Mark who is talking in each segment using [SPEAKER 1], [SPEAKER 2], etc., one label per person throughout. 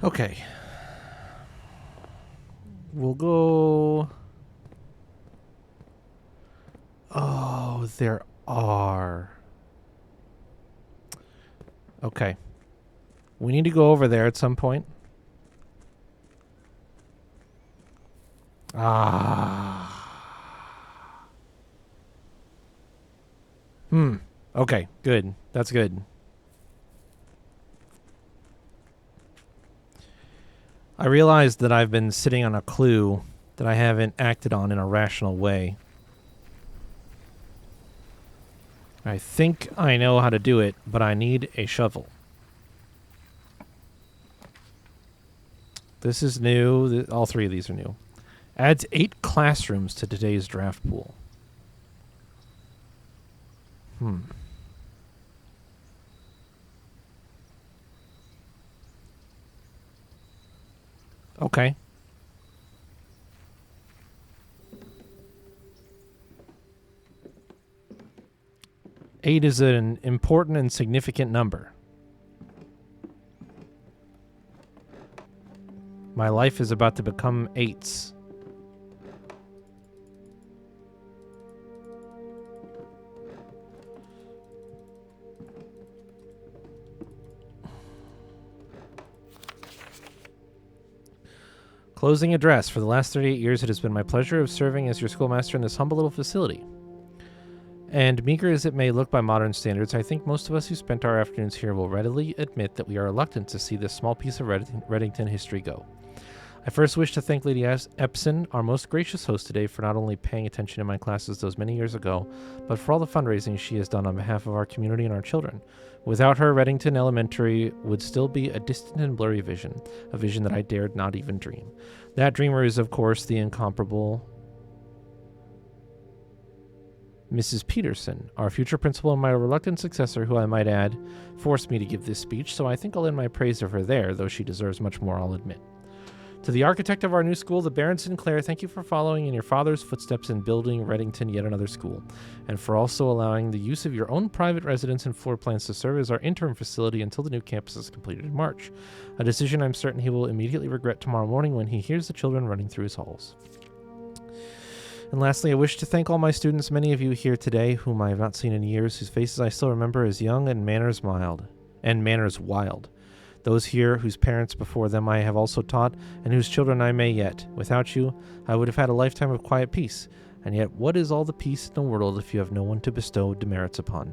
[SPEAKER 1] Okay. We'll go... Oh, there are. Okay. We need to go over there at some point. Ah. Okay, good. That's good. I realized that I've been sitting on a clue that I haven't acted on in a rational way. I think I know how to do it, but I need a shovel. This is new. All three of these are new. Adds 8 classrooms to today's draft pool. Okay. Eight is an important and significant number. My life is about to become 8s. Closing address. For the last 38 years, it has been my pleasure of serving as your schoolmaster in this humble little facility. And meager as it may look by modern standards, I think most of us who spent our afternoons here will readily admit that we are reluctant to see this small piece of Reddington history go. I first wish to thank Lady Epson, our most gracious host today, for not only paying attention in my classes those many years ago, but for all the fundraising she has done on behalf of our community and our children. Without her, Reddington Elementary would still be a distant and blurry vision, a vision that I dared not even dream. That dreamer is, of course, the incomparable Mrs. Peterson, our future principal and my reluctant successor, who I might add, forced me to give this speech, so I think I'll end my praise of her there, though she deserves much more, I'll admit. To the architect of our new school, the Baron Sinclair, thank you for following in your father's footsteps in building Reddington yet another school, and for also allowing the use of your own private residence and floor plans to serve as our interim facility until the new campus is completed in March, a decision I'm certain he will immediately regret tomorrow morning when he hears the children running through his halls. And lastly, I wish to thank all my students, many of you here today whom I have not seen in years, whose faces I still remember as young and manners wild. Those here whose parents before them I have also taught, and whose children I may yet. Without you, I would have had a lifetime of quiet peace. And yet, what is all the peace in the world if you have no one to bestow demerits upon?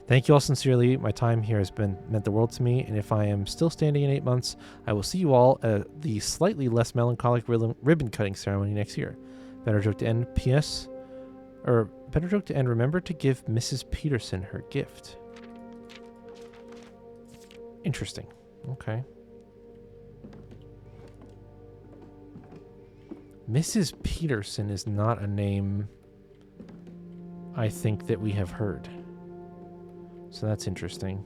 [SPEAKER 1] Thank you all sincerely. My time here has meant the world to me, and if I am still standing in 8 months, I will see you all at the slightly less melancholic ribbon-cutting ceremony next year. Better joke to end, better joke to end, remember to give Mrs. Peterson her gift. Interesting. Okay. Mrs. Peterson is not a name I think that we have heard. So that's interesting.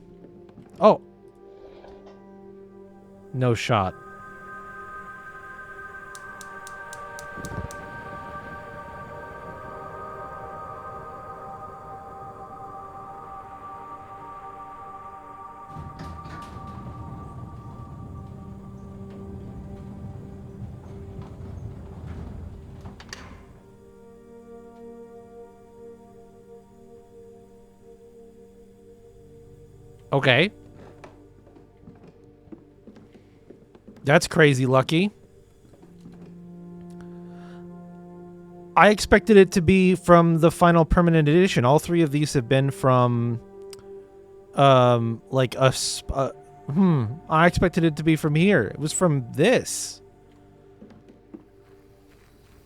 [SPEAKER 1] Oh! No shot. Okay. That's crazy, Lucky. I expected it to be from the final permanent edition. All three of these have been from, like I expected it to be from here. It was from this.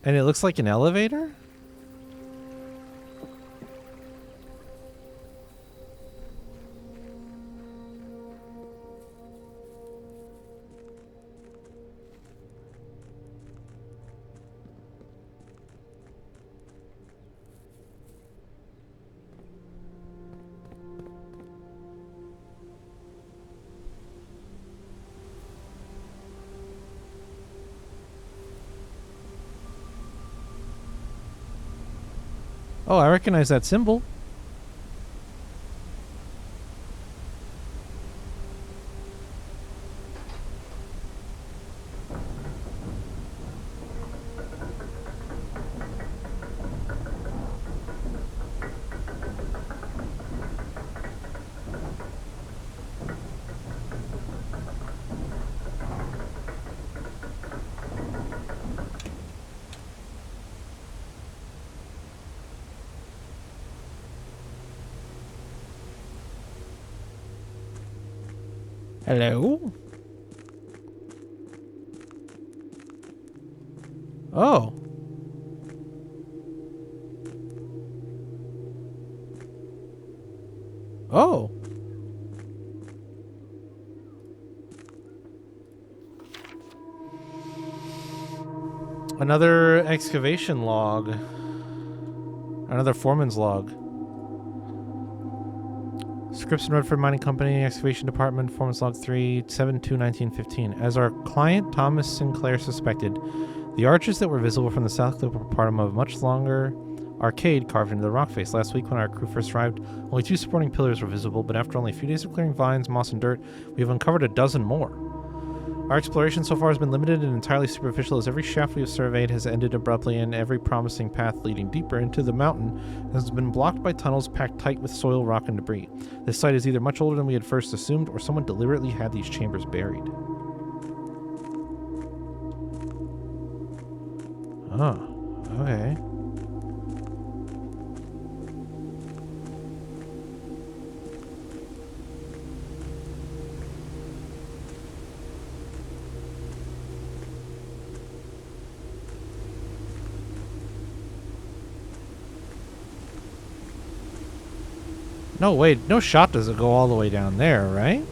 [SPEAKER 1] And it looks like an elevator? Oh, I recognize that symbol. Hello? Oh. Oh. Another excavation log. Another foreman's log. Scripps and Redford Mining Company, Excavation Department, Foreman's Log 3/7/2/1915. As our client Thomas Sinclair suspected, the arches that were visible from the south cliff were part of a much longer arcade carved into the rock face. Last week when our crew first arrived, only 2 supporting pillars were visible, but after only a few days of clearing vines, moss, and dirt, we have uncovered a dozen more. Our exploration so far has been limited and entirely superficial, as every shaft we have surveyed has ended abruptly, and every promising path leading deeper into the mountain has been blocked by tunnels packed tight with soil, rock, and debris. This site is either much older than we had first assumed, or someone deliberately had these chambers buried. Oh, okay. No, wait, no shot does it go all the way down there, right?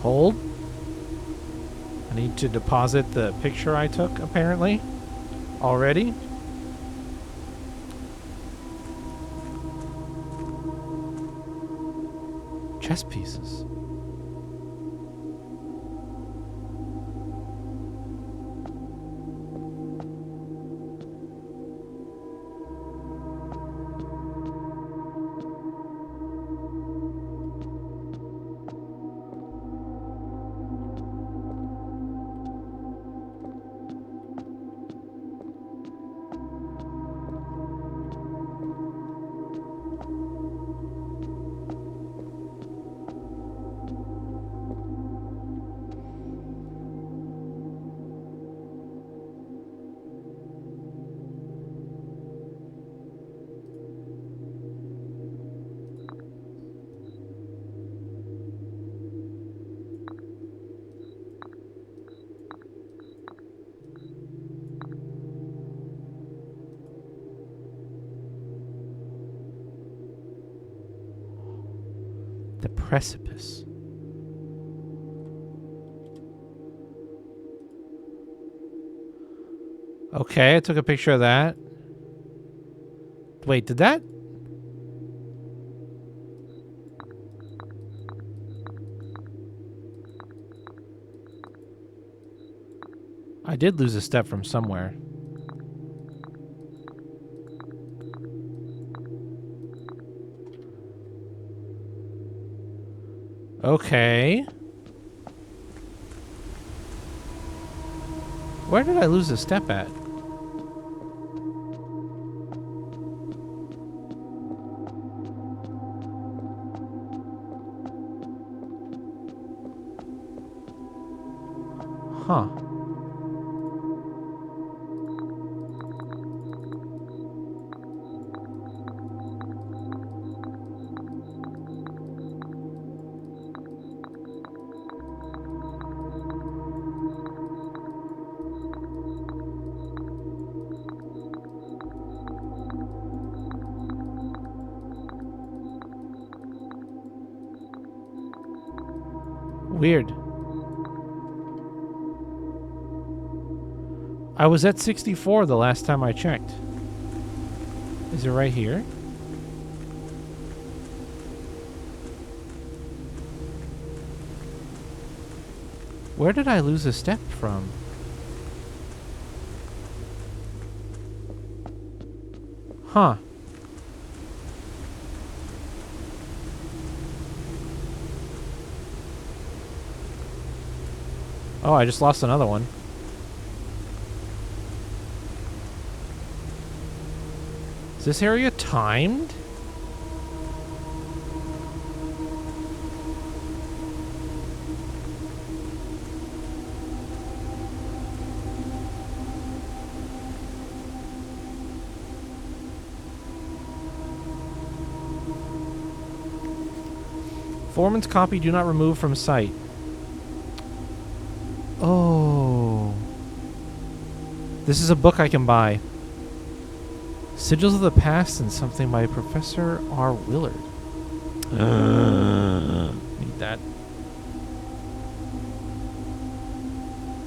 [SPEAKER 1] Hold. I need to deposit the picture I took, apparently. Already. Chess pieces. The precipice. Okay, I took a picture of that. Wait, did that? I did lose a step from somewhere. Okay. Where did I lose a step at? Huh. Weird. I was at 64 the last time I checked. Is it right here? Where did I lose a step from? Huh. Oh, I just lost another one. Is this area timed? Foreman's copy, do not remove from sight. Oh. This is a book I can buy. Sigils of the Past and something by Professor R. Willard. Need that.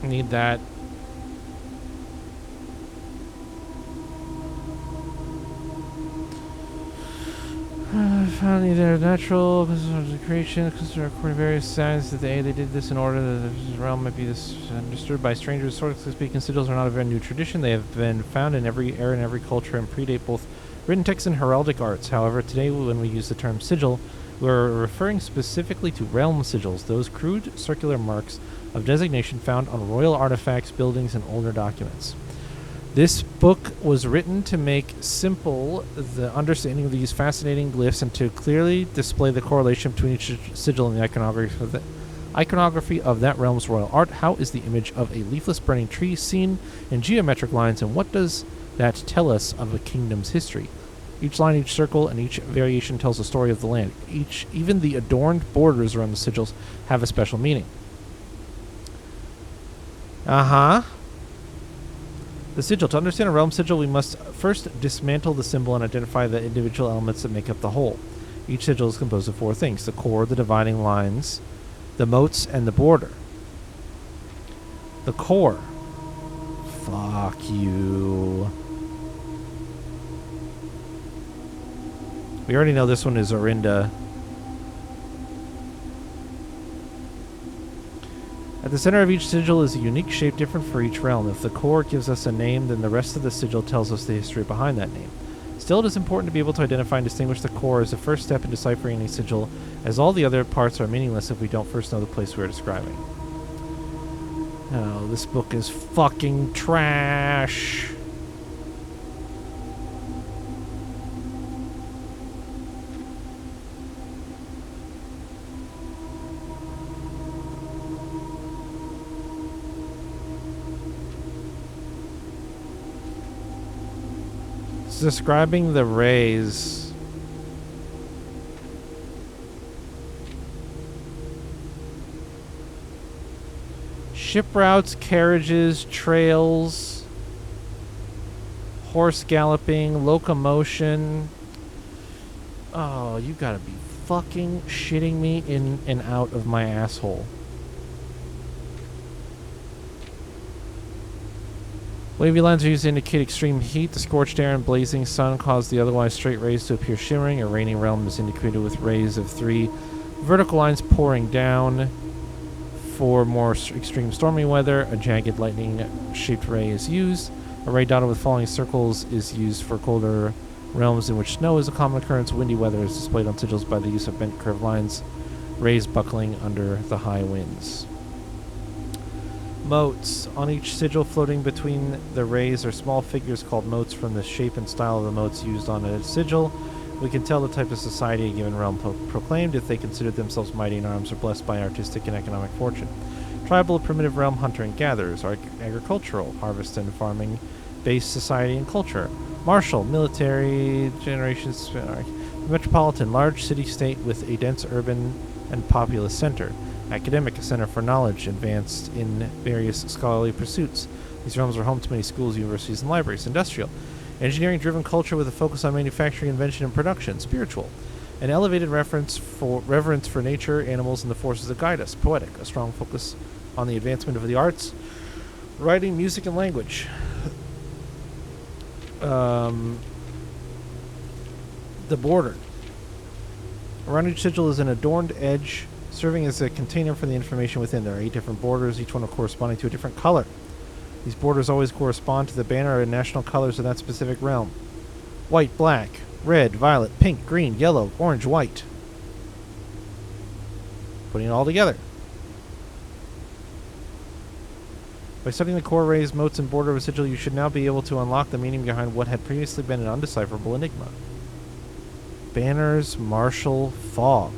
[SPEAKER 1] Need that. Found either natural creation, according to various signs that they did this in order that this realm might be understood by strangers. Sort of speaking, sigils are not a very new tradition. They have been found in every era and every culture and predate both written texts and heraldic arts. However, today when we use the term sigil, we're referring specifically to realm sigils, those crude circular marks of designation found on royal artifacts, buildings, and older documents. This book was written to make simple the understanding of these fascinating glyphs and to clearly display the correlation between each sigil and the iconography of that realm's royal art. How is the image of a leafless burning tree seen in geometric lines, and what does that tell us of a kingdom's history? Each line, each circle, and each variation tells the story of the land. Even the adorned borders around the sigils have a special meaning. The sigil. To understand a realm sigil, we must first dismantle the symbol and identify the individual elements that make up the whole. Each sigil is composed of 4 things: the core, the dividing lines, the moats, and the border. The core. Fuck you. We already know this one is Orinda. At the center of each sigil is a unique shape different for each realm. If the core gives us a name, then the rest of the sigil tells us the history behind that name. Still, it is important to be able to identify and distinguish the core as the first step in deciphering any sigil, as all the other parts are meaningless if we don't first know the place we are describing. Oh, this book is fucking trash. Describing the rays. Ship routes, carriages, trails, horse galloping, locomotion. Oh, you gotta be fucking shitting me in and out of my asshole. Wavy lines are used to indicate extreme heat. The scorched air and blazing sun cause the otherwise straight rays to appear shimmering. A rainy realm is indicated with rays of 3 vertical lines pouring down. For more extreme stormy weather, a jagged lightning-shaped ray is used. A ray dotted with falling circles is used for colder realms in which snow is a common occurrence. Windy weather is displayed on sigils by the use of bent curved lines, rays buckling under the high winds. Moats. On each sigil floating between the rays are small figures called moats. From the shape and style of the moats used on a sigil, we can tell the type of society a given realm proclaimed, if they considered themselves mighty in arms or blessed by artistic and economic fortune. Tribal, primitive realm, hunter and gatherers. Agricultural, harvest and farming based society and culture. Martial, military, generations. Metropolitan, large city-state with a dense urban and populous center. Academic, a center for knowledge advanced in various scholarly pursuits. These realms are home to many schools, universities, and libraries. Industrial, engineering-driven culture with a focus on manufacturing, invention, and production. Spiritual, an elevated reverence for nature, animals, and the forces that guide us. Poetic, a strong focus on the advancement of the arts, writing, music, and language. The border. Around each sigil is an adorned edge, serving as a container for the information within. There are 8 different borders, each one corresponding to a different color. These borders always correspond to the banner and national colors of that specific realm. White, black, red, violet, pink, green, yellow, orange, white. Putting it all together. By studying the core, rays, moats, and border of a sigil, you should now be able to unlock the meaning behind what had previously been an undecipherable enigma. Banners, martial, fog.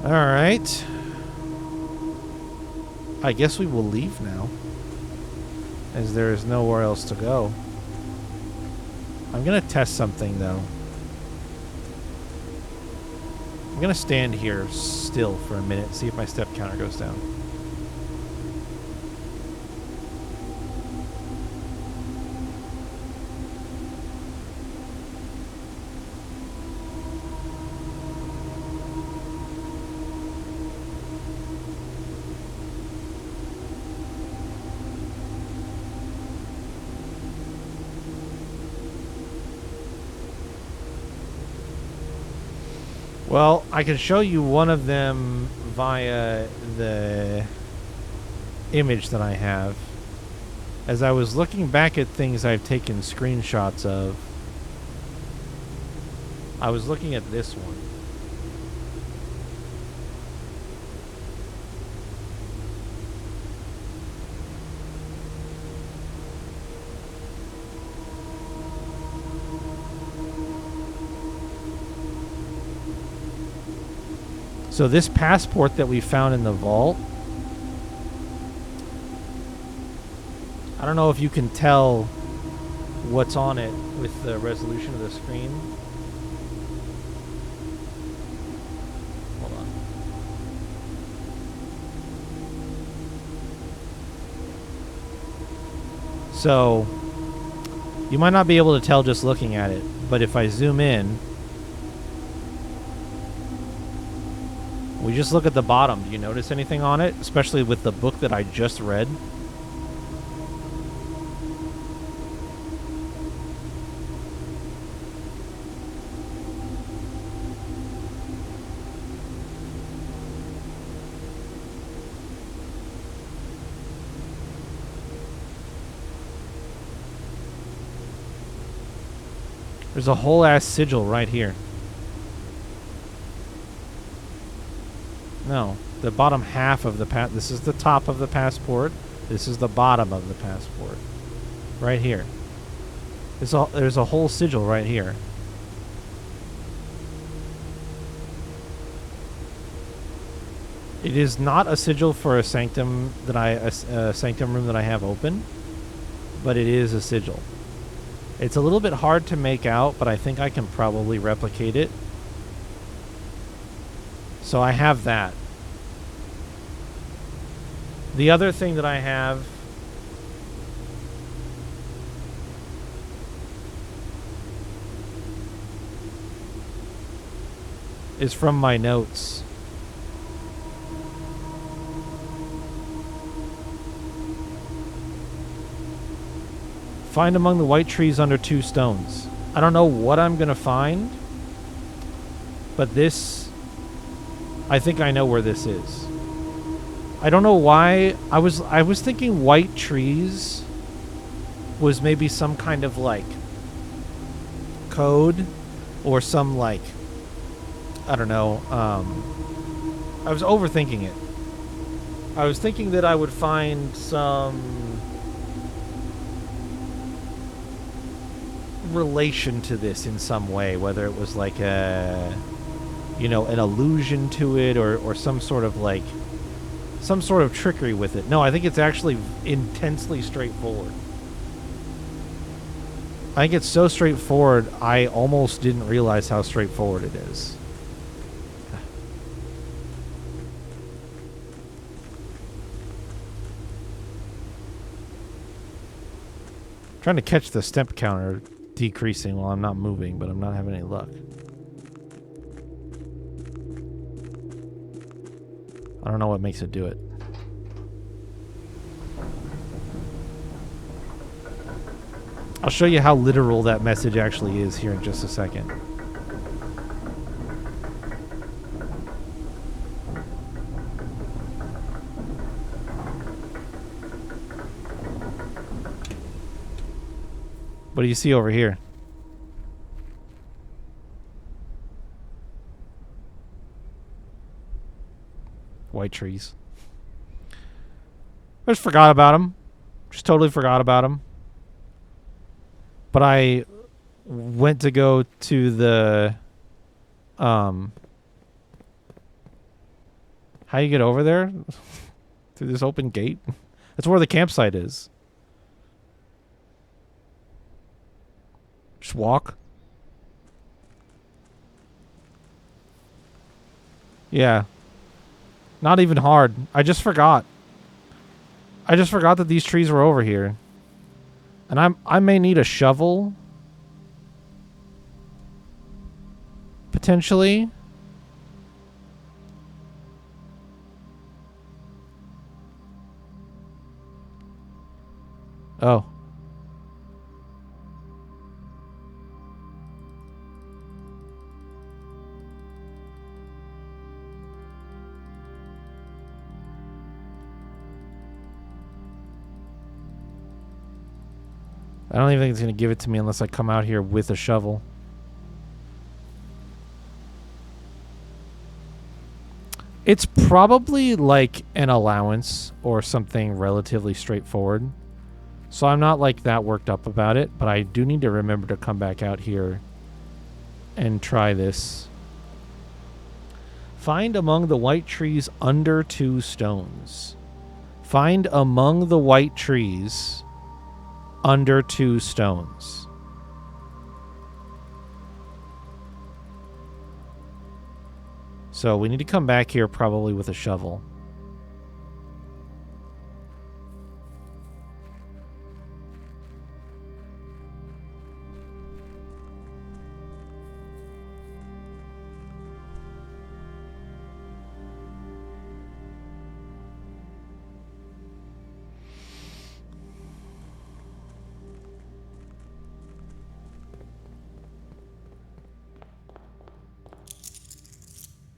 [SPEAKER 1] All right. I guess we will leave now, as there is nowhere else to go. I'm going to test something, though. I'm going to stand here still for a minute and see if my step counter goes down. Well, I can show you one of them via the image that I have. As I was looking back at things I've taken screenshots of, I was looking at this one. So this passport that we found in the vault, I don't know if you can tell what's on it with the resolution of the screen. Hold on. So you might not be able to tell just looking at it, but if I zoom in, we just look at the bottom. Do you notice anything on it? Especially with the book that I just read. There's a whole ass sigil right here. No, the bottom half of the this is the top of the passport. This is the bottom of the passport. Right here. There's a whole sigil right here. It is not a sigil for a sanctum that a sanctum room that I have open, but it is a sigil. It's a little bit hard to make out, but I think I can probably replicate it. So I have that. The other thing that I have is from my notes. Find among the white trees under 2 stones. I don't know what I'm going to find, but this, I think I know where this is. I don't know why. I was thinking white trees was maybe some kind of like code or some like, I don't know. I was overthinking it. I was thinking that I would find some relation to this in some way, whether it was like a, you know, an allusion to it or some sort of like some sort of trickery with it. No, I think it's actually intensely straightforward. I think it's so straightforward, I almost didn't realize how straightforward it is. Trying to catch the step counter decreasing while I'm not moving, but I'm not having any luck. I don't know what makes it do it. I'll show you how literal that message actually is here in just a second. What do you see over here? White trees. I just forgot about them. Just totally forgot about them. But I went to go to the How you get over there? Through this open gate? That's where the campsite is. Just walk. Yeah. Not even hard. I just forgot. I just forgot that these trees were over here. And I may need a shovel. Potentially. Oh. I don't even think it's going to give it to me unless I come out here with a shovel. It's probably like an allowance or something relatively straightforward. So I'm not like that worked up about it, but I do need to remember to come back out here and try this. Find among the white trees under 2 stones. Find among the white trees under 2 stones. So we need to come back here probably with a shovel.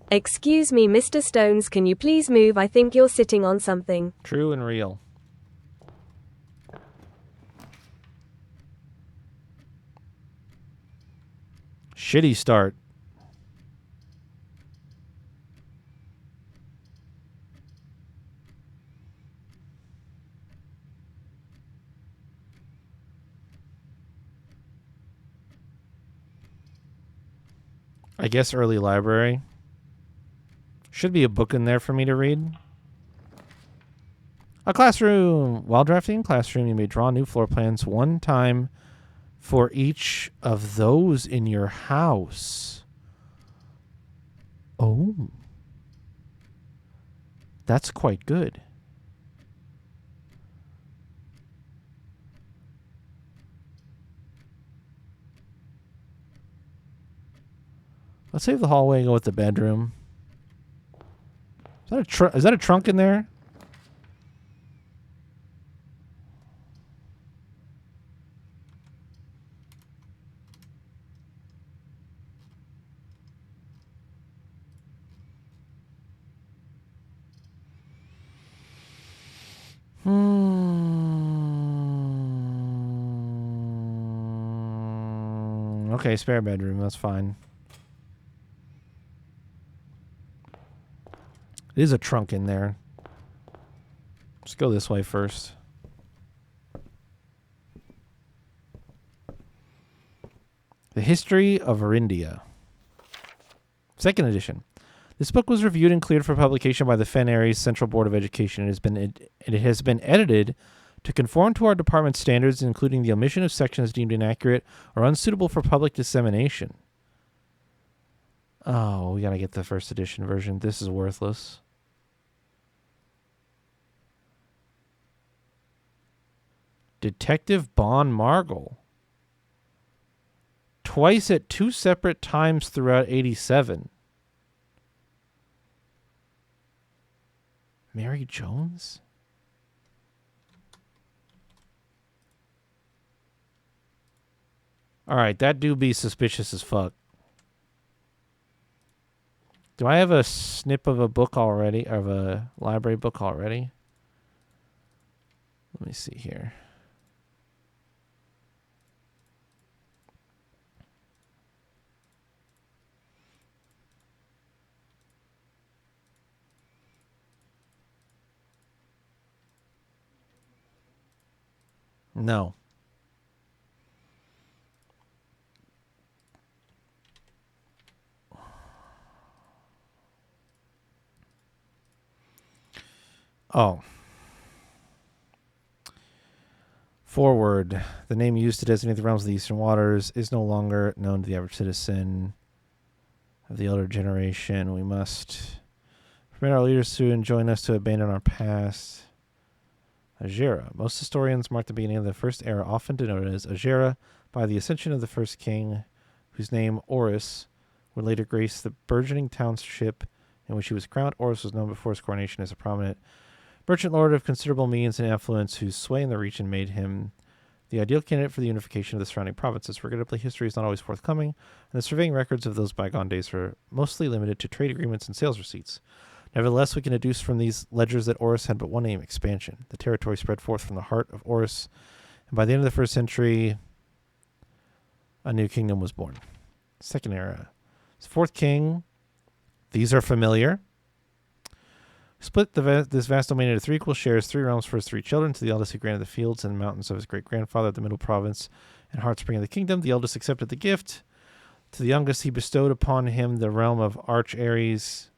[SPEAKER 2] Excuse me, Mr. Stones, can you please move? I think you're sitting on something.
[SPEAKER 1] True and real. Shitty start. I guess early library. Should be a book in there for me to read. A classroom. While drafting classroom, you may draw new floor plans one time for each of those in your house. Oh. That's quite good. Let's save the hallway and go with the bedroom. Is that a trunk in there? Okay, spare bedroom. That's fine. It is a trunk in there. Let's go this way first. The History of Arindia. Second edition. This book was reviewed and cleared for publication by the Fen Aries Central Board of Education. It has been edited to conform to our department's standards, including the omission of sections deemed inaccurate or unsuitable for public dissemination. Oh, we gotta get the first edition version. This is worthless. Detective Bon Margle. Twice at 2 separate times throughout 87. Mary Jones? Alright, that do be suspicious as fuck. Do I have a snip of a book already? Of a library book already? Let me see here. No. Oh. Forward. The name used to designate the realms of the Eastern Waters is no longer known to the average citizen of the elder generation. We must permit our leaders to enjoin us to abandon our past. Ajera. Most historians mark the beginning of the first era, often denoted as Ajera, by the ascension of the first king, whose name, Horus, would later grace the burgeoning township in which he was crowned. Horus was known before his coronation as a prominent merchant lord of considerable means and affluence, whose sway in the region made him the ideal candidate for the unification of the surrounding provinces. Regrettably, history is not always forthcoming, and the surveying records of those bygone days are mostly limited to trade agreements and sales receipts. Nevertheless, we can deduce from these ledgers that Horus had but one aim: expansion. The territory spread forth from the heart of Horus, and by the end of the first century, a new kingdom was born. Second era. Fourth king. These are familiar. Split this vast domain into 3 equal shares, 3 realms for his 3 children. To the eldest he granted the fields and mountains of his great-grandfather, the middle province and heartspring of the kingdom. The eldest accepted the gift. To the youngest he bestowed upon him the realm of Arch Ares,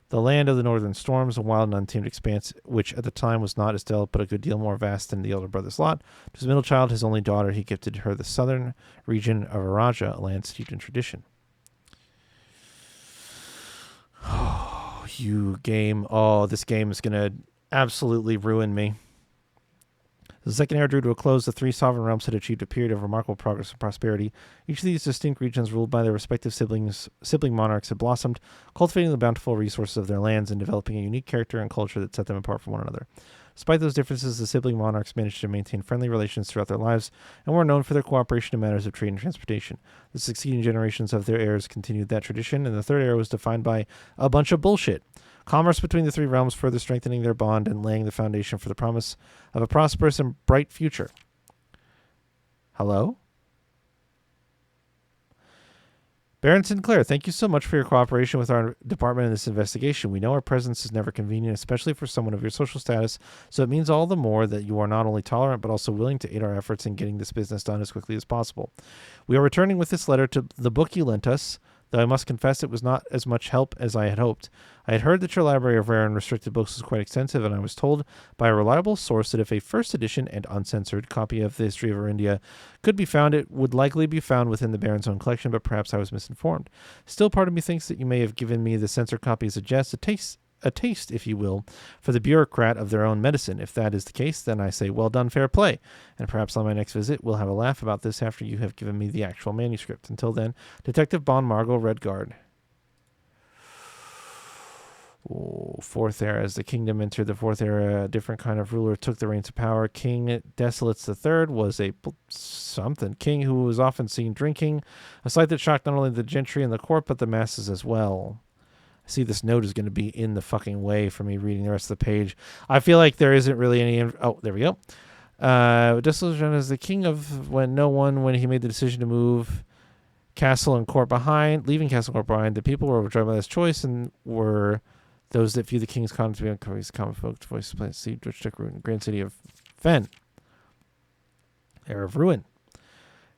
[SPEAKER 1] the land of the northern storms, a wild and untamed expanse, which at the time was not as developed but a good deal more vast than the elder brother's lot. To his middle child, his only daughter, he gifted her the southern region of Araja, a land steeped in tradition. Oh, you game. Oh, this game is going to absolutely ruin me. The second era drew to a close. The 3 sovereign realms had achieved a period of remarkable progress and prosperity. Each of these distinct regions, ruled by their respective sibling monarchs, had blossomed, cultivating the bountiful resources of their lands and developing a unique character and culture that set them apart from one another. Despite those differences, the sibling monarchs managed to maintain friendly relations throughout their lives and were known for their cooperation in matters of trade and transportation. The succeeding generations of their heirs continued that tradition, and the third era was defined by a bunch of bullshit. Commerce between the 3 realms further strengthening their bond and laying the foundation for the promise of a prosperous and bright future. Hello? Baron Sinclair, thank you so much for your cooperation with our department in this investigation. We know our presence is never convenient, especially for someone of your social status, so it means all the more that you are not only tolerant but also willing to aid our efforts in getting this business done as quickly as possible. We are returning with this letter to the book you lent us, though I must confess it was not as much help as I had hoped. I had heard that your library of rare and restricted books was quite extensive, and I was told by a reliable source that if a first edition and uncensored copy of the History of Arindia could be found, it would likely be found within the Baron's own collection, but perhaps I was misinformed. Still, part of me thinks that you may have given me the censored copy as a jest, a taste, if you will, for the bureaucrat of their own medicine. If that is the case, then I say, well done, fair play. And perhaps on my next visit, we'll have a laugh about this after you have given me the actual manuscript. Until then, Detective Bon Margot Redguard. Fourth era. As the kingdom entered the fourth era, a different kind of ruler took the reins of power. King Desolates III was a king who was often seen drinking, a sight that shocked not only the gentry and the court, but the masses as well. I see this note is going to be in the fucking way for me reading the rest of the page. I feel like there isn't really any... Oh, there we go. Desolation is the king of when he made the decision to move castle and court behind, leaving castle and court behind. The people were overjoyed by this choice and were those that viewed the king's conduct to be uncovering his common folk voices plant seed, which took root in the grand city of Fen. Era of ruin.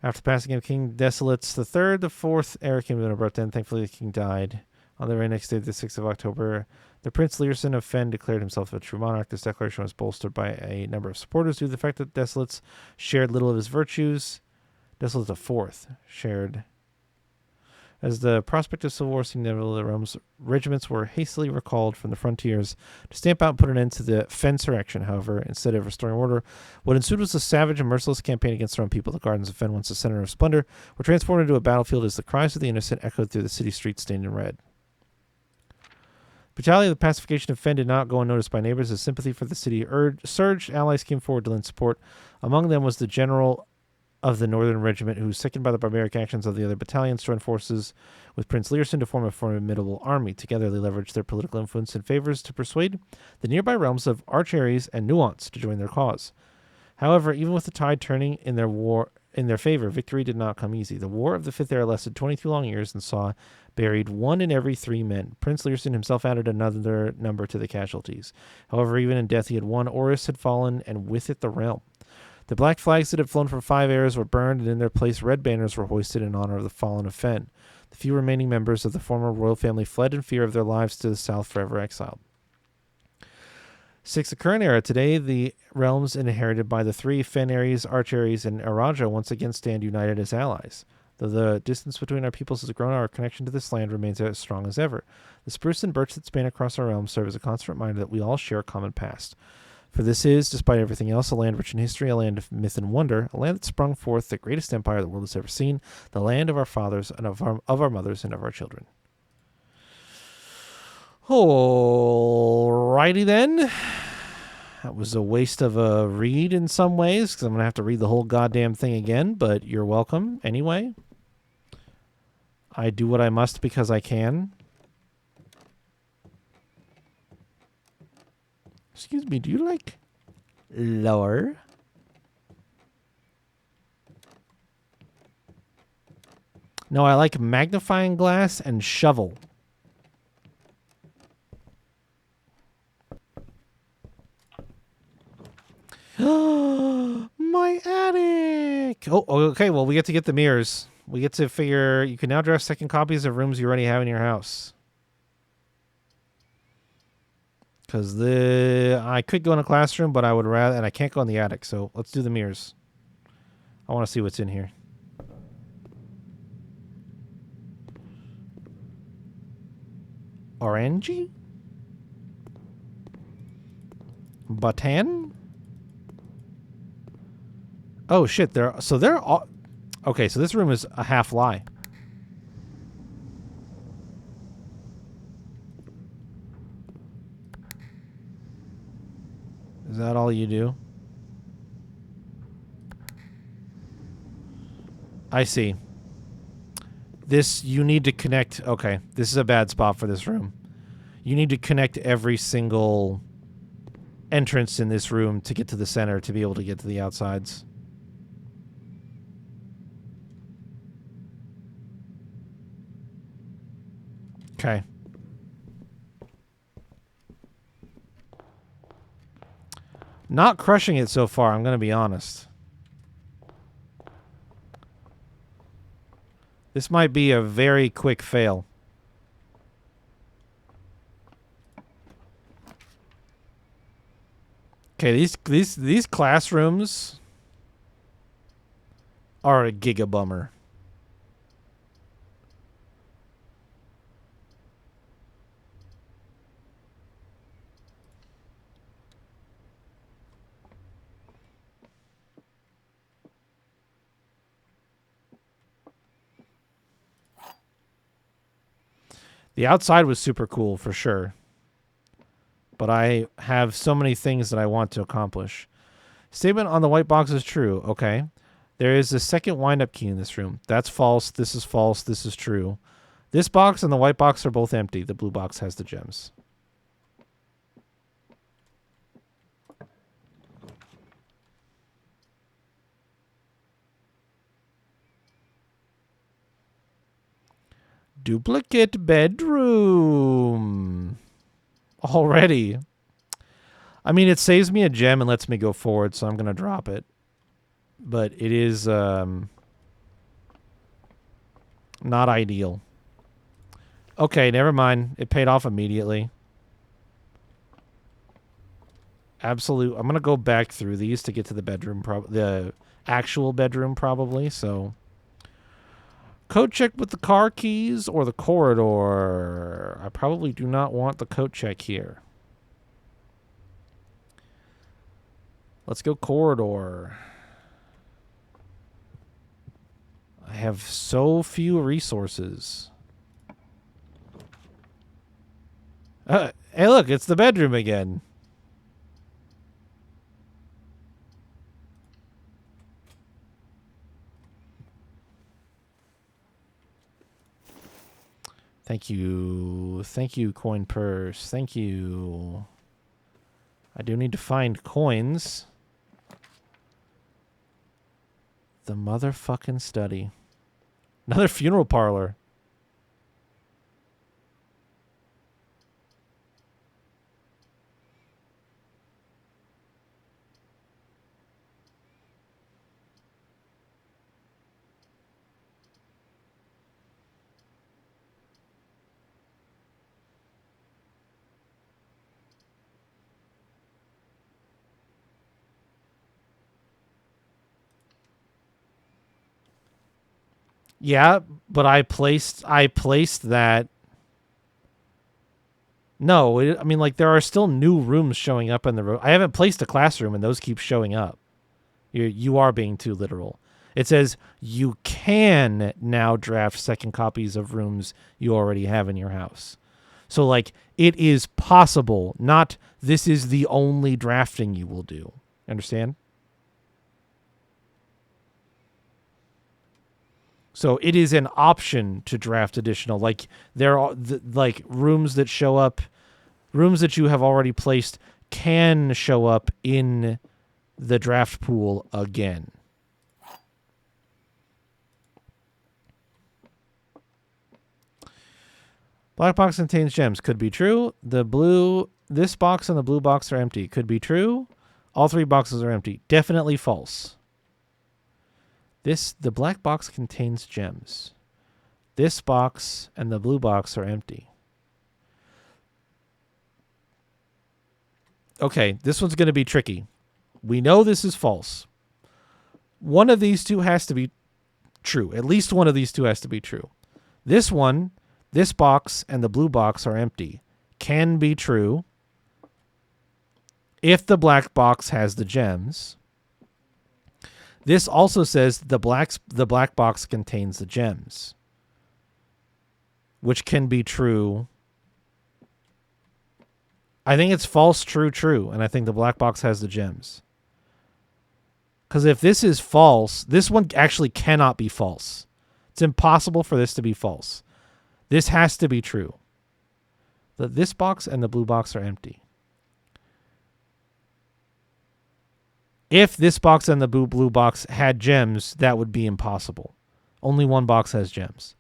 [SPEAKER 1] After the passing of King Desolates III, the fourth era came to an abrupt end. Thankfully, the king died. On the very next day, the 6th of October, the Prince Learson of Fen declared himself a true monarch. This declaration was bolstered by a number of supporters due to the fact that Desolates shared little of his virtues. Desolates IV shared. As the prospect of civil war seemed inevitable, the realm's regiments were hastily recalled from the frontiers to stamp out and put an end to the Fensurrection. However, instead of restoring order, what ensued was a savage and merciless campaign against their own people. The gardens of Fen, once a center of splendor, were transformed into a battlefield as the cries of the innocent echoed through the city streets stained in red. Brutality of the pacification of Fen did not go unnoticed by neighbors. As sympathy for the city surged, allies came forward to lend support. Among them was the general of the Northern Regiment, who, sickened by the barbaric actions of the other battalions, joined forces with Prince Learson to form a formidable army. Together they leveraged their political influence and favors to persuade the nearby realms of Arch Ares and Nuance to join their cause. However, even with the tide turning in their favor, victory did not come easy. The War of the Fifth Era lasted 22 long years and saw buried 1 in every 3 men. Prince Learson himself added another number to the casualties. However, even in death he had won. Horus had fallen, and with it the realm. The black flags that had flown from 5 eras were burned, and in their place red banners were hoisted in honor of the fallen of Fen. The few remaining members of the former royal family fled in fear of their lives to the south, forever exiled. 6. The current era. Today, the realms inherited by the three Fenaries, Archeries, and Araja once again stand united as allies. Though the distance between our peoples has grown, our connection to this land remains as strong as ever. The spruce and birch that span across our realms serve as a constant reminder that we all share a common past. For this is, despite everything else, a land rich in history, a land of myth and wonder, a land that sprung forth the greatest empire the world has ever seen, the land of our fathers and of our mothers and of our children. Alrighty then. That was a waste of a read in some ways, because I'm going to have to read the whole goddamn thing again, but you're welcome anyway. I do what I must because I can. Excuse me, do you like lore? No, I like magnifying glass and shovel. My attic! Oh, okay, well, we get to get the mirrors. We get to figure... You can now draft second copies of rooms you already have in your house. Because I could go in a classroom, but I would rather... And I can't go in the attic, so let's do the mirrors. I want to see what's in here. Orangey? Batan? Oh shit! They're all okay. So this room is a half lie. Is that all you do? I see. This you need to connect. Okay, this is a bad spot for this room. You need to connect every single entrance in this room to get to the center to be able to get to the outsides. Okay. Not crushing it so far, I'm going to be honest. This might be a very quick fail. Okay, these classrooms are a giga bummer. The outside was super cool for sure. But I have so many things that I want to accomplish. Statement on the white box is true. Okay. There is a second wind-up key in this room. That's false. This is false. This is true. This box and the white box are both empty. The blue box has the gems. Duplicate bedroom. Already. I mean, it saves me a gem and lets me go forward, so I'm going to drop it. But it is not ideal. Okay, never mind. It paid off immediately. Absolute. I'm going to go back through these to get to the bedroom, the actual bedroom probably, so... Code check with the car keys or the corridor. I probably do not want the code check here. Let's go corridor. I have so few resources. Hey, look, it's the bedroom again. Thank you. Thank you, coin purse. Thank you. I do need to find coins. The motherfucking study. Another funeral parlor. Yeah, but I placed that. No, I mean, like, there are still new rooms showing up in the room. I haven't placed a classroom, and those keep showing up. You are being too literal. It says you can now draft second copies of rooms you already have in your house. So, like, it is possible, not this is the only drafting you will do. Understand? So it is an option to draft additional. Like, there are like rooms that show up, rooms that you have already placed can show up in the draft pool again. Black box contains gems. Could be true. This box and the blue box are empty. Could be true. All three boxes are empty. Definitely false. The black box contains gems. This box and the blue box are empty. Okay, this one's going to be tricky. We know this is false. One of these two has to be true. At least one of these two has to be true. This one, this box and the blue box are empty. Can be true if the black box has the gems. This also says the black box contains the gems, which can be true. I think it's false, true, true, and I think the black box has the gems. Because if this is false, this one actually cannot be false. It's impossible for this to be false. This has to be true. This box and the blue box are empty. If this box and the blue box had gems, that would be impossible. Only one box has gems.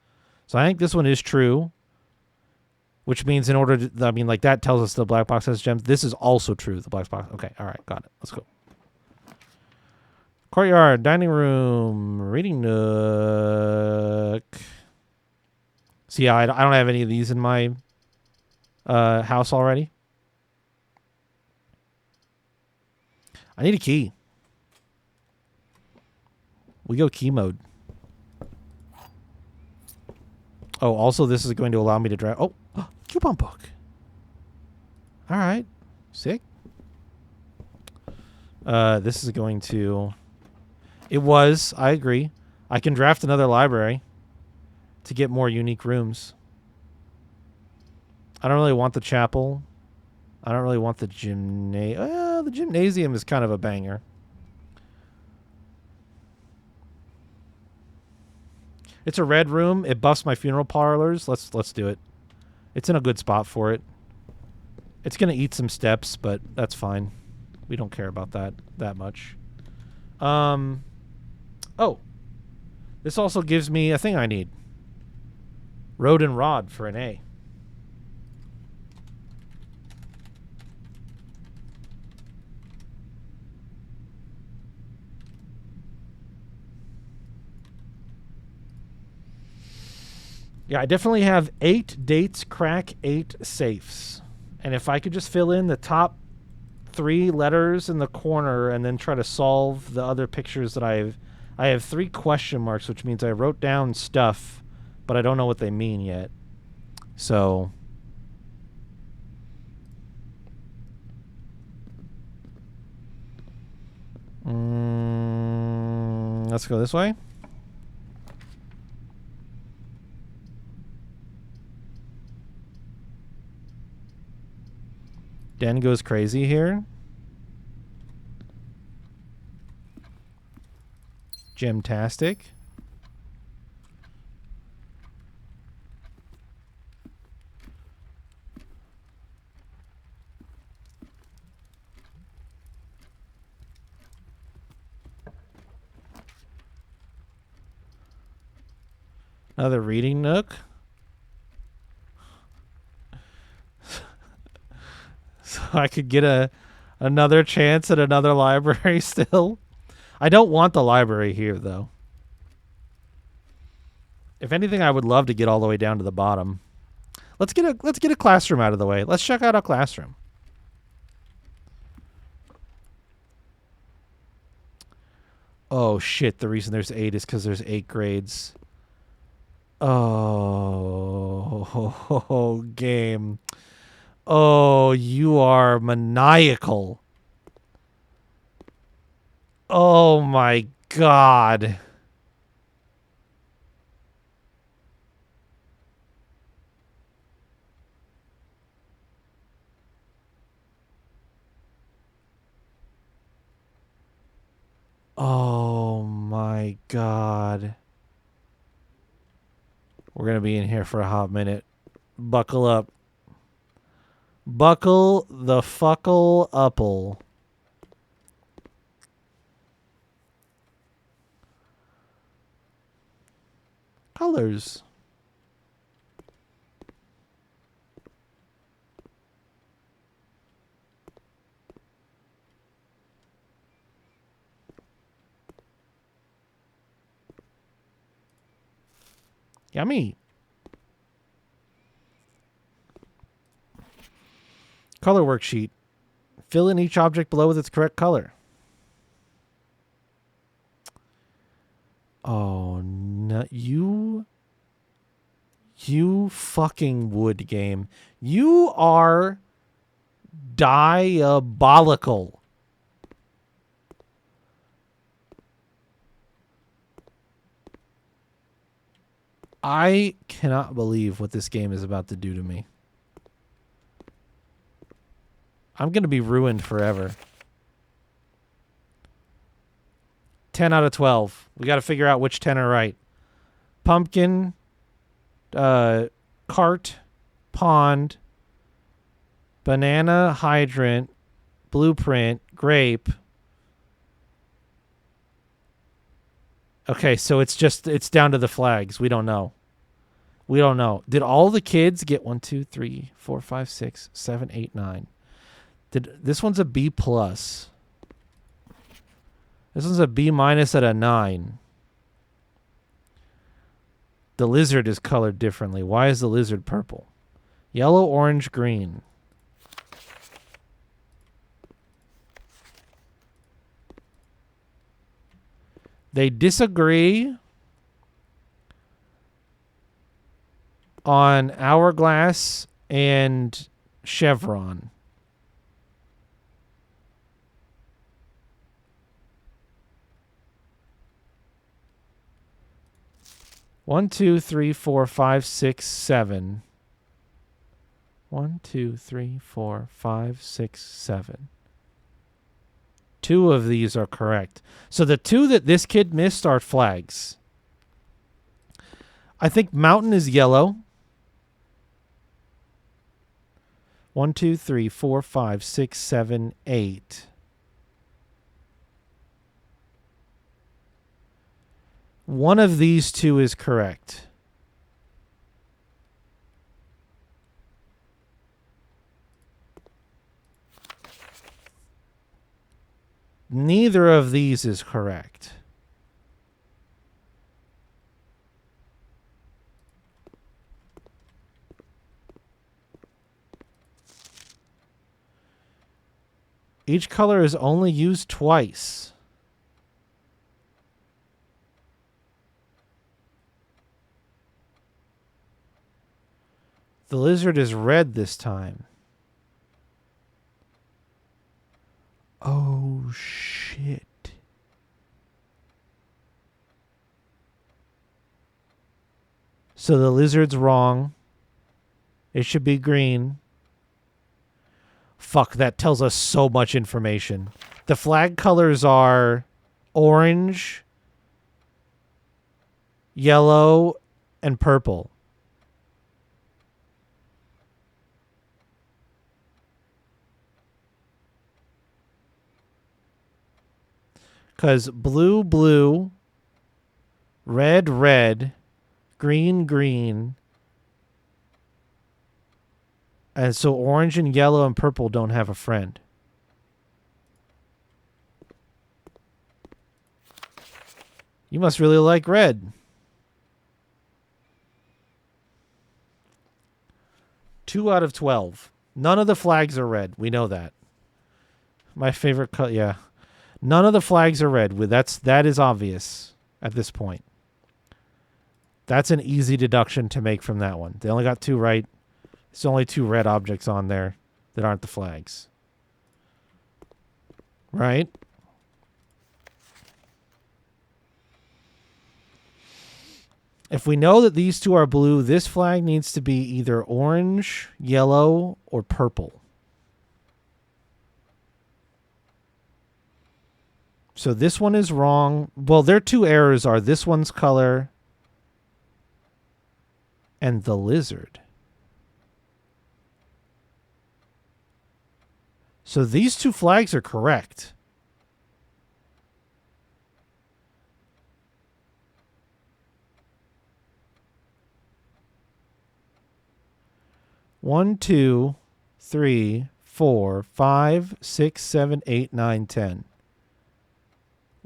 [SPEAKER 1] So I think this one is true, which means in order to, I mean, like, that tells us the black box has gems. This is also true, the black box. Okay, all right, got it. Let's go. Courtyard, dining room, reading nook. See, I don't have any of these in my house already. I need a key. We go key mode. Oh, also this is going to allow me to draft. Oh, coupon book. All right. Sick. This is going to... I agree. I can draft another library to get more unique rooms. I don't really want the chapel. I don't really want the gymnasium. The gymnasium is kind of a banger. It's a red room. It buffs my funeral parlors. Let's do it. It's in a good spot for it. It's going to eat some steps, but that's fine. We don't care about that much. Oh. This also gives me a thing I need. Road and Rod for an A. Yeah, I definitely have 8 dates, crack 8 safes. And if I could just fill in the top 3 letters in the corner and then try to solve the other pictures that I have 3 question marks, which means I wrote down stuff, but I don't know what they mean yet. So let's go this way. Den goes crazy here. Gemtastic. Another reading nook. So I could get another chance at another library still. I don't want the library here, though. If anything, I would love to get all the way down to the bottom. Let's get a classroom out of the way. Let's check out a classroom. Oh shit, the reason there's 8 is because there's 8 grades. Oh, game. Oh, you are maniacal. Oh my God. Oh my God. We're going to be in here for a hot minute. Buckle up. Buckle the fuckle upple. Colors. Yummy. Color worksheet. Fill in each object below with its correct color. Oh, no. You fucking wood game. You are diabolical. I cannot believe what this game is about to do to me. I'm going to be ruined forever. 10 out of 12. We got to figure out which 10 are right. Pumpkin, cart, pond, banana, hydrant, blueprint, grape. Okay, so it's down to the flags. We don't know. We don't know. Did all the kids get 1, 2, 3, 4, 5, 6, 7, 8, 9? This one's a B plus. This one's a B minus at a 9. The lizard is colored differently. Why is the lizard purple? Yellow, orange, green. They disagree on hourglass and chevron. One, 2, 3, 4, 5, 6, 7. 1, 2, 3, 4, 5, 6, 7. 2 of these are correct. So the 2 that this kid missed are flags. I think mountain is yellow. 1, 2, 3, 4, 5, 6, 7, 8. One of these 2 is correct. Neither of these is correct. Each color is only used twice. The lizard is red this time. Oh, shit. So the lizard's wrong. It should be green. Fuck, that tells us so much information. The flag colors are orange, yellow, and purple. Because blue, blue, red, red, green, green. And so orange and yellow and purple don't have a friend. You must really like red. 2 out of 12. None of the flags are red. We know that. My favorite color, yeah. None of the flags are red. That is obvious at this point. That's an easy deduction to make from that one. They only got 2 right. There's only 2 red objects on there that aren't the flags. Right? If we know that these 2 are blue, this flag needs to be either orange, yellow, or purple. So this one is wrong. Well, their 2 errors are this one's color and the lizard. So these 2 flags are correct. One, 2, 3, 4, 5, 6, 7, 8, 9, 10.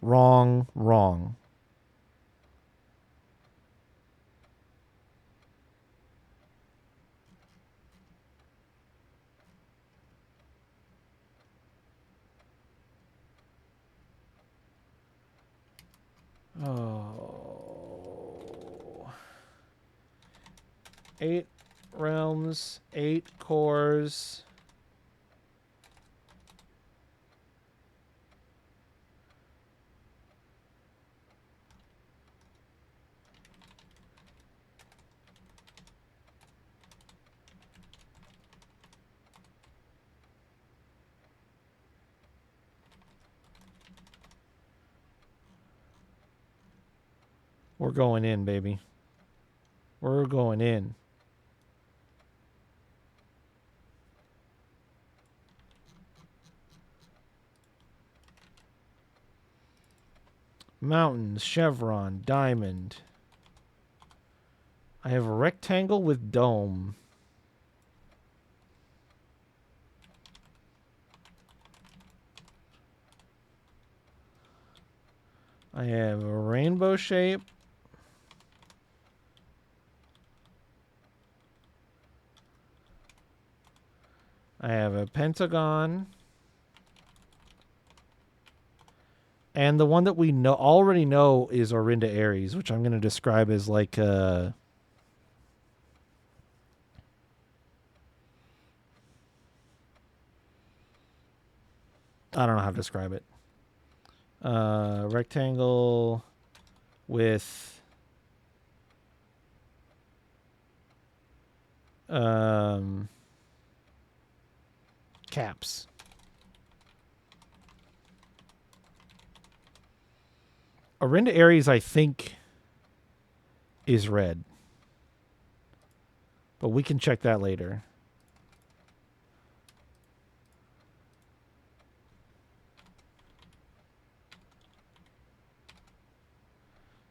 [SPEAKER 1] Wrong, wrong. Oh. 8 realms, 8 cores. We're going in, baby. We're going in. Mountains, chevron, diamond. I have a rectangle with dome. I have a rainbow shape. I have a pentagon. And the one that we already know is Orinda Aries, which I'm going to describe as like a... I don't know how to describe it. Rectangle with caps. Orinda Aries, I think, is red. But we can check that later.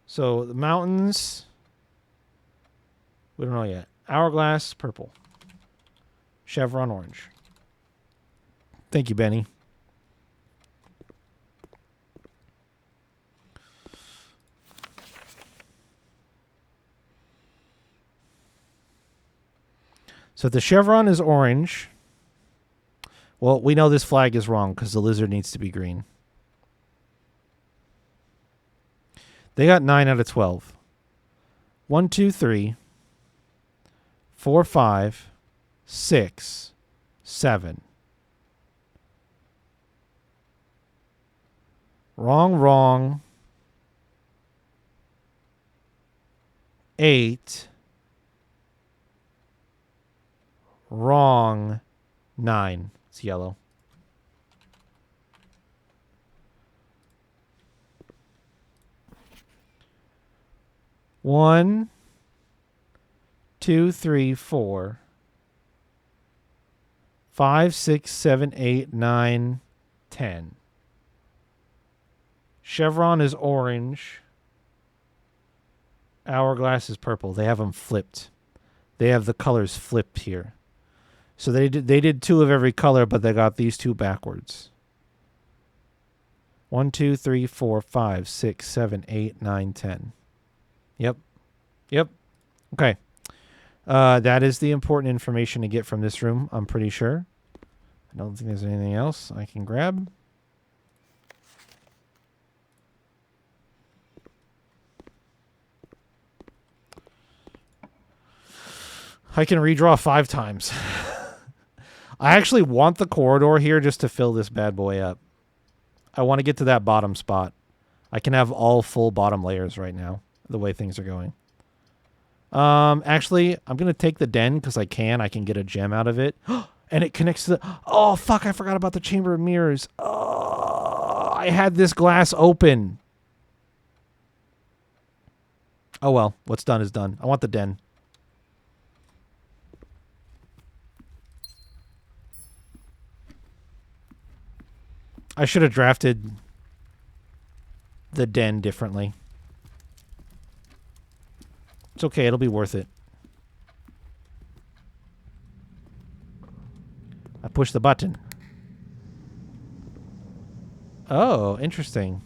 [SPEAKER 1] So the mountains, we don't know yet. Hourglass, purple. Chevron, orange. Thank you, Benny. So if the chevron is orange, well, we know this flag is wrong because the lizard needs to be green. They got 9 out of 12. 1, 2, 3, 4, 5, 6, 7. Wrong, wrong. 8. Wrong. 9. It's yellow. One, 2, 3, 4, 5, 6, 7, 8, 9, 10. Chevron is orange. Hourglass is purple. They have them flipped. They have the colors flipped here. So they did 2 of every color, but they got these 2 backwards. 1, 2, 3, 4, 5, 6, 7, 8, 9, 10. Yep. Yep. Okay. That is the important information to get from this room, I'm pretty sure. I don't think there's anything else I can grab. I can redraw 5 times. I actually want the corridor here just to fill this bad boy up. I want to get to that bottom spot. I can have all full bottom layers right now, the way things are going. Actually, I'm going to take the den because I can. I can get a gem out of it. And it connects to the... Oh, fuck, I forgot about the Chamber of Mirrors. Oh, I had this glass open. Oh, well, what's done is done. I want the den. I should have drafted the den differently. It's okay. It'll be worth it. I push the button. Oh, interesting.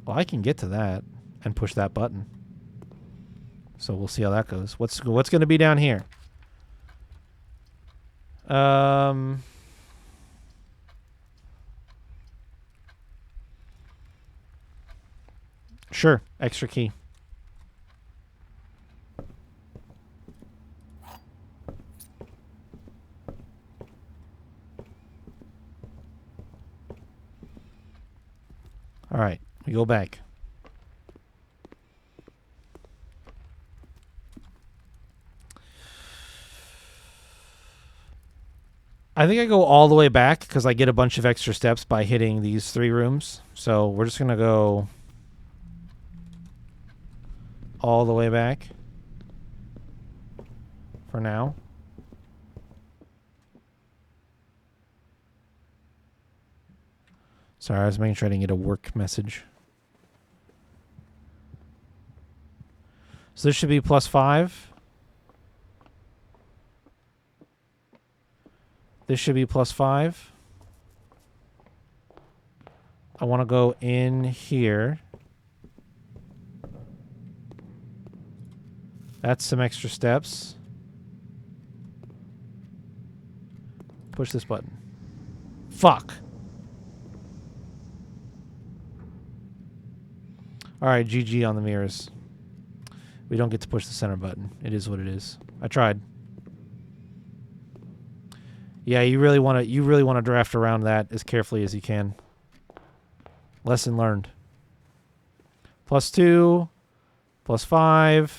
[SPEAKER 1] Well, I can get to that and push that button. So we'll see how that goes. What's going to be down here? Sure. Extra key. All right. We go back. I think I go all the way back because I get a bunch of extra steps by hitting these 3 rooms. So we're just going to go all the way back for now. Sorry, I was making sure I didn't get a work message. So this should be +5. This should be +5. I want to go in here. That's some extra steps. Push this button. Fuck. Alright, GG on the mirrors. We don't get to push the center button. It is what it is. I tried. Yeah, you really want to draft around that as carefully as you can. Lesson learned. +2, +5.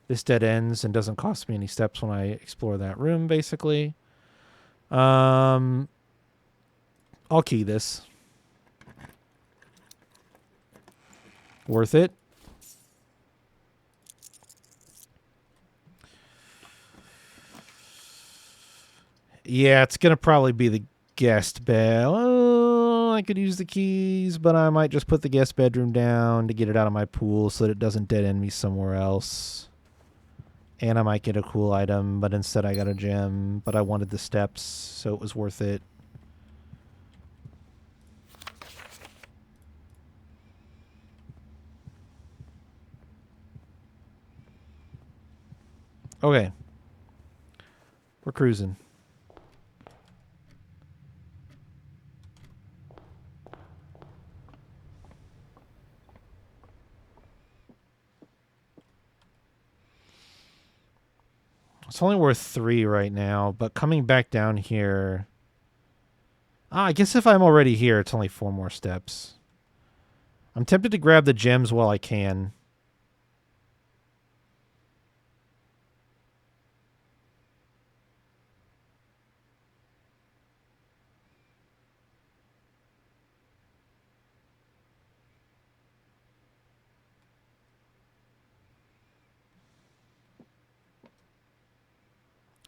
[SPEAKER 1] This dead ends and doesn't cost me any steps when I explore that room, basically. I'll key this. Worth it. Yeah, it's going to probably be the guest bed. Oh, I could use the keys, but I might just put the guest bedroom down to get it out of my pool so that it doesn't dead end me somewhere else. And I might get a cool item, but instead I got a gem. But I wanted the steps, so it was worth it. Okay. We're cruising. It's only worth 3 right now, but coming back down here... I guess if I'm already here, it's only 4 more steps. I'm tempted to grab the gems while I can.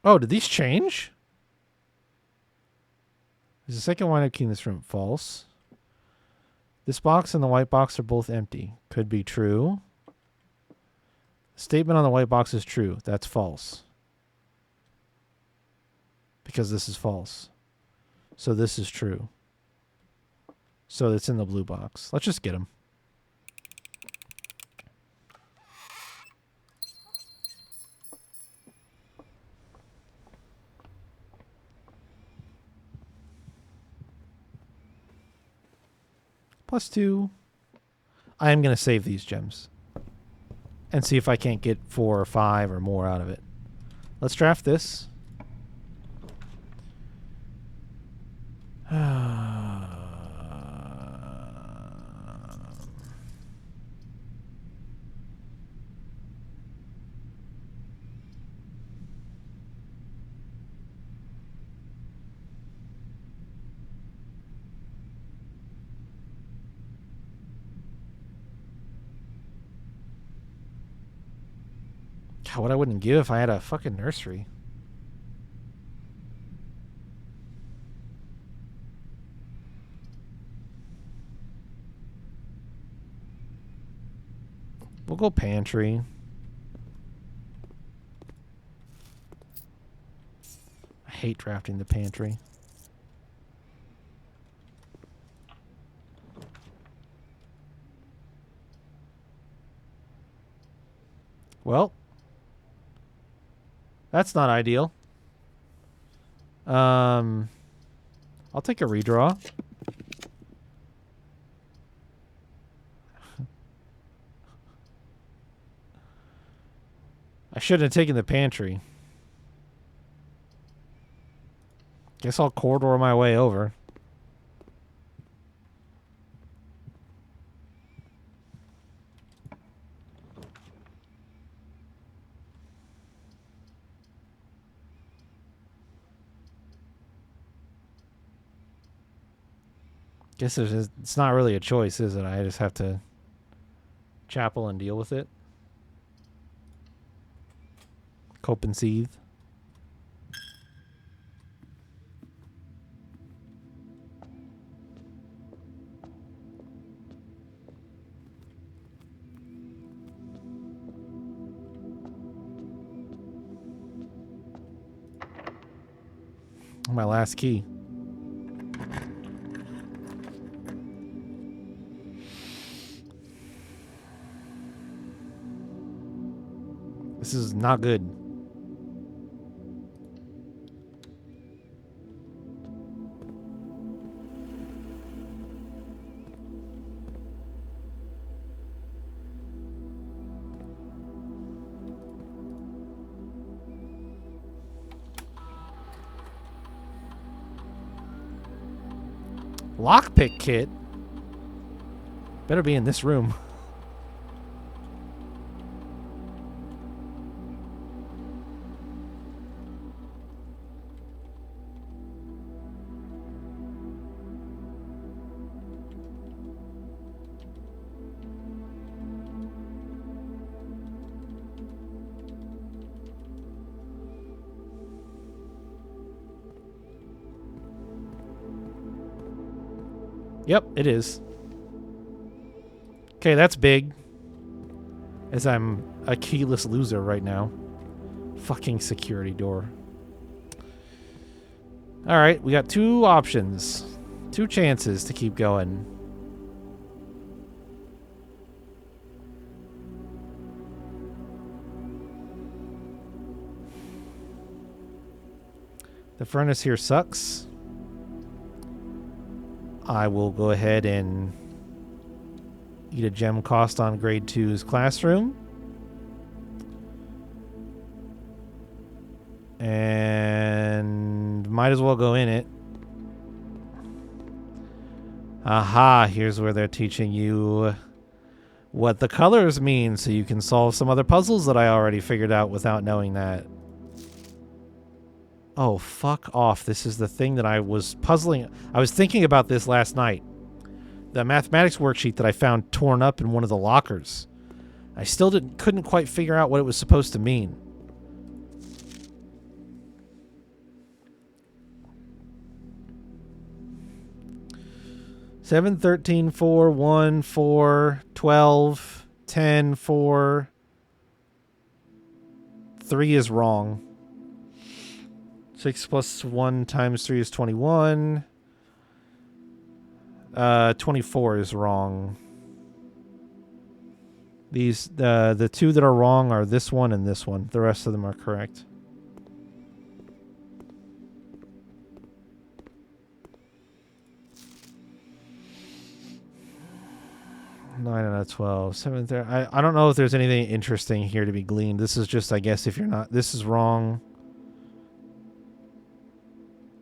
[SPEAKER 1] Oh, did these change? Is the second wind-up key in this room false? This box and the white box are both empty. Could be true. The statement on the white box is true. That's false. Because this is false. So this is true. So it's in the blue box. Let's just get them. +2. I am going to save these gems and see if I can't get 4 or 5 or more out of it. Let's draft this. God, what I wouldn't give if I had a fucking nursery. We'll go pantry. I hate drafting the pantry. Well, that's not ideal. I'll take a redraw. I shouldn't have taken the pantry. Guess I'll corridor my way over. Guess it's not really a choice, is it? I just have to chapel and deal with it. Cope and seethe. My last key. This is not good. Lockpick kit? Better be in this room. Yep, it is. Okay, that's big. As I'm a keyless loser right now. Fucking security door. Alright, we got 2 options. 2 chances to keep going. The furnace here sucks. I will go ahead and eat a gem cost on grade 2's classroom. And might as well go in it. Aha, here's where they're teaching you what the colors mean so you can solve some other puzzles that I already figured out without knowing that. Oh, fuck off. This is the thing that I was puzzling. I was thinking about this last night. The mathematics worksheet that I found torn up in one of the lockers. I still couldn't quite figure out what it was supposed to mean. Seven, 13, 4, 1, 4, 12, 10, 4. 3 is wrong. 6 plus 1 times 3 is 21. 24 is wrong. These the 2 that are wrong are this one and this one. The rest of them are correct. 9 out of 12. 7 there. I don't know if there's anything interesting here to be gleaned. This is just, I guess, if you're not... This is wrong.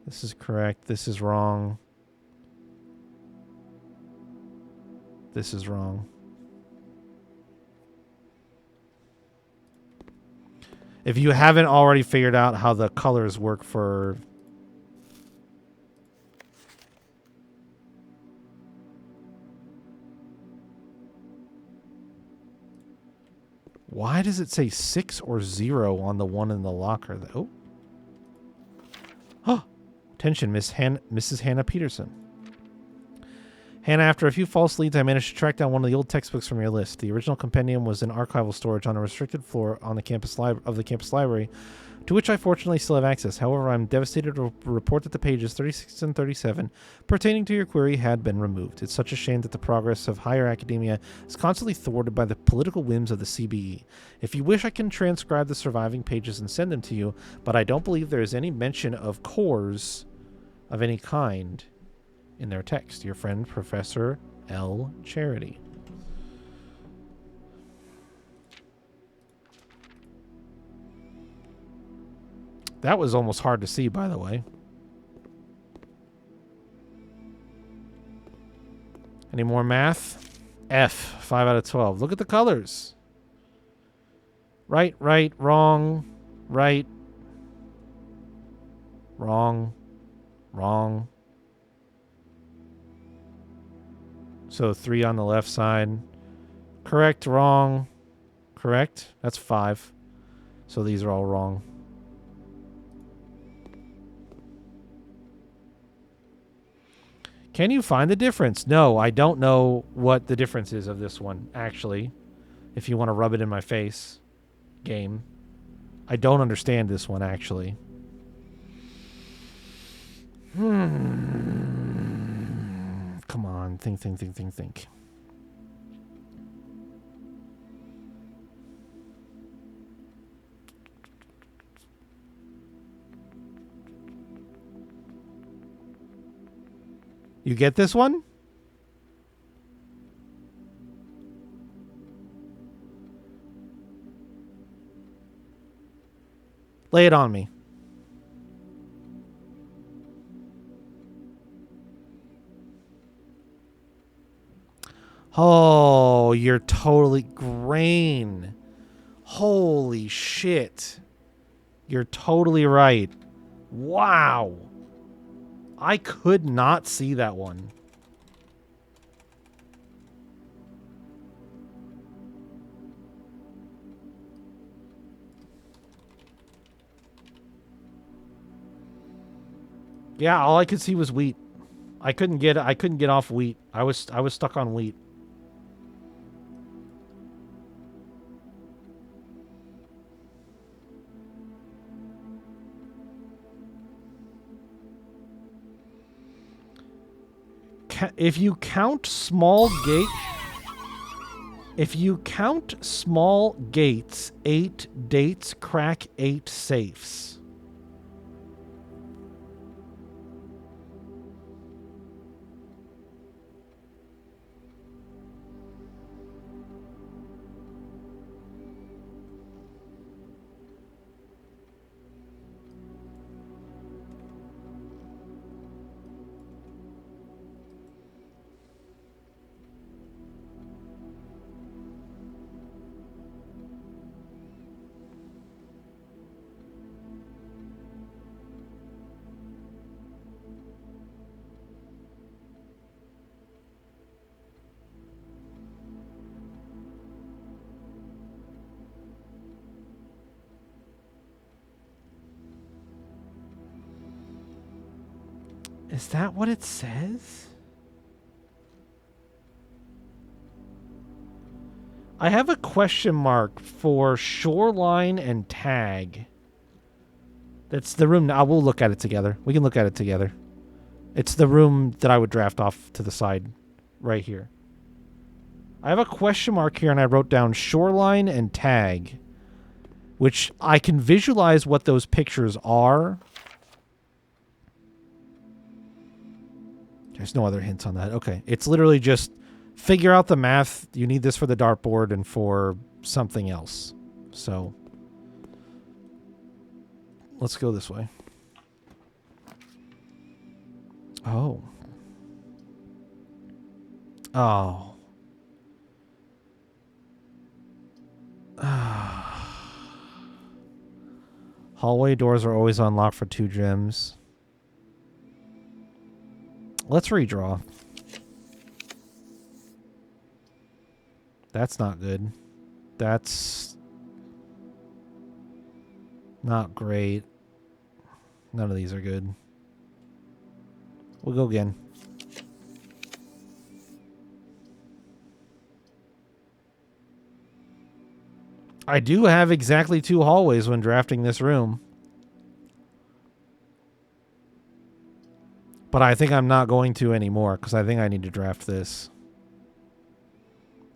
[SPEAKER 1] This is correct. This is wrong. This is wrong. If you haven't already figured out how the colors work for... Why does it say 6 or 0 on the one in the locker? Oh. Oh. Attention, Mrs. Hannah Peterson. Hannah, after a few false leads, I managed to track down one of the old textbooks from your list. The original compendium was in archival storage on a restricted floor on the campus library, to which I fortunately still have access. However, I'm devastated to report that the pages 36 and 37 pertaining to your query had been removed. It's such a shame that the progress of higher academia is constantly thwarted by the political whims of the CBE. If you wish, I can transcribe the surviving pages and send them to you, but I don't believe there is any mention of cores of any kind in their text. Your friend, Professor L. Charity. That was almost hard to see, by the way. Any more math? F, 5 out of 12. Look at the colors. Right, wrong, right, wrong, wrong. So 3 on the left side. Correct, wrong, correct. That's 5. So these are all wrong. Can you find the difference? No, I don't know what the difference is of this one, actually. If you want to rub it in my face, game. I don't understand this one, actually. Come on, think. You get this one? Lay it on me. Oh, you're totally grain. Holy shit. You're totally right. Wow. I could not see that one. Yeah, all I could see was wheat. I couldn't get off wheat. I was stuck on wheat. If you count small gates, 8 dates crack 8 safes. Is that what it says? I have a question mark for shoreline and tag. That's the room. I will look at it together. We can look at it together. It's the room that I would draft off to the side right here. I have a question mark here and I wrote down shoreline and tag, which I can visualize what those pictures are. There's no other hints on that. Okay. It's literally just figure out the math. You need this for the dartboard and for something else. So let's go this way. Oh. Oh. Hallway doors are always unlocked for 2 gems. Let's redraw. That's not good. That's not great. None of these are good. We'll go again. I do have exactly 2 hallways when drafting this room. But I think I'm not going to anymore because I think I need to draft this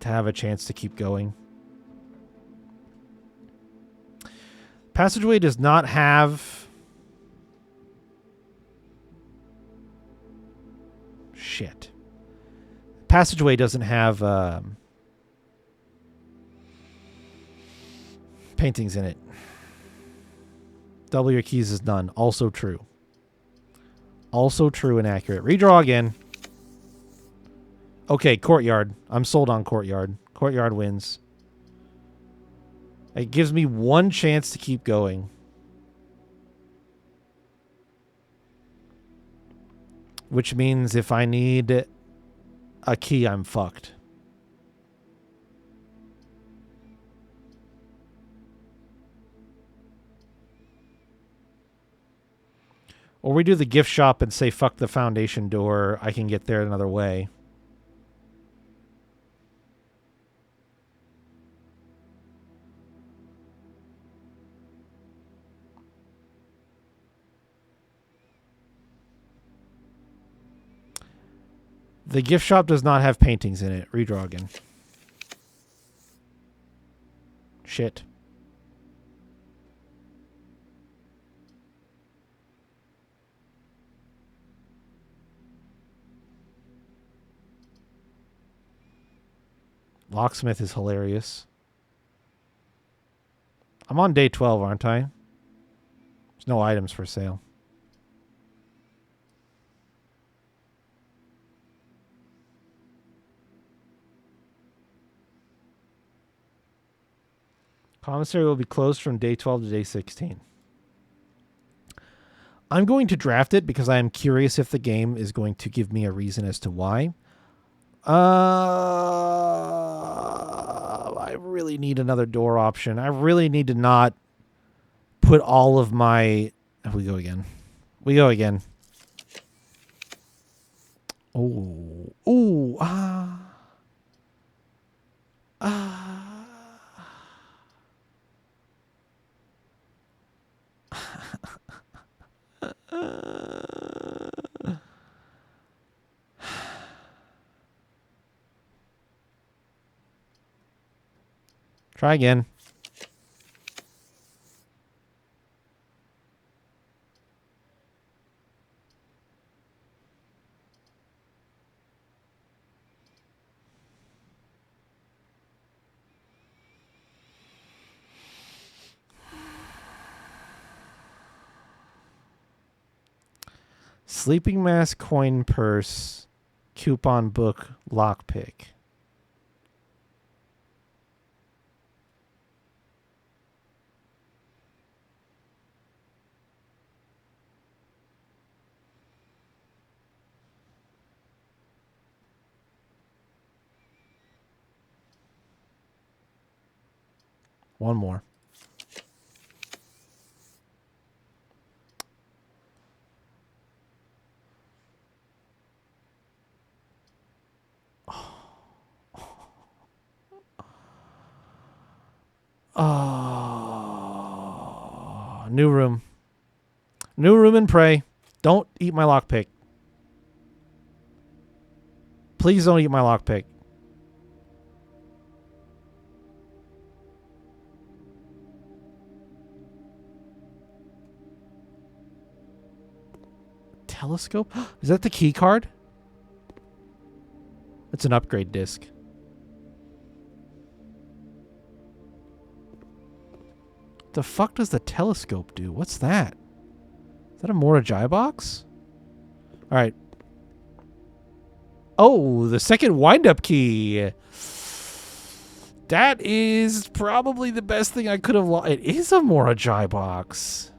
[SPEAKER 1] to have a chance to keep going. Passageway does not have... Shit. Passageway doesn't have paintings in it. Double your keys is none. Also true. Also true and accurate. Redraw again. Okay, courtyard. I'm sold on courtyard. Courtyard wins. It gives me 1 chance to keep going. Which means if I need a key, I'm fucked. Or we do the gift shop and say fuck the foundation door. I can get there another way. The gift shop does not have paintings in it. Redraw again. Shit. Locksmith is hilarious. I'm on day 12, aren't I? There's no items for sale. Commissary will be closed from day 12 to day 16. I'm going to draft it because I am curious if the game is going to give me a reason as to why. I really need another door option. I really need to not put all of my... We go again. We go again. Oh. Ooh. Ah. Ah. Try again. Sleeping mask, coin purse, coupon book, lockpick. One more. Oh, new room. New room and pray. Don't eat my lockpick. Please don't eat my lockpick. Telescope? Is that the key card? It's an upgrade disc. The fuck does the telescope do? What's that? Is that a Morajai box? Alright. Oh, the second wind-up key. That is probably the best thing I could have lost. It is a Morajai box.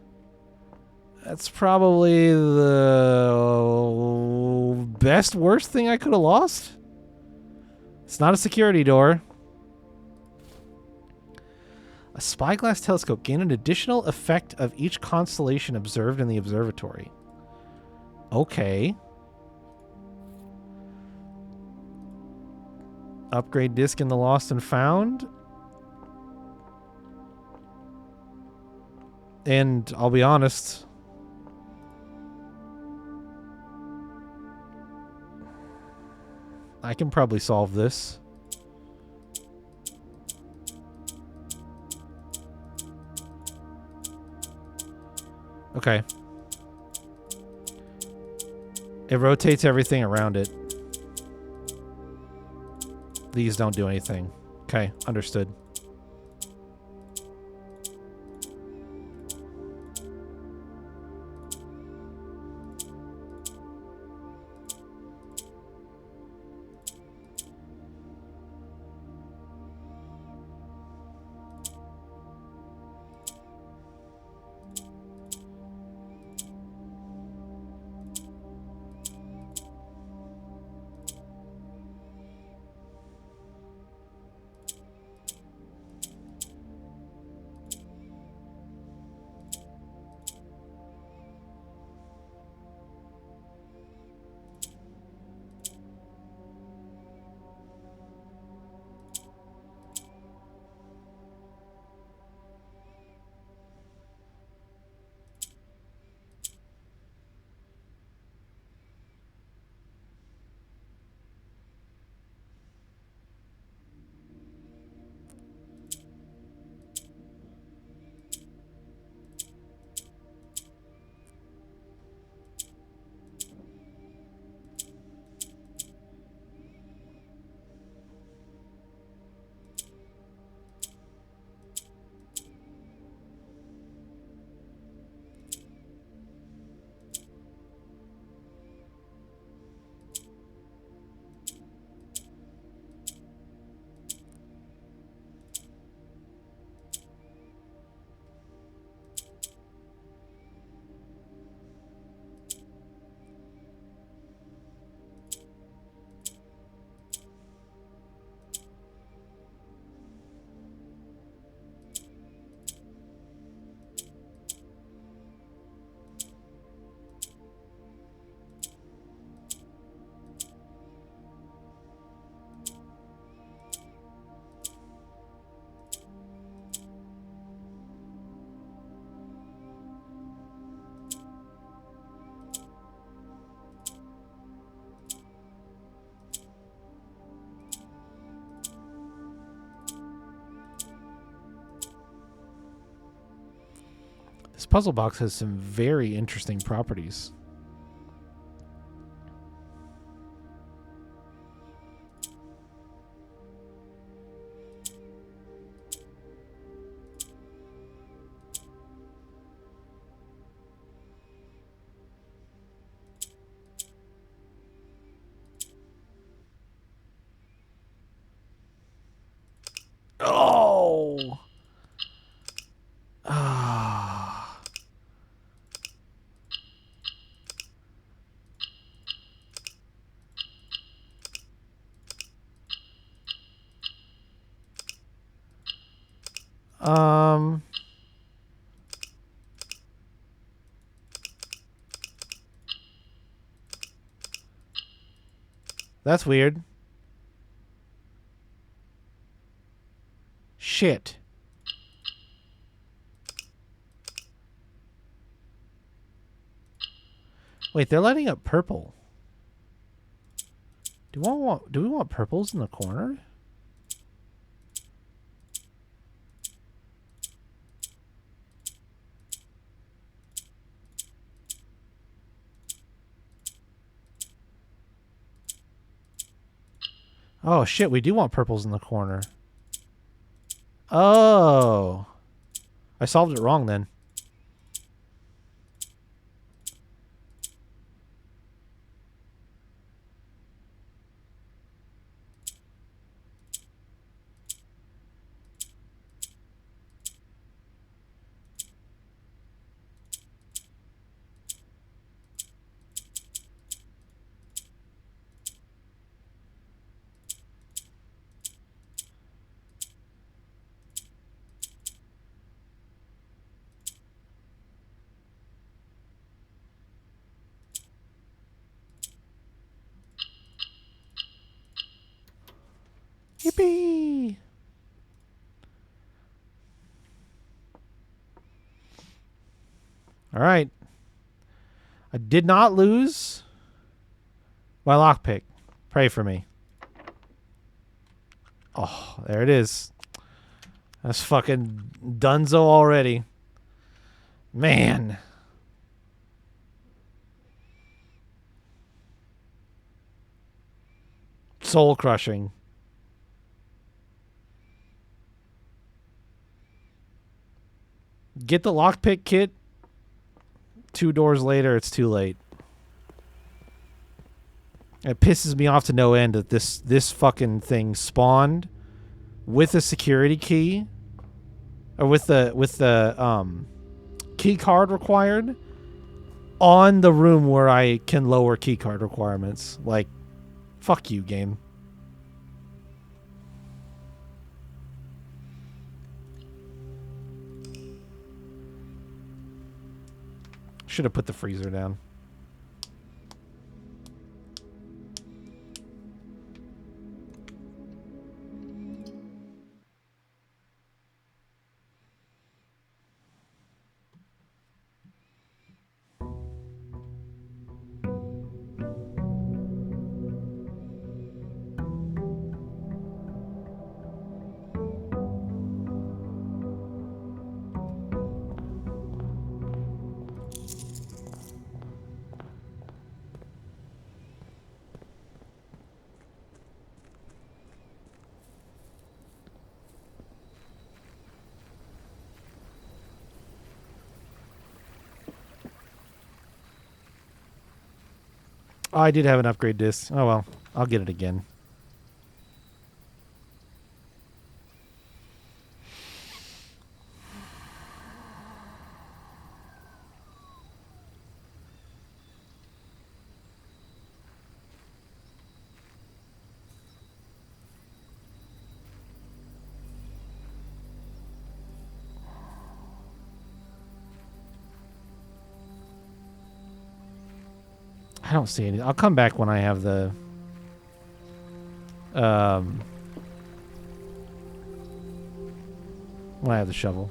[SPEAKER 1] That's probably the best, worst thing I could have lost. It's not a security door. A spyglass telescope gain an additional effect of each constellation observed in the observatory. Okay. Upgrade disc in the Lost and Found. And I'll be honest, I can probably solve this. Okay. It rotates everything around it. These don't do anything. Okay, understood. This puzzle box has some very interesting properties. Oh! Ah. That's weird. Shit. Wait, they're lighting up purple. Do we want purples in the corner? Oh, shit. We do want purples in the corner. Oh. I solved it wrong then. Yippee! All right. I did not lose my lockpick. Pray for me. Oh, there it is. That's fucking dunzo already. Man. Soul crushing. Get the lockpick kit. 2 doors later, it's too late. It pisses me off to no end that this fucking thing spawned with a security key, or with the key card required on the room where I can lower key card requirements. Like, fuck you, game. Should have put the freezer down. Oh, I did have an upgrade disc. Oh well, I'll get it again. I don't see any. I'll come back when I have the when I have the shovel.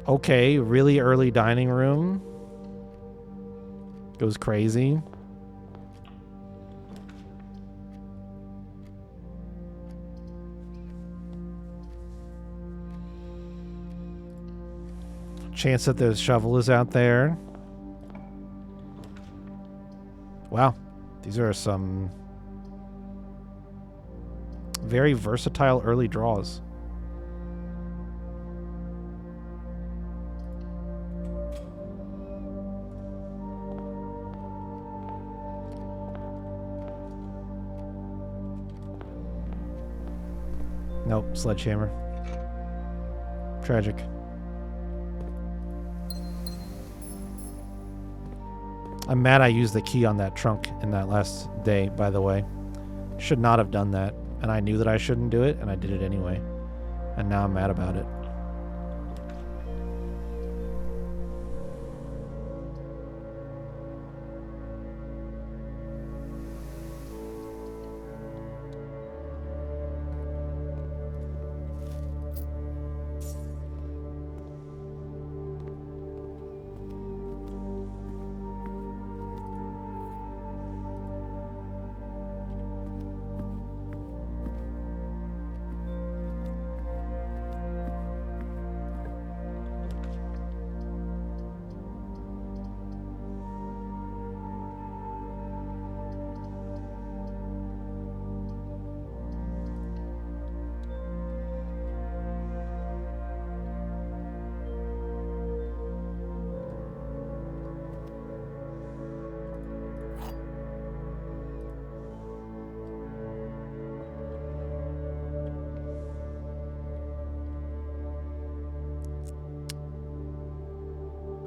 [SPEAKER 1] Okay, really early dining room. Goes crazy. Chance that the shovel is out there. Wow. These are some very versatile early draws. Nope, sledgehammer. Tragic. I'm mad I used the key on that trunk in that last day, by the way. Should not have done that. And I knew that I shouldn't do it, and I did it anyway. And now I'm mad about it.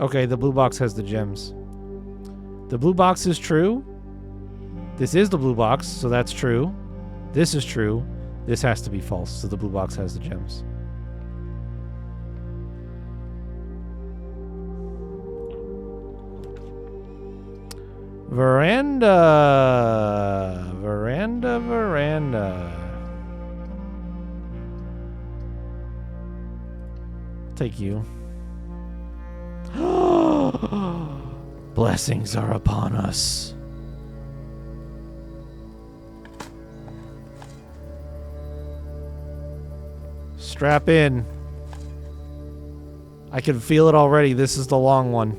[SPEAKER 1] Okay, the blue box has the gems. The blue box is true. This is the blue box, so that's true. This is true. This has to be false, so the blue box has the gems. Veranda. Veranda, veranda. Take you. Blessings are upon us. Strap in. I can feel it already. This is the long one.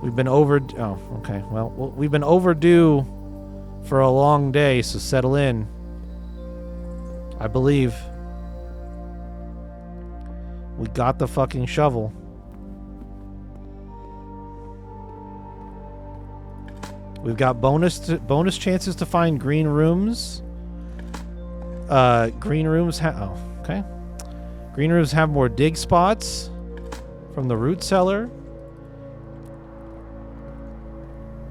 [SPEAKER 1] We've been okay. Well, we've been overdue for a long day, so settle in. I believe. We got the fucking shovel. We've got bonus chances to find green rooms. Green rooms okay. Green rooms have more dig spots from the root cellar.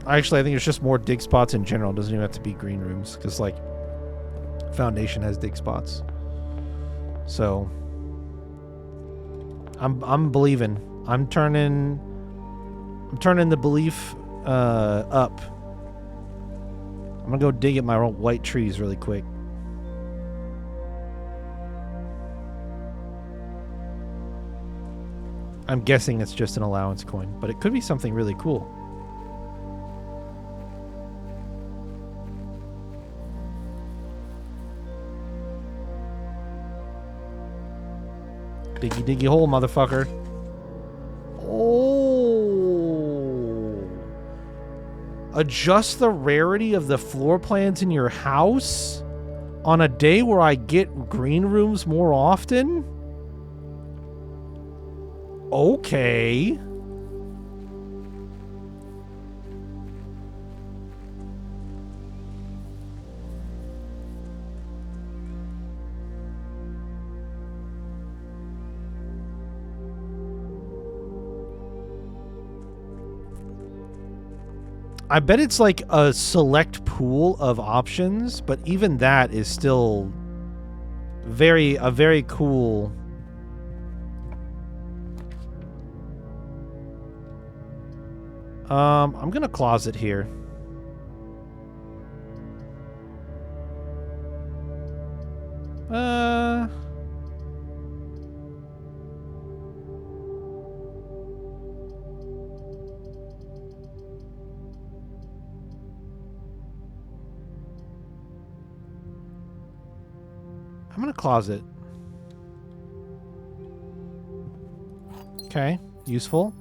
[SPEAKER 1] Actually, I think it's just more dig spots in general. It doesn't even have to be green rooms, because like Foundation has dig spots. So I'm believing. I'm turning the belief up. I'm gonna go dig at my white trees really quick. I'm guessing it's just an allowance coin, but it could be something really cool. Diggy diggy hole, motherfucker. Oh. Adjust the rarity of the floor plans in your house on a day where I get green rooms more often? Okay. I bet it's like a select pool of options, but even that is still a very cool. I'm gonna closet here. I'm gonna closet. Okay, useful.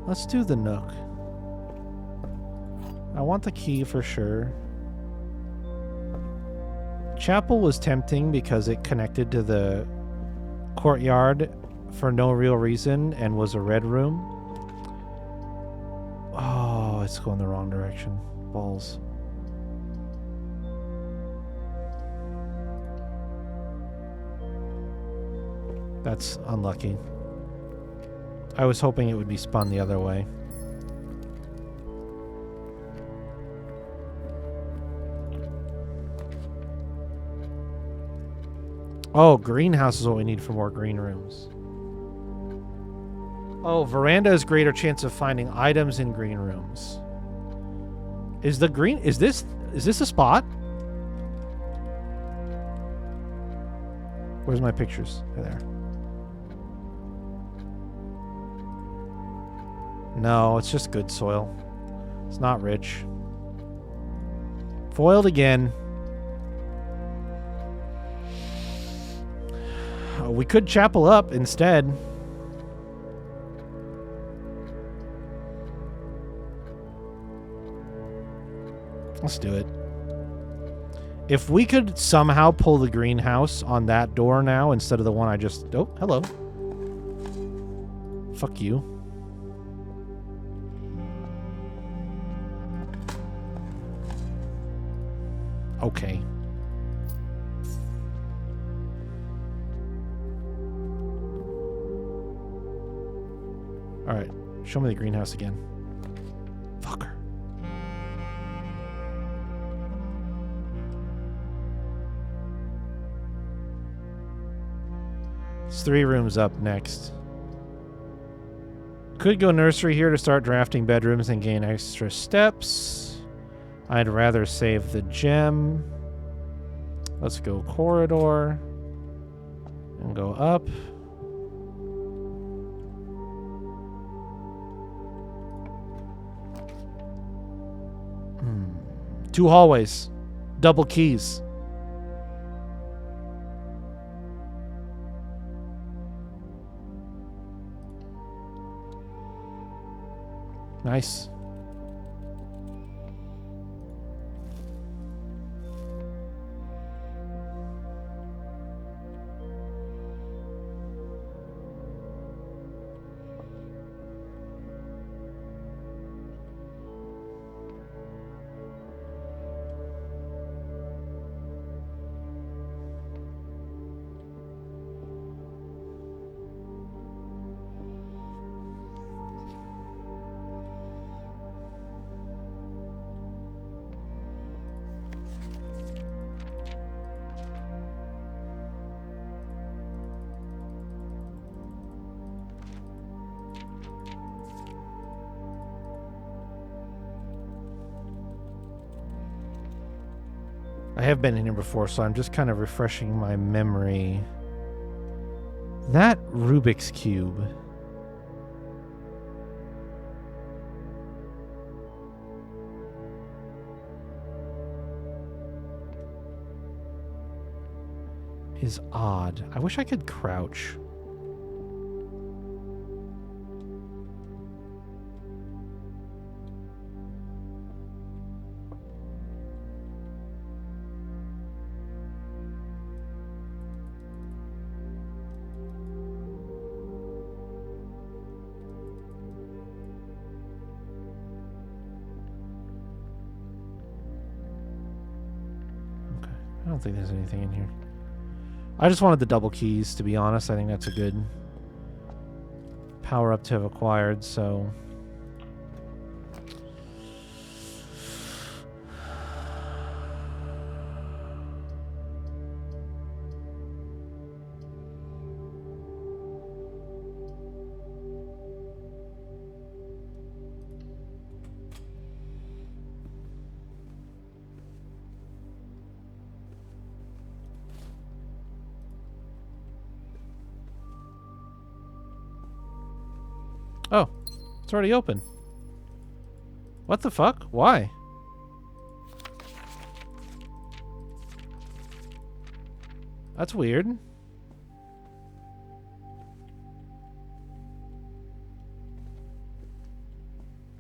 [SPEAKER 1] Let's do the nook. I want the key for sure. Chapel was tempting because it connected to the courtyard for no real reason and was a red room. Oh, it's going the wrong direction. Balls. That's unlucky. I was hoping it would be spun the other way. Oh, greenhouse is what we need for more green rooms. Oh, veranda has greater chance of finding items in green rooms. Is this a spot? Where's my pictures? They're there. No, it's just good soil. It's not rich. Foiled again. We could chapel up instead. Let's do it. If we could somehow pull the greenhouse on that door now instead of the one I just... Oh, hello. Fuck you. Okay. Alright. Show me the greenhouse again. Fucker. It's 3 rooms up next. Could go nursery here to start drafting bedrooms and gain extra steps. I'd rather save the gem. Let's go corridor. And go up. Two hallways. Double keys. Nice. I have been in here before, so I'm just kind of refreshing my memory. That Rubik's Cube. Is odd. I wish I could crouch. I don't think there's anything in here. I just wanted the double keys, to be honest. I think that's a good power up to have acquired, so... Oh, it's already open. What the fuck? Why? That's weird.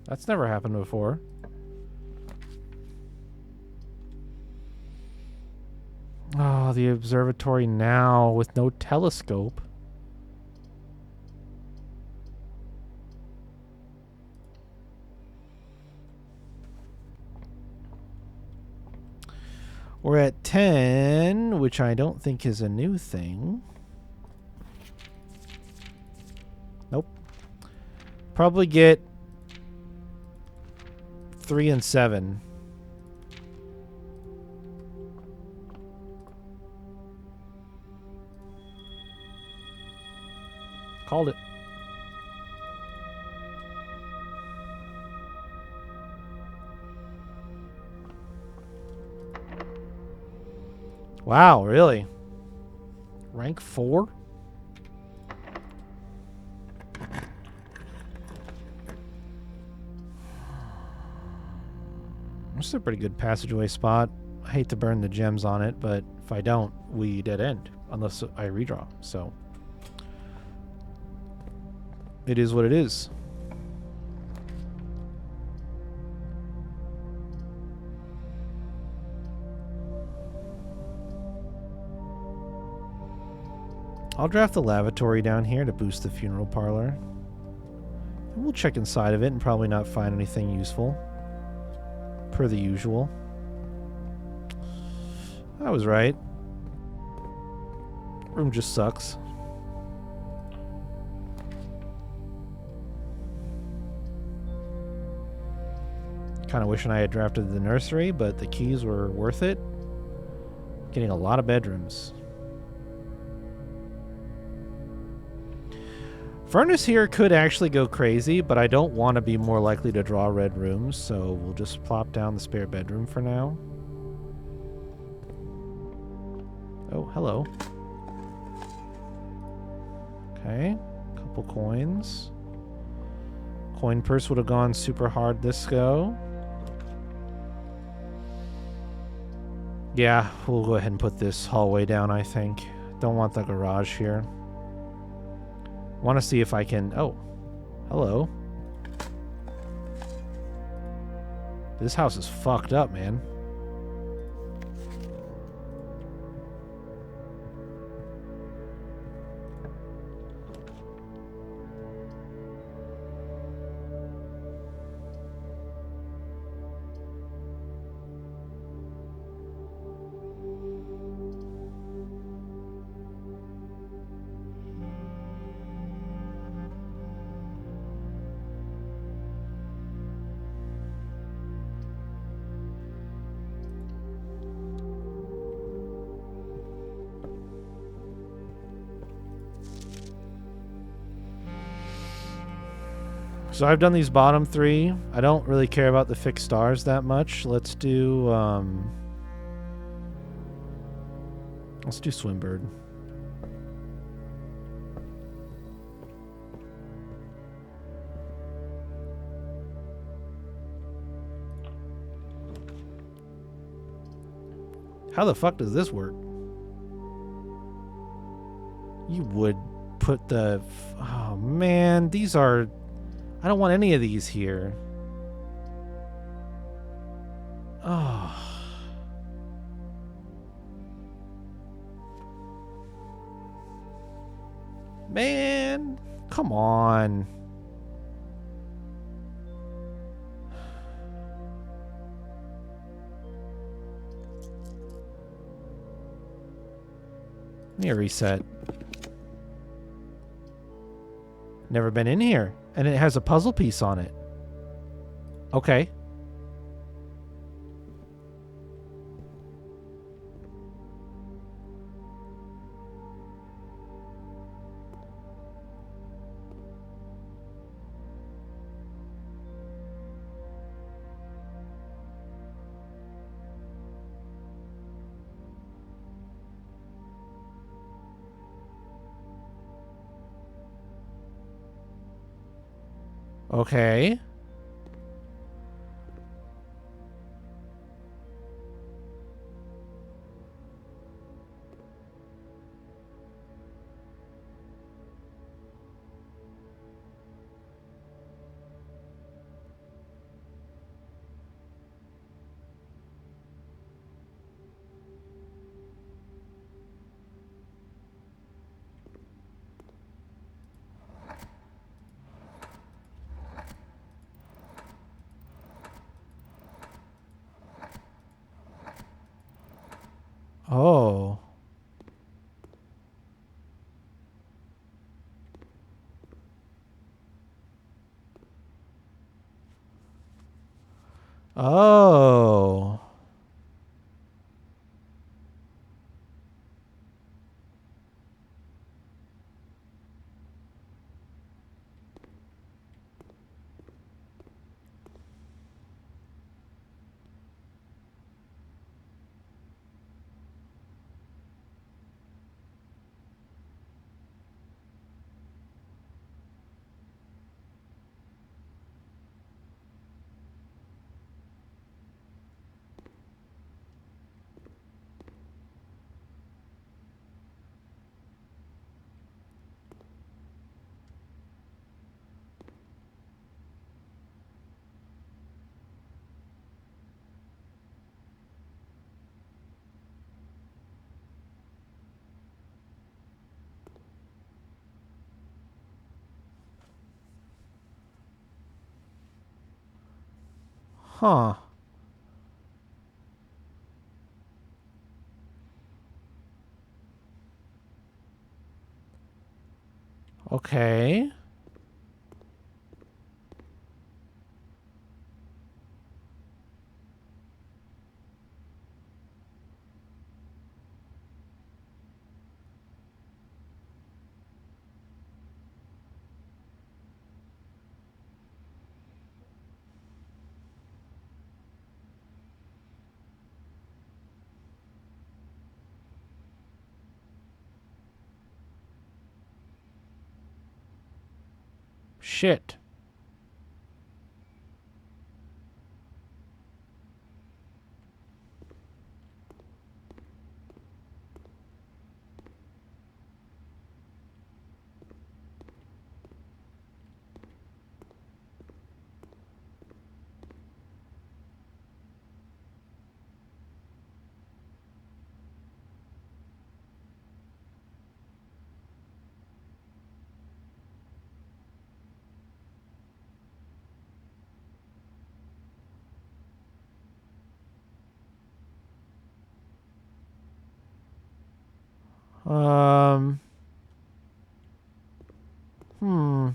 [SPEAKER 1] That's never happened before. Oh, the observatory now with no telescope. We're at 10, which I don't think is a new thing. Nope. Probably get 3 and 7. Called it. Wow, really? Rank 4? This is a pretty good passageway spot. I hate to burn the gems on it, but if I don't, we dead end. Unless I redraw, so... It is what it is. I'll draft the lavatory down here to boost the funeral parlor. And we'll check inside of it and probably not find anything useful. Per the usual. I was right. Room just sucks. Kind of wishing I had drafted the nursery, but the keys were worth it. Getting a lot of bedrooms. Furnace here could actually go crazy, but I don't want to be more likely to draw red rooms, so we'll just plop down the spare bedroom for now. Oh, hello. Okay, couple coins. Coin purse would have gone super hard this go. Yeah, we'll go ahead and put this hallway down, I think. Don't want the garage here. Want to see if I can... Oh, hello. This house is fucked up, man. So I've done these bottom three. I don't really care about the fixed stars that much. Let's do Swimbird. How the fuck does this work? You would put the... Oh man, these are... I don't want any of these here. Oh. Man, come on. Let me reset. Never been in here. And it has a puzzle piece on it. Okay. Okay. Oh. Oh. Huh. Okay. Shit. Um. Hmm.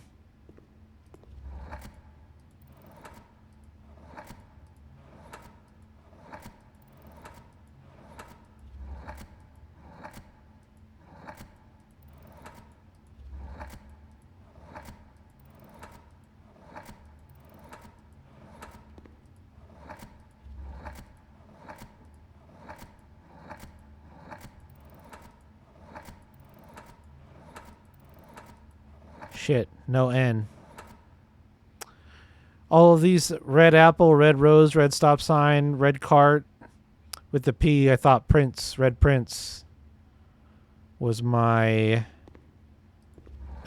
[SPEAKER 1] Shit. No N. All of these: red apple, red rose, red stop sign, red cart. With the P, I thought Prince, Red Prince, was my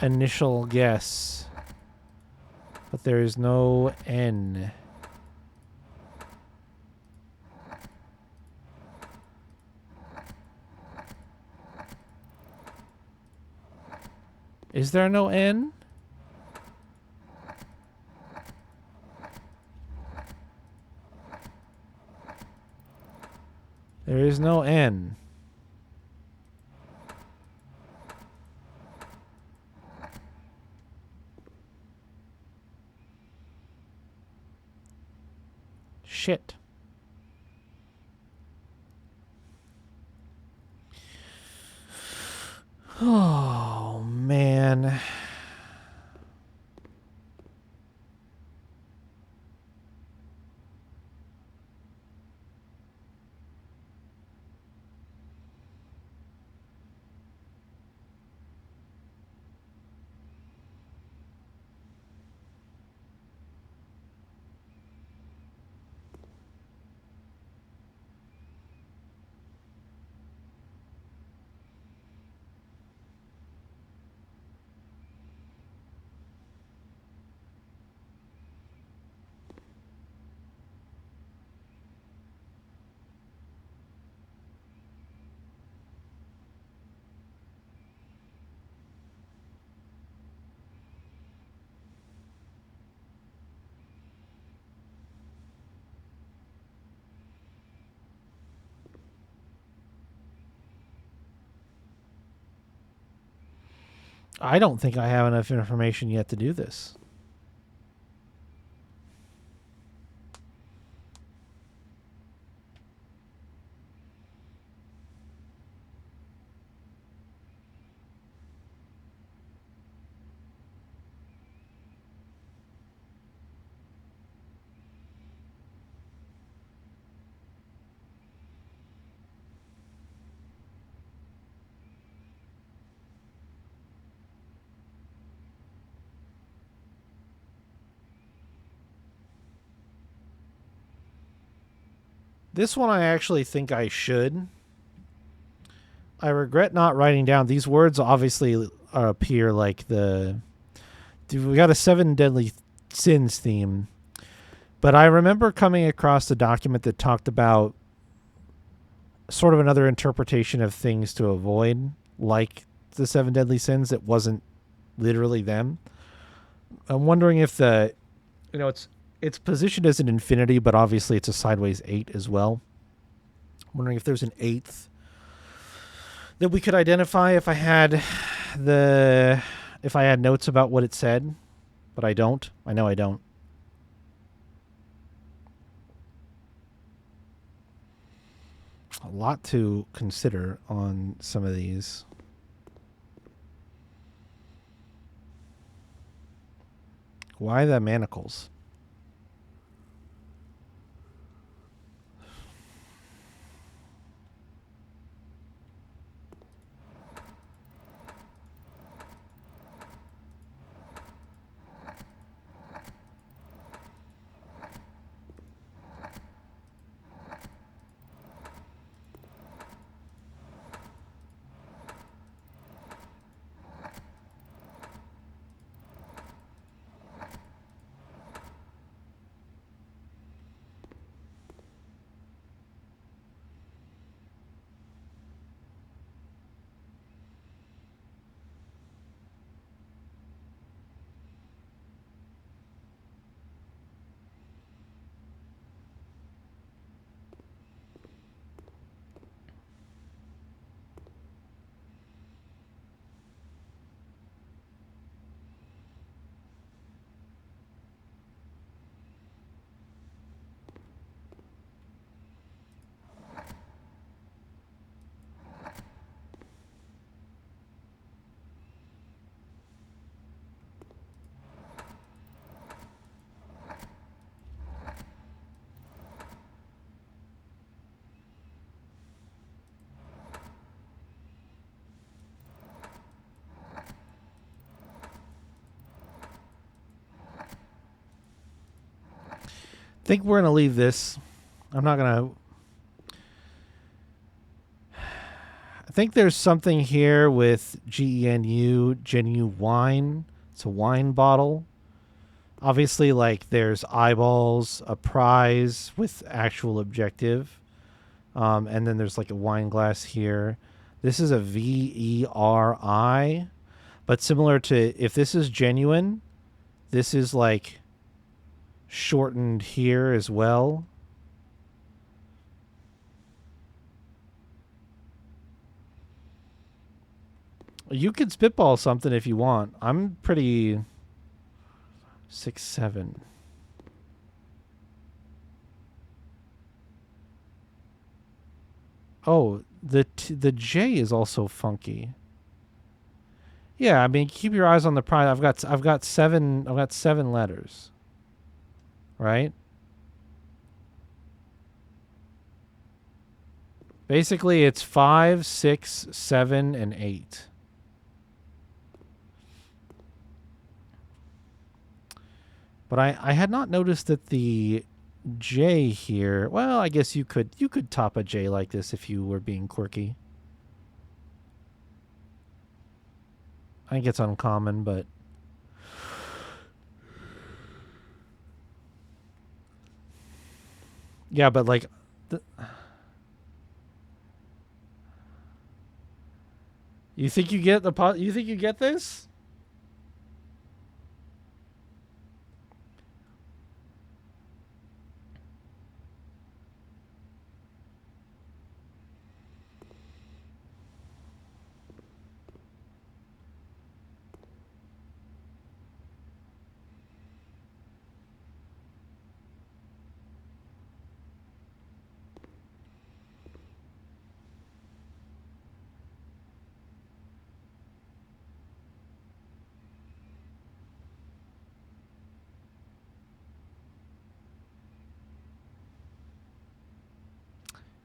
[SPEAKER 1] initial guess. But there is no N. Is there no N? There is no N. Shit. Oh, man. I don't think I have enough information yet to do this. This one I actually think I should. I regret not writing down. These words obviously appear like the... We got a 7 Deadly Sins theme. But I remember coming across a document that talked about sort of another interpretation of things to avoid, like the 7 Deadly Sins that wasn't literally them. I'm wondering if it's It's positioned as an infinity, but obviously it's a sideways 8 as well. I'm wondering if there's an 8th that we could identify if I had notes about what it said, but I don't. I know I don't. A lot to consider on some of these. Why the manacles? I think we're going to leave this. I'm not going to... I think there's something here with GENU, Genuine. It's a wine bottle. Obviously, like, there's eyeballs, a prize with actual objective. And then there's, like, a wine glass here. This is a VERI. But similar to, if this is genuine, this is, like, shortened here as well. You could spitball something if you want. I'm pretty 6-7. Oh, the J is also funky. Yeah, I mean, keep your eyes on the prize. I've got seven letters. Right? Basically, it's 5, 6, 7, and 8. But I had not noticed that the J here... Well, I guess you could top a J like this if you were being quirky. I think it's uncommon, but... Yeah, but like... You think you get you think you get this?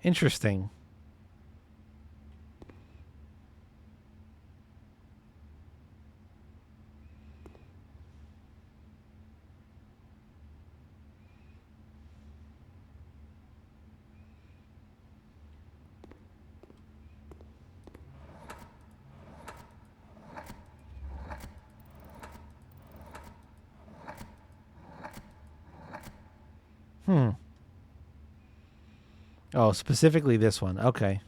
[SPEAKER 1] Interesting. Oh, specifically this one. Okay.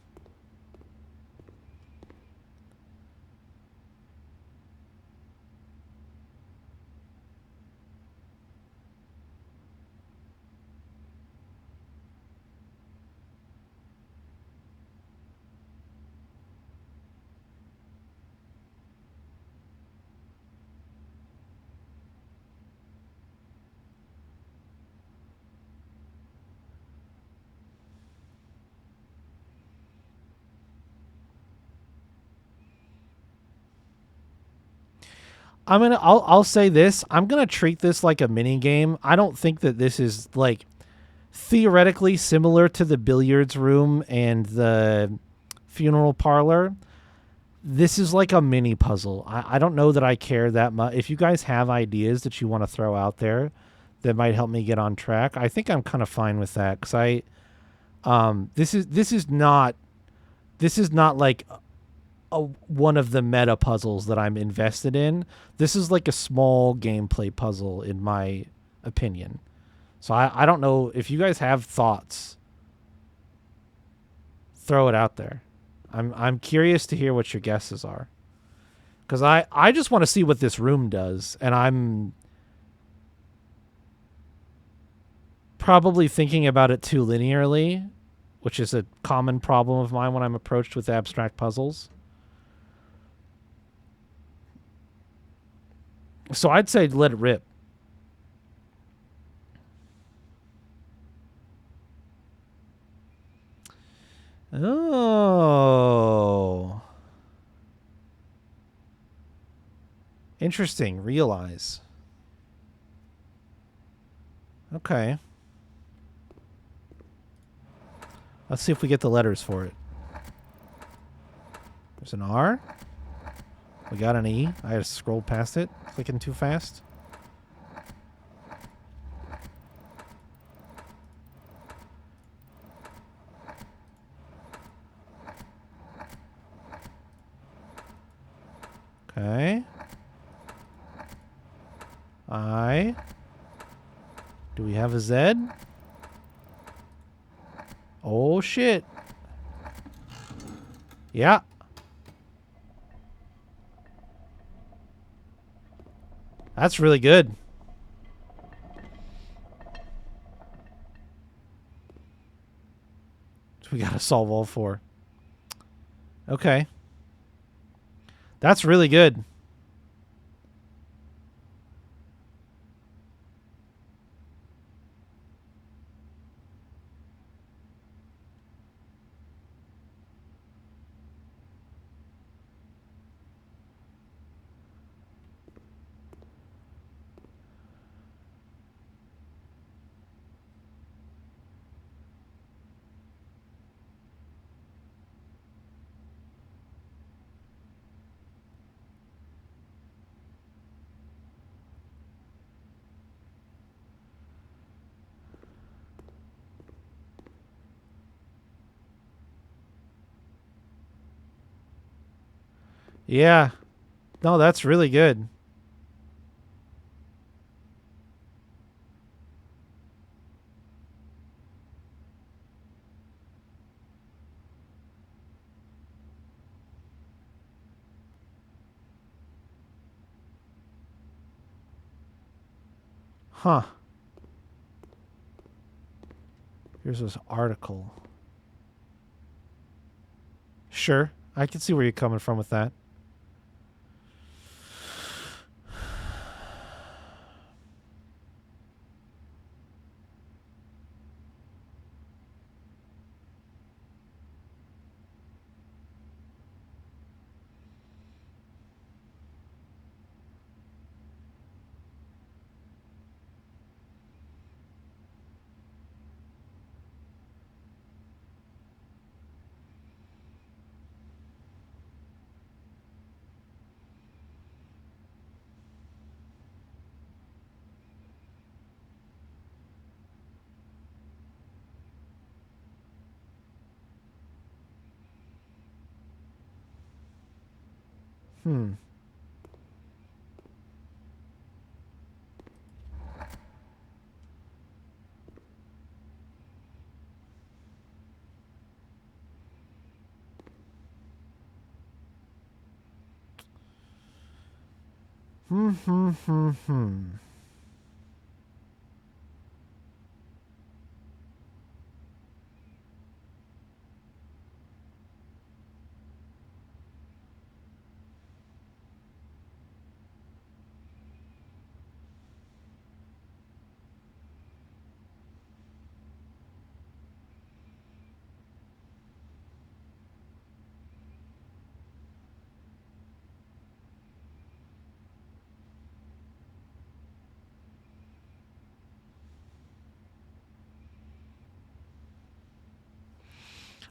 [SPEAKER 1] I'll say this. I'm gonna treat this like a mini game. I don't think that this is like theoretically similar to the billiards room and the funeral parlor. This is like a mini puzzle. I don't know that I care that much. If you guys have ideas that you want to throw out there that might help me get on track, I think I'm kind of fine with that because this is not like one of the meta puzzles that I'm invested in. This is like a small gameplay puzzle in my opinion. So I don't know if you guys have thoughts. Throw it out there. I'm curious to hear what your guesses are. Because I just want to see what this room does, and I'm probably thinking about it too linearly, which is a common problem of mine when I'm approached with abstract puzzles. So I'd say let it rip. Oh. Interesting. Realize. Okay. Let's see if we get the letters for it. There's an R. We got an E. I just scrolled past it, clicking too fast. Okay. I. Do we have a Z? Oh, shit. Yeah. That's really good. We gotta solve all four. Okay. That's really good. Yeah. No, that's really good. Huh. Here's this article. Sure. I can see where you're coming from with that. Hmm. Hmm.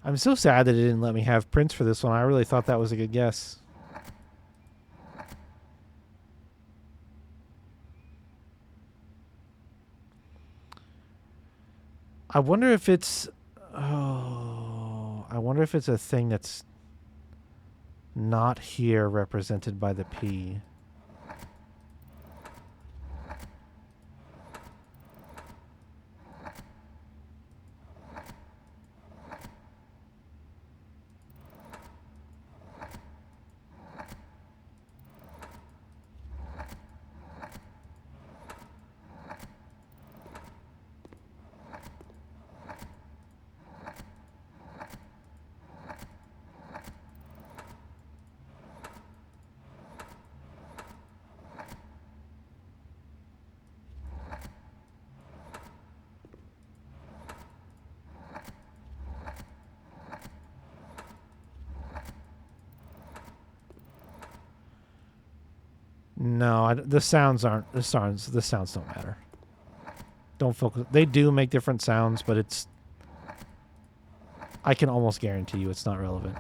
[SPEAKER 1] I'm so sad that it didn't let me have Prince for this one. I really thought that was a good guess. I wonder if it's... Oh, I wonder if it's a thing that's not here represented by the P. No, the sounds aren't. The sounds don't matter. Don't focus. They do make different sounds, but it's... I can almost guarantee you it's not relevant.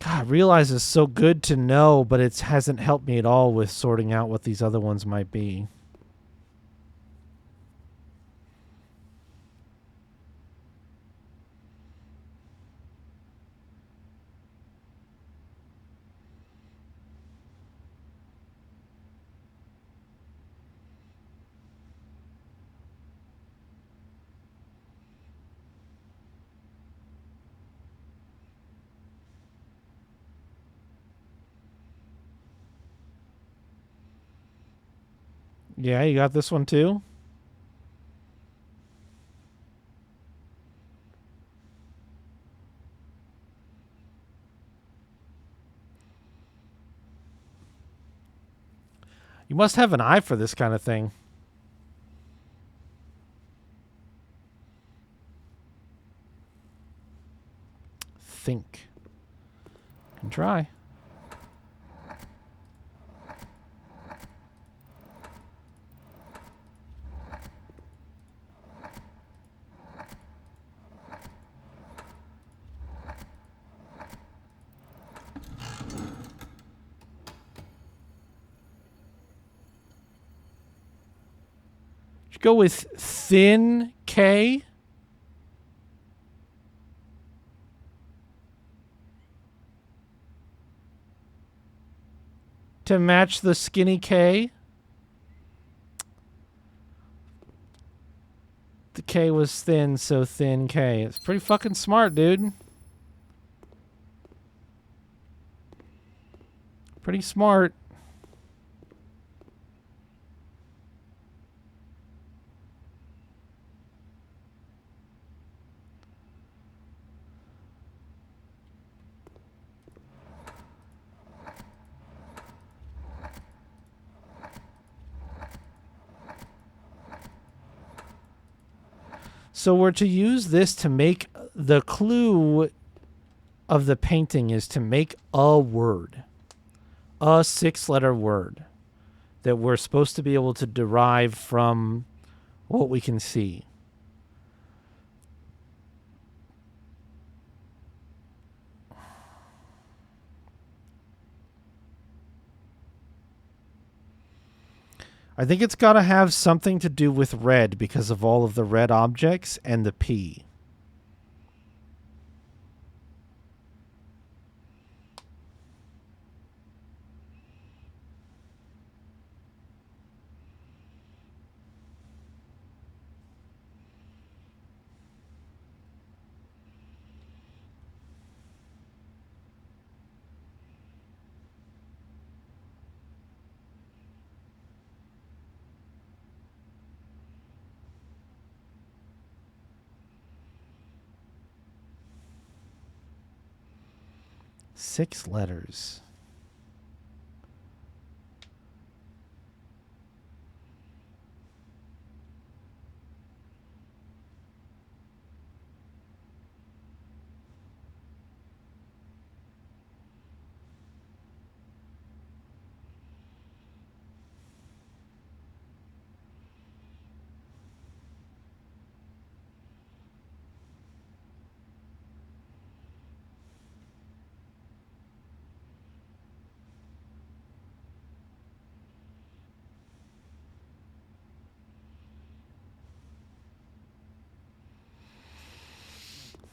[SPEAKER 1] God, Realize is so good to know, but it hasn't helped me at all with sorting out what these other ones might be. Yeah, you got this one too? You must have an eye for this kind of thing. Think. Can try. Go with thin K. To match the skinny K. The K was thin, so thin K. It's pretty fucking smart, dude. Pretty smart. So we're to use this to make the clue of the painting is to make a word, a 6-letter word that we're supposed to be able to derive from what we can see. I think it's got to have something to do with red because of all of the red objects and the P. Six letters.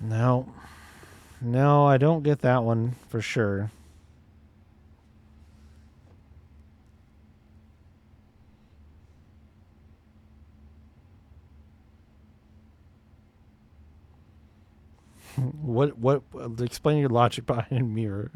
[SPEAKER 1] No. No, I don't get that one for sure. What explain your logic behind mirror.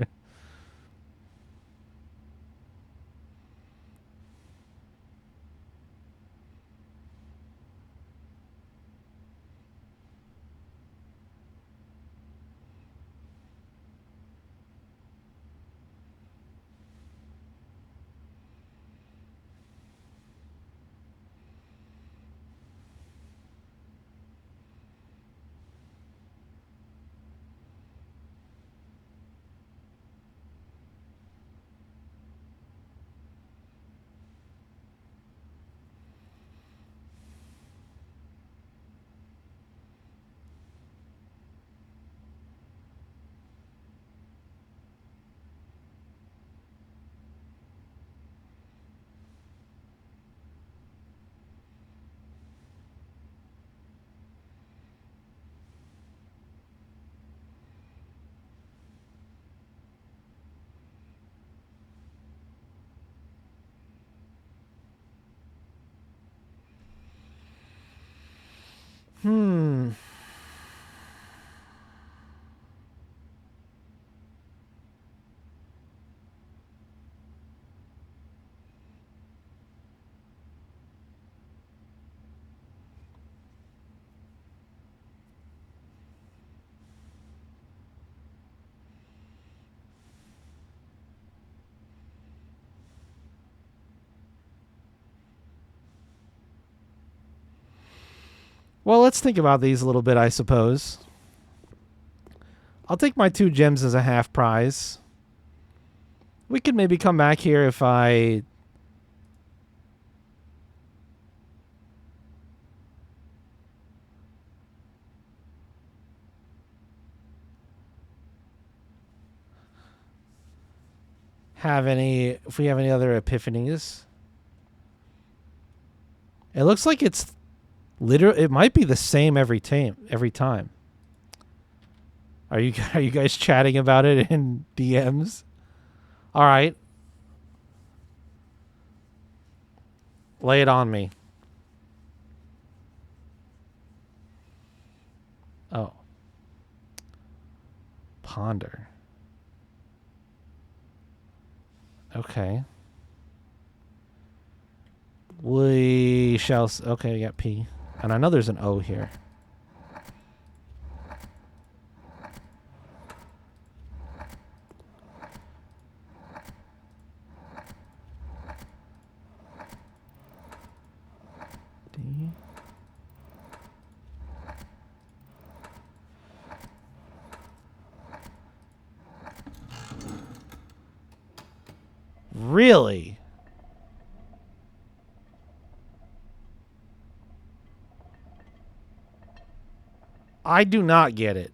[SPEAKER 1] Hmm. Well, let's think about these a little bit, I suppose. I'll take my 2 gems as a half prize. We could maybe come back here if I... if we have any other epiphanies. It looks like it's literally, it might be the same every time. Are you guys chatting about it in DMs? All right. Lay it on me. Oh. Ponder. Okay. We shall... Okay, I got P. And I know there's an O here. D. Really? I do not get it.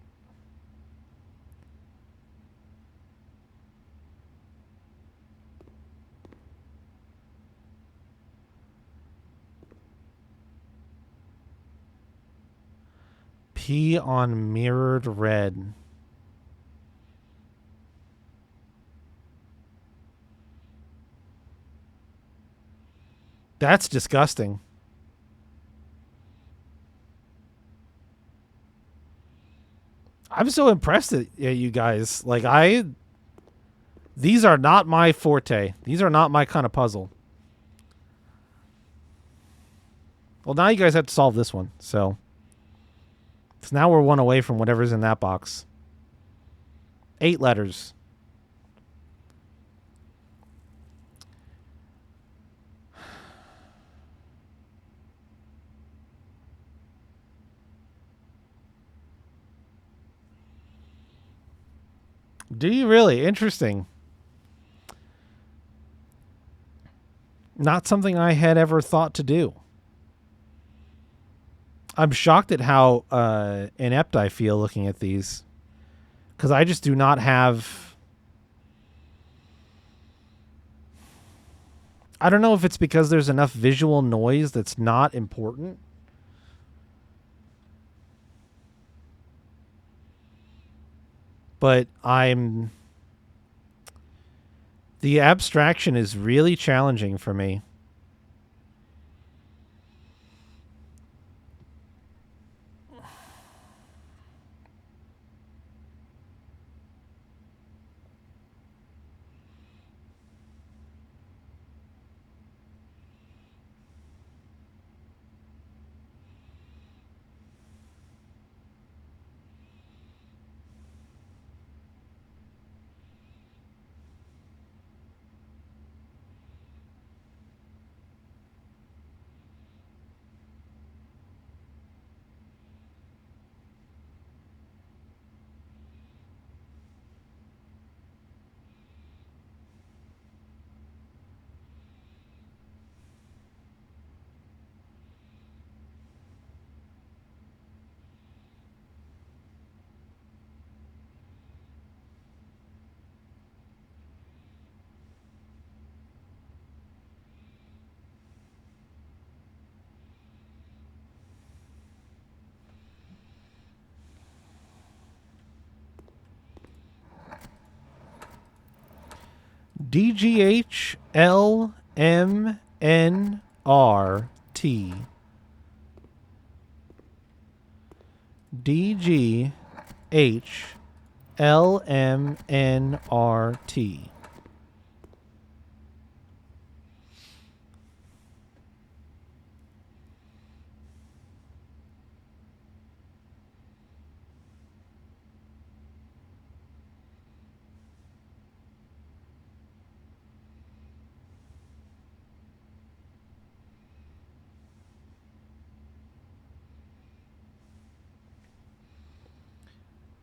[SPEAKER 1] Pee on mirrored red. That's disgusting. I'm so impressed at you guys. Like, these are not my forte. These are not my kind of puzzle. Well, now you guys have to solve this one. So now we're one away from whatever's in that box. 8 letters. Do you really? Interesting. Not something I had ever thought to do. I'm shocked at how inept I feel looking at these. Because I just do not have... I don't know if it's because there's enough visual noise that's not important. But the abstraction is really challenging for me. DGHLMNRT. DGHLMNRT.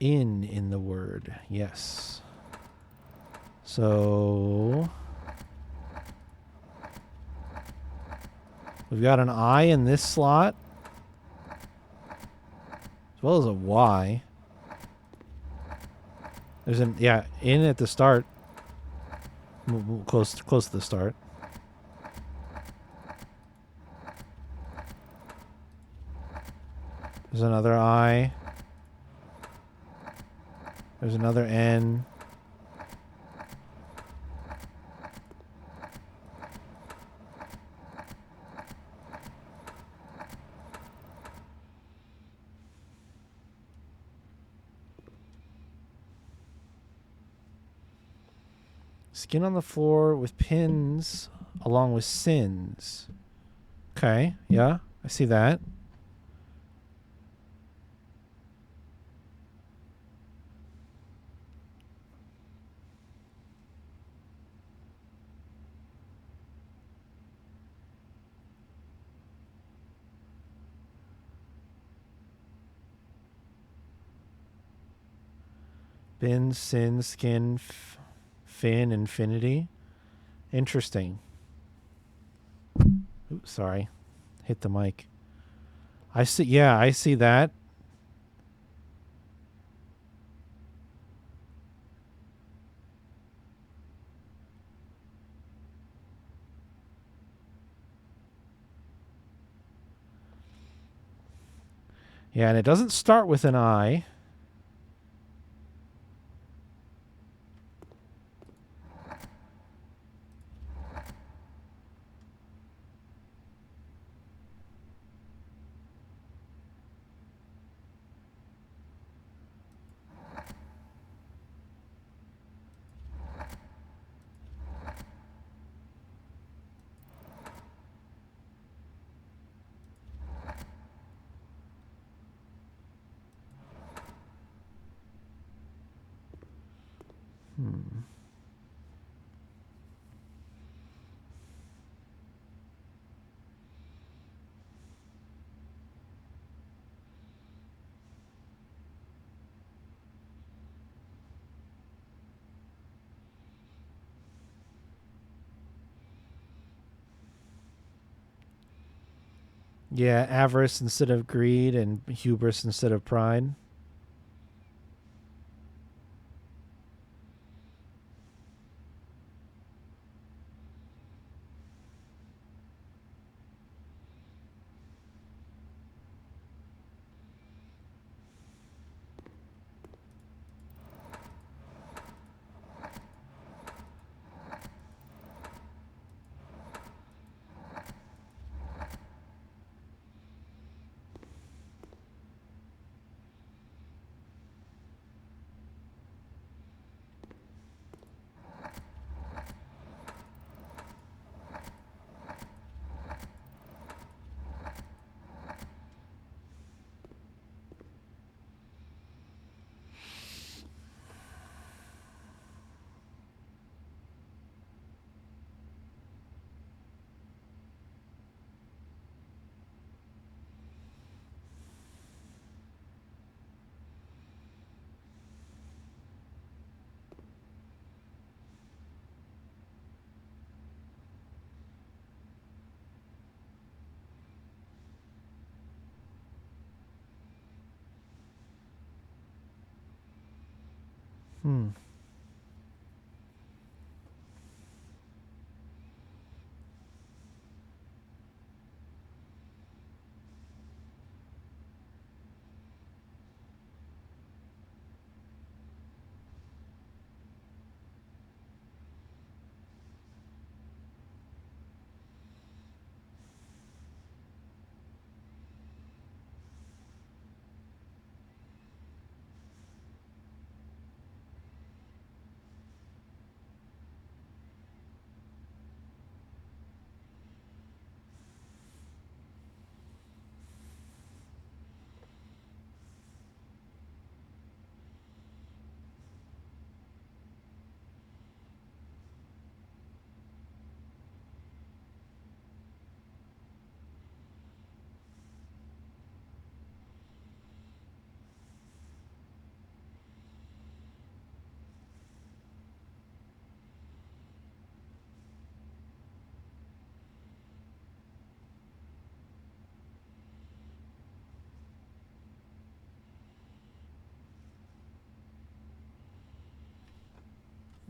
[SPEAKER 1] In the word, yes. So we've got an I in this slot, as well as a Y. There's an in at the start, close to the start. There's another I. There's another N. Skin on the floor with pins along with sins. Okay, yeah, I see that. Bin, sin, skin, fin, infinity. Interesting. Oops, sorry. Hit the mic. I see. Yeah, I see that. Yeah, and it doesn't start with an I. Yeah, avarice instead of greed and hubris instead of pride. Hmm.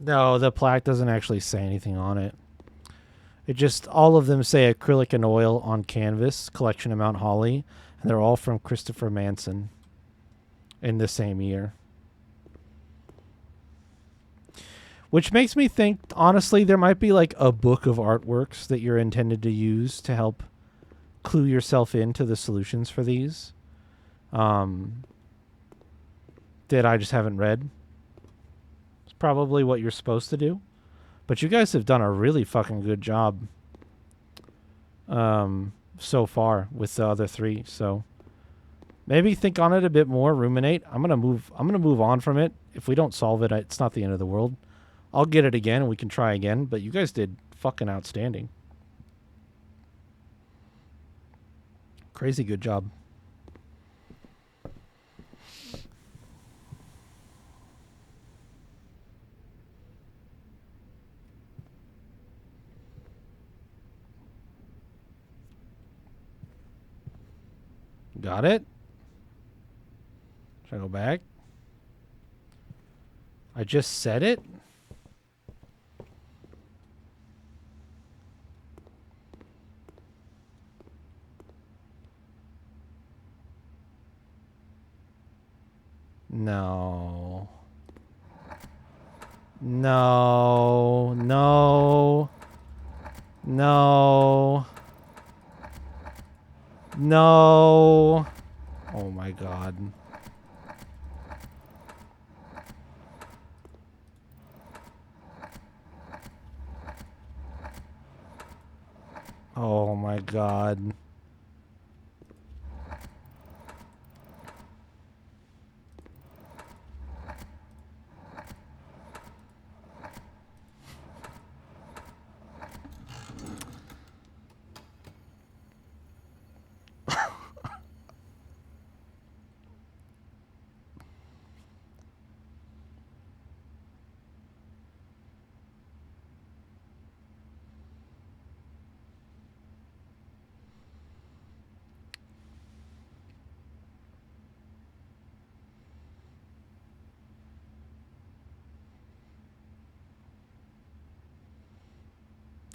[SPEAKER 1] No, the plaque doesn't actually say anything on it. It just, all of them say acrylic and oil on canvas, collection of Mount Holly, and they're all from Christopher Manson in the same year. Which makes me think, honestly, there might be like a book of artworks that you're intended to use to help clue yourself into the solutions for these that I just haven't read. It's probably what you're supposed to do. But you guys have done a really fucking good job so far with the other three. So maybe think on it a bit more, ruminate. I'm gonna move on from it. If we don't solve it, it's not the end of the world. I'll get it again and we can try again. But you guys did fucking outstanding. Crazy good job. Got it? Should I go back? I just said it? No. No. No. No. No. Oh my god. Oh my god.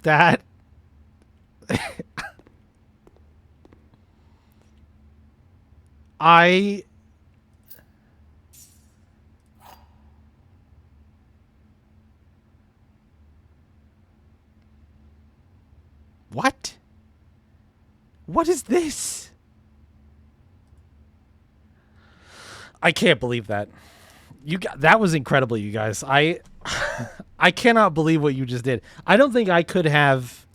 [SPEAKER 1] That I What? What is this? I can't believe that. That was incredible, you guys. I cannot believe what you just did. I don't think I could have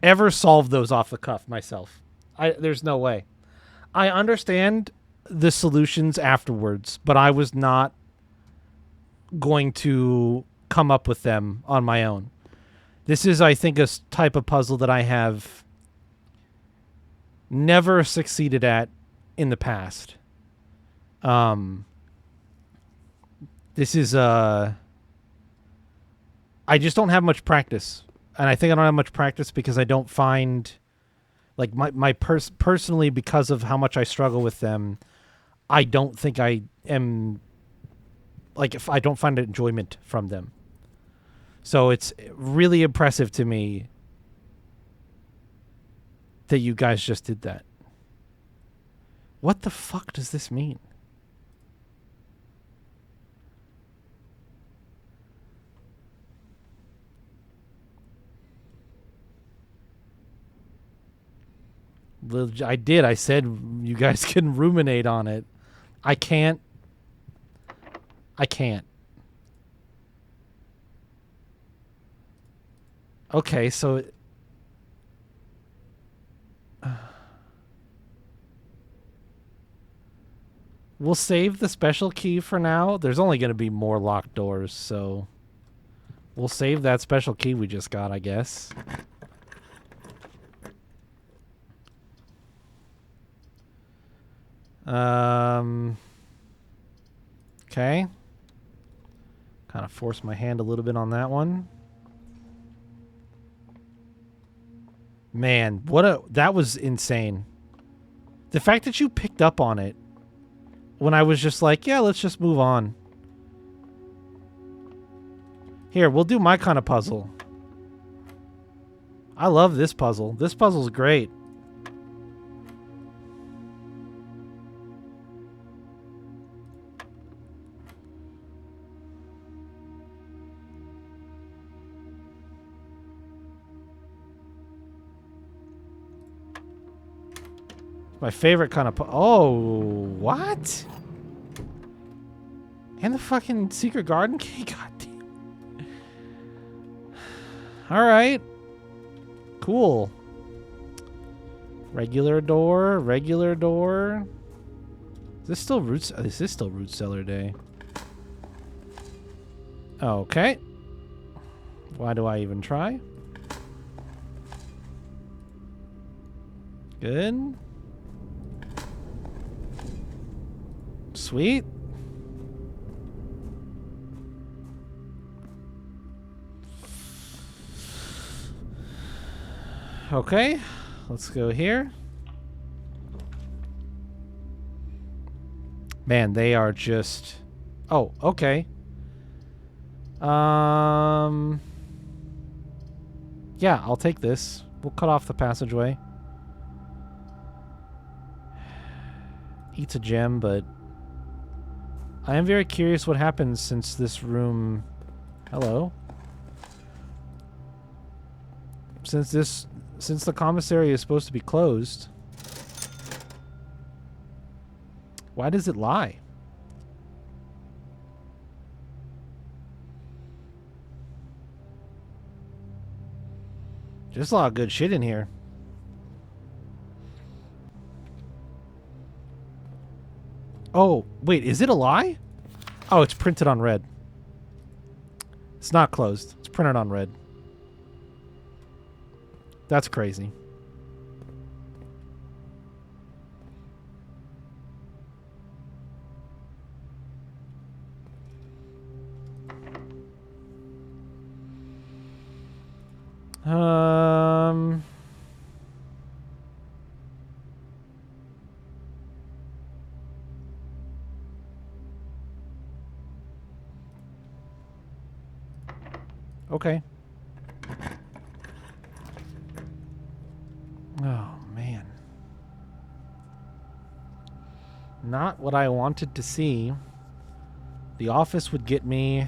[SPEAKER 1] ever solved those off the cuff myself. There's no way. I understand the solutions afterwards, but I was not going to come up with them on my own. This is, I think, a type of puzzle that I have never succeeded at in the past. This is I just don't have much practice, and I think I don't have much practice because I don't find, like, personally, because of how much I struggle with them, I don't think I am, like, if I don't find enjoyment from them. So it's really impressive to me that you guys just did that. What the fuck does this mean? I did. I said you guys can ruminate on it. I can't. Okay, so we'll save the special key for now. There's only going to be more locked doors, so we'll save that special key we just got, I guess. Okay. Kind of force my hand a little bit on that one. Man, that was insane. The fact that you picked up on it when I was just like, yeah, let's just move on. Here, we'll do my kind of puzzle. I love this puzzle. This puzzle's great. My favorite kind of oh, what? And the fucking secret garden key? God damn. Alright. Cool. Regular door, regular door. Is this still root cellar day? Okay. Why do I even try? Good. Sweet. Okay, let's go here. Man, they are just... Oh, okay. Yeah, I'll take this. We'll cut off the passageway. Eats a gem, but... I am very curious what happens since this room... Hello? Since the commissary is supposed to be closed, why does it lie? Just a lot of good shit in here. Oh, wait, is it a lie? Oh, it's printed on red. It's not closed. It's printed on red. That's crazy. Okay. Oh, man. Not what I wanted to see. The office would get me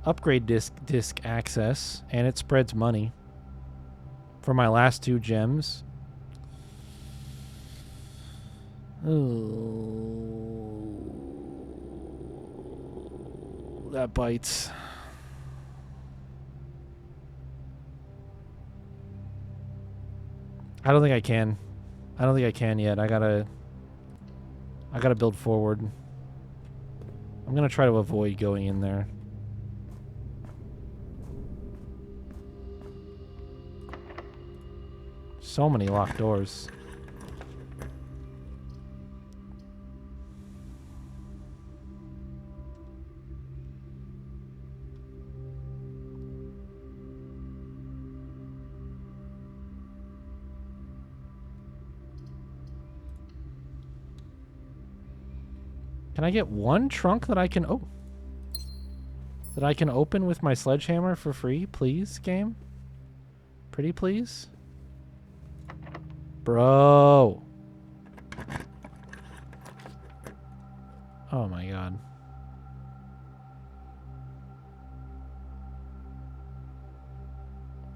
[SPEAKER 1] upgrade disc access, and it spreads money for my last 2 gems. Oh, that bites. I don't think I can. I don't think I can yet. I gotta build forward. I'm gonna try to avoid going in there. So many locked doors. Can I get one trunk that I can open with my sledgehammer for free, please, game? Pretty please? Bro. Oh my god.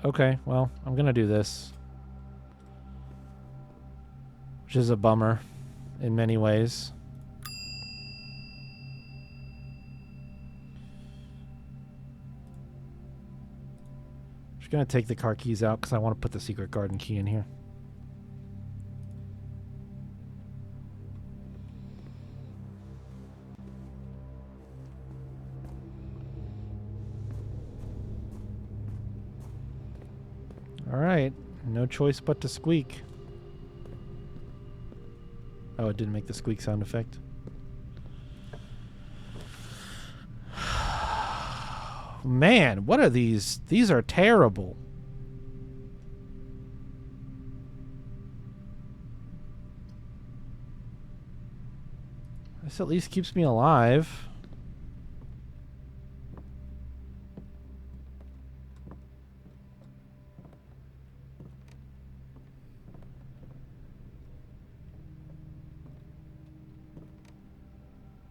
[SPEAKER 1] Okay, well, I'm gonna do this. Which is a bummer in many ways. Just gonna take the car keys out because I want to put the secret garden key in here. Alright, no choice but to squeak. Oh, it didn't make the squeak sound effect. Man, what are these? These are terrible. This at least keeps me alive.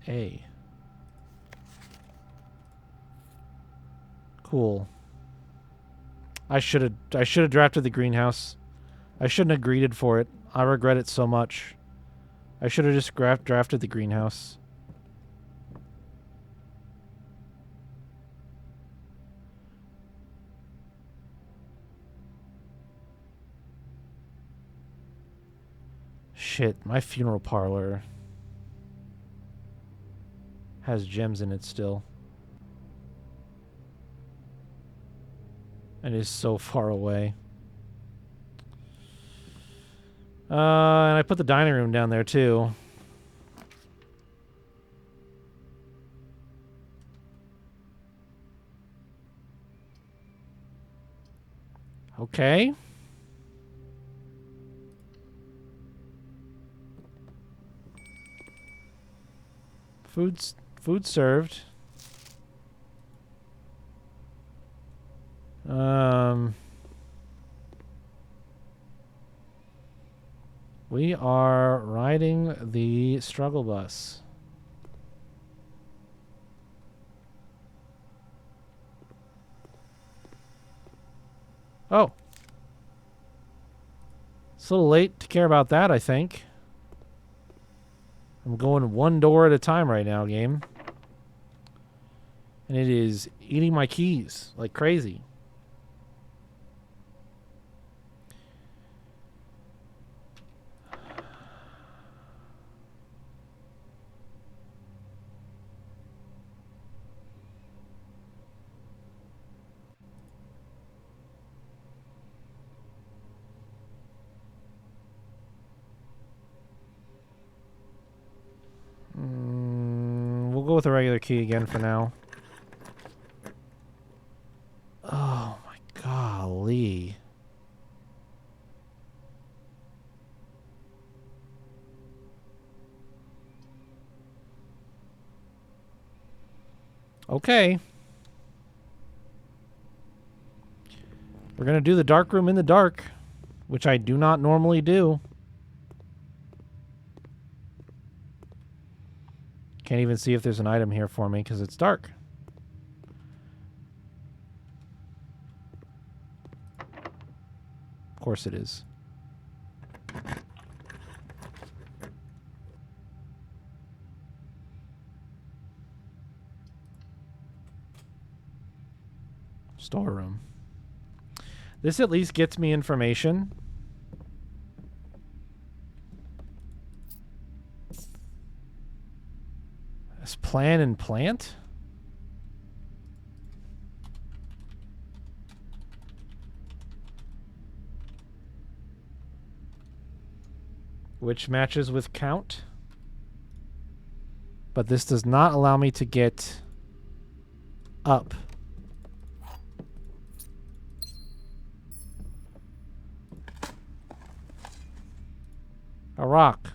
[SPEAKER 1] A. Cool. I should have drafted the greenhouse. I shouldn't have greeted for it. I regret it so much. I should have just drafted the greenhouse. Shit, my funeral parlor has gems in it still. And is so far away. And I put the dining room down there too. Okay. Food served. We are riding the struggle bus. Oh. It's a little late to care about that, I think. I'm going one door at a time right now, game. And it is eating my keys like crazy. We'll go with a regular key again for now. Oh my golly. Okay. We're going to do the dark room in the dark, which I do not normally do. Can't even see if there's an item here for me because it's dark. Of course it is. Storeroom. This at least gets me information. This plan and plant? Which matches with count. But this does not allow me to get up. A rock.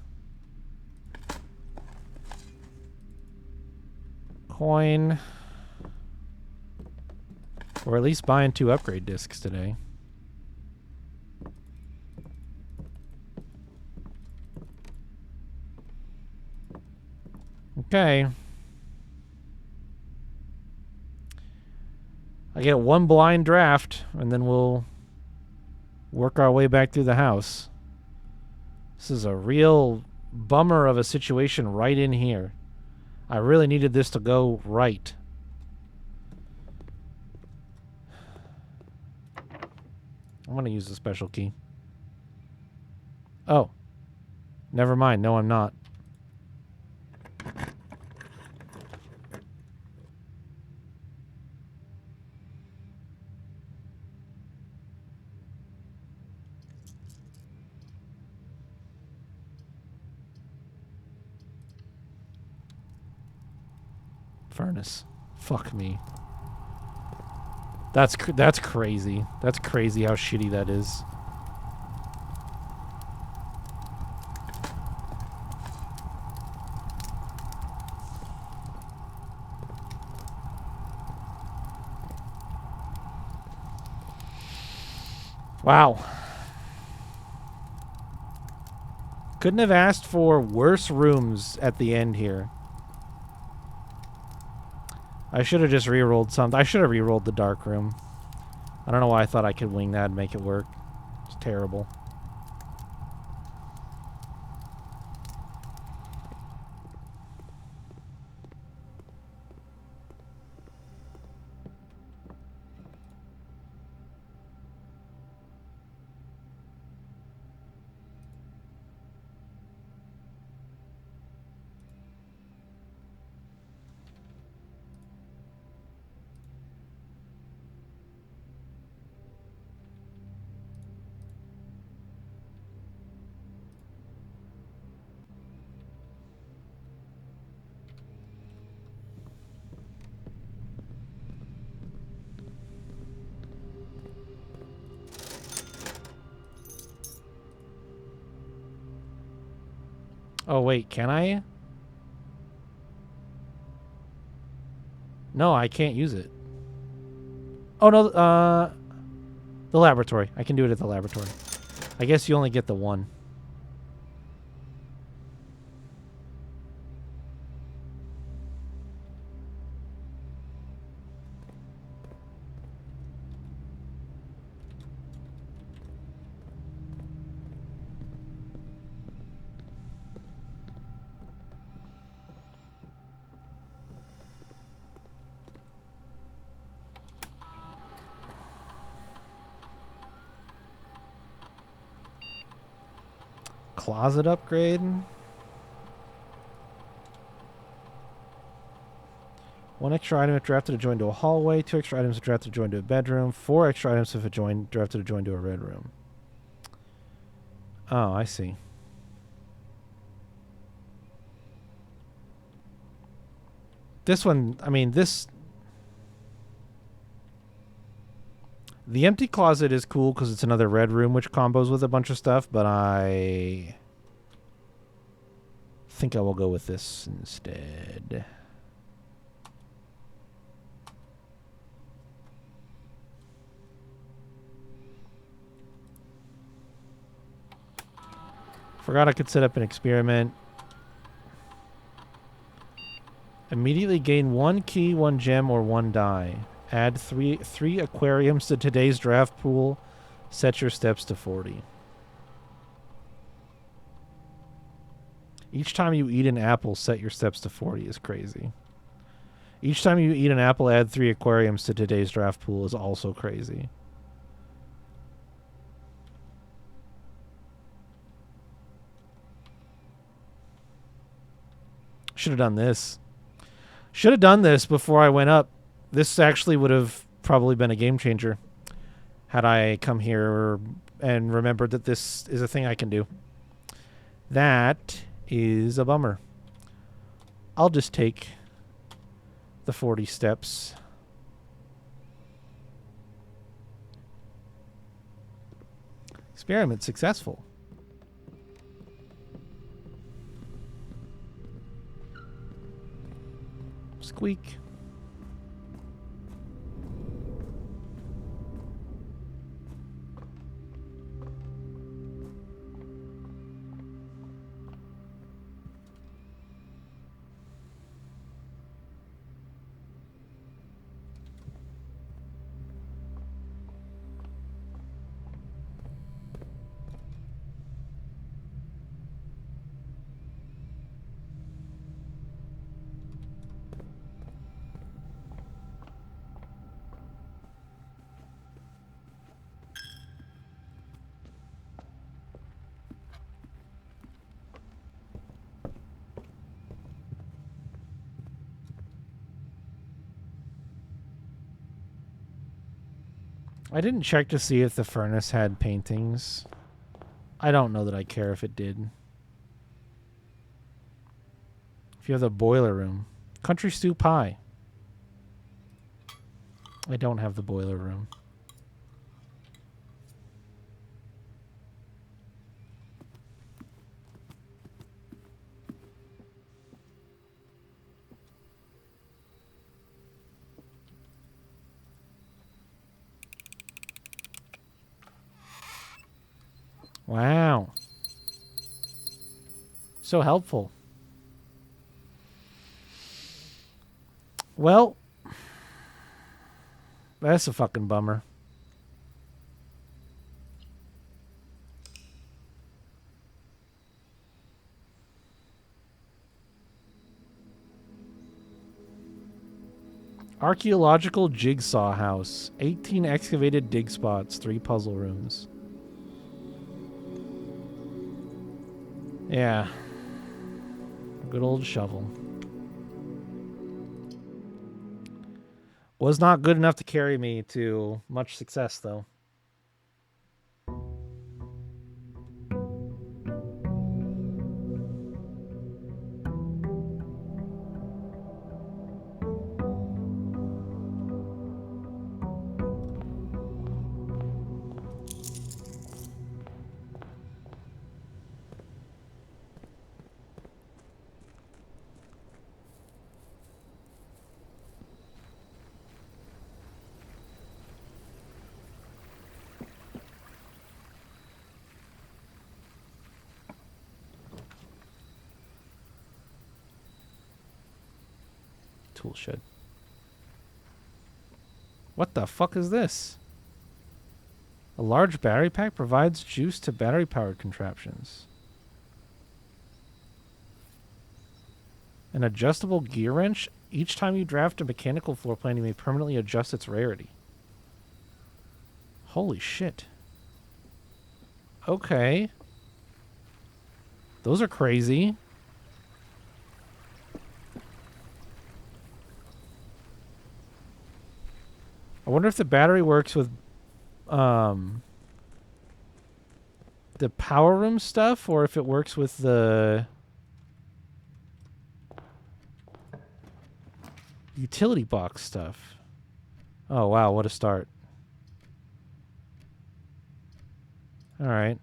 [SPEAKER 1] Coin. Or at least buying 2 upgrade discs today. Okay. I get 1 blind draft, and then we'll work our way back through the house. This is a real bummer of a situation right in here. I really needed this to go right. I'm going to use the special key. Oh. Never mind. No, I'm not. Furnace. Fuck me. That's crazy. That's crazy how shitty that is. Wow. Couldn't have asked for worse rooms at the end here. I should have just re-rolled something. I should have re-rolled the dark room. I don't know why I thought I could wing that and make it work. It's terrible. Oh, wait, can I? No, I can't use it. Oh, no, the laboratory. I can do it at the laboratory. I guess you only get the 1. closet upgrade. One extra item if drafted to join to a hallway. 2 extra items if drafted to join to a bedroom. 4 extra items if drafted to join to a red room. Oh, I see. This one, I mean, this... The empty closet is cool because it's another red room which combos with a bunch of stuff, but I think I will go with this instead. Forgot I could set up an experiment. Immediately gain 1 key, 1 gem, or 1 die. Add three aquariums to today's draft pool. Set your steps to 40. Each time you eat an apple, set your steps to 40 is crazy. Each time you eat an apple, add 3 aquariums to today's draft pool is also crazy. Should have done this. Should have done this before I went up. This actually would have probably been a game changer had I come here and remembered that this is a thing I can do. That is a bummer. I'll just take the 40 steps. Experiment successful. Squeak. I didn't check to see if the furnace had paintings. I don't know that I care if it did. If you have the boiler room. Country stew pie. I don't have the boiler room. Wow. So helpful. Well, that's a fucking bummer. Archaeological jigsaw house. 18 excavated dig spots, 3 puzzle rooms. Yeah. Good old shovel. Was not good enough to carry me to much success, though. Tool shed. What the fuck is this? A large battery pack provides juice to battery-powered contraptions. An adjustable gear wrench. Each time you draft a mechanical floor plan, you may permanently adjust its rarity. Holy shit. Okay. Those are crazy. I wonder if the battery works with the power room stuff, or if it works with the utility box stuff. Oh, wow, what a start. All right.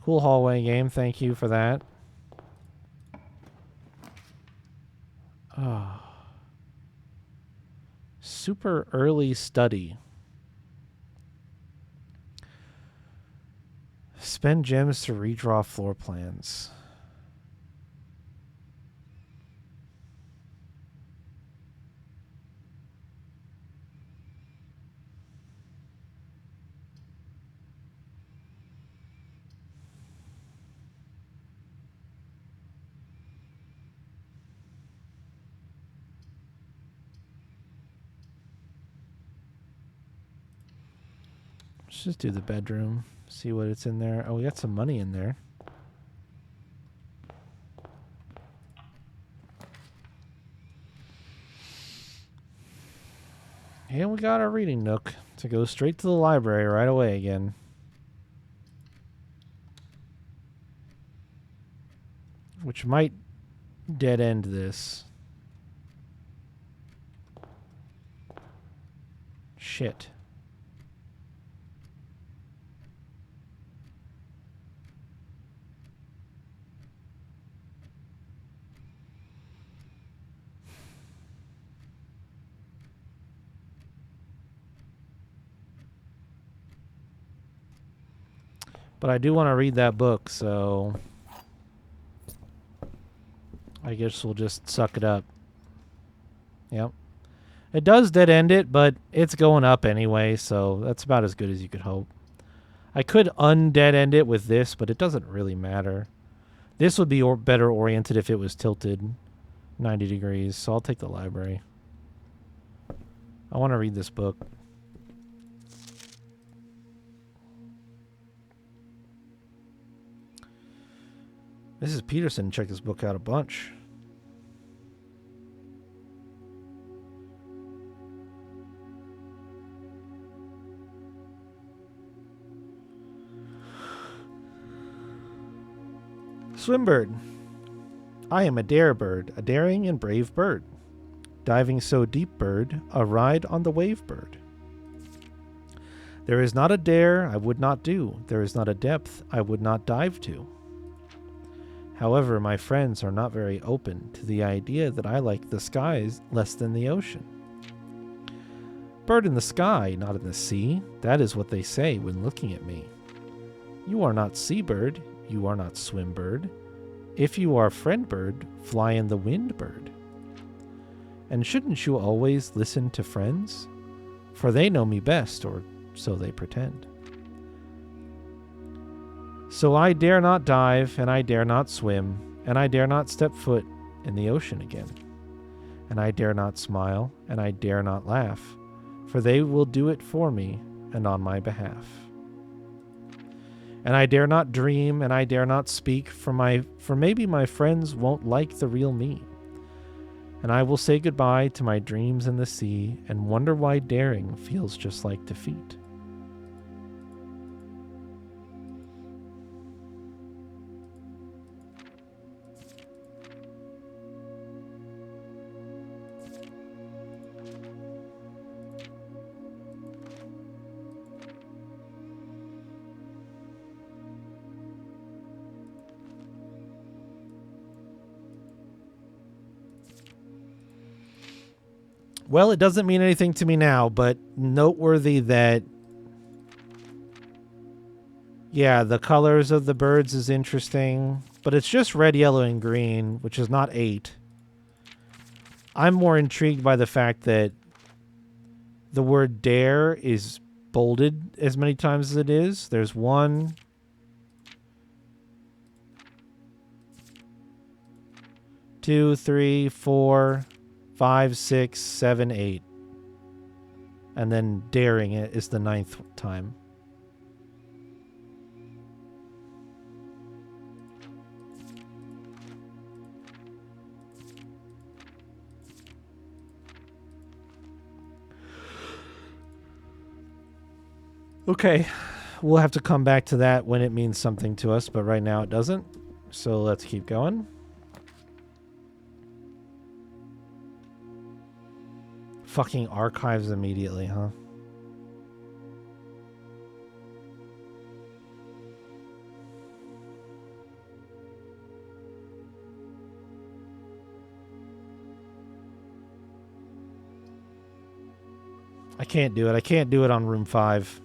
[SPEAKER 1] Cool hallway game. Thank you for that. Oh. Super early study. Spend gems to redraw floor plans. Let's just do the bedroom. See what it's in there. Oh, we got some money in there. And we got our reading nook to go straight to the library right away again. Which might dead end this. Shit. But I do want to read that book, so I guess we'll just suck it up. Yep. It does dead end it, but it's going up anyway, so that's about as good as you could hope. I could undead end it with this, but it doesn't really matter. This would be better oriented if it was tilted 90 degrees, so I'll take the library. I want to read this book. Mrs. Peterson checked this book out a bunch. Swimbird. I am a dare bird, a daring and brave bird. Diving so deep bird, a ride on the wave bird. There is not a dare I would not do, there is not a depth I would not dive to. However, my friends are not very open to the idea that I like the skies less than the ocean. Bird in the sky, not in the sea, that is what they say when looking at me. You are not seabird, you are not swim bird. If you are friend bird, fly in the wind bird. And shouldn't you always listen to friends? For they know me best, or so they pretend. So I dare not dive, and I dare not swim, and I dare not step foot in the ocean again. And I dare not smile, and I dare not laugh, for they will do it for me and on my behalf. And I dare not dream, and I dare not speak, for maybe my friends won't like the real me. And I will say goodbye to my dreams in the sea, and wonder why daring feels just like defeat. Well, it doesn't mean anything to me now, but noteworthy that, yeah, the colors of the birds is interesting, but it's just red, yellow, and green, which is not 8. I'm more intrigued by the fact that the word dare is bolded as many times as it is. There's 1, 2, 3, 4, 5, 6, 7, 8. And then daring it is the 9th time. Okay, we'll have to come back to that when it means something to us, but right now it doesn't. So let's keep going. Fucking archives immediately, huh? I can't do it. I can't do it on room 5.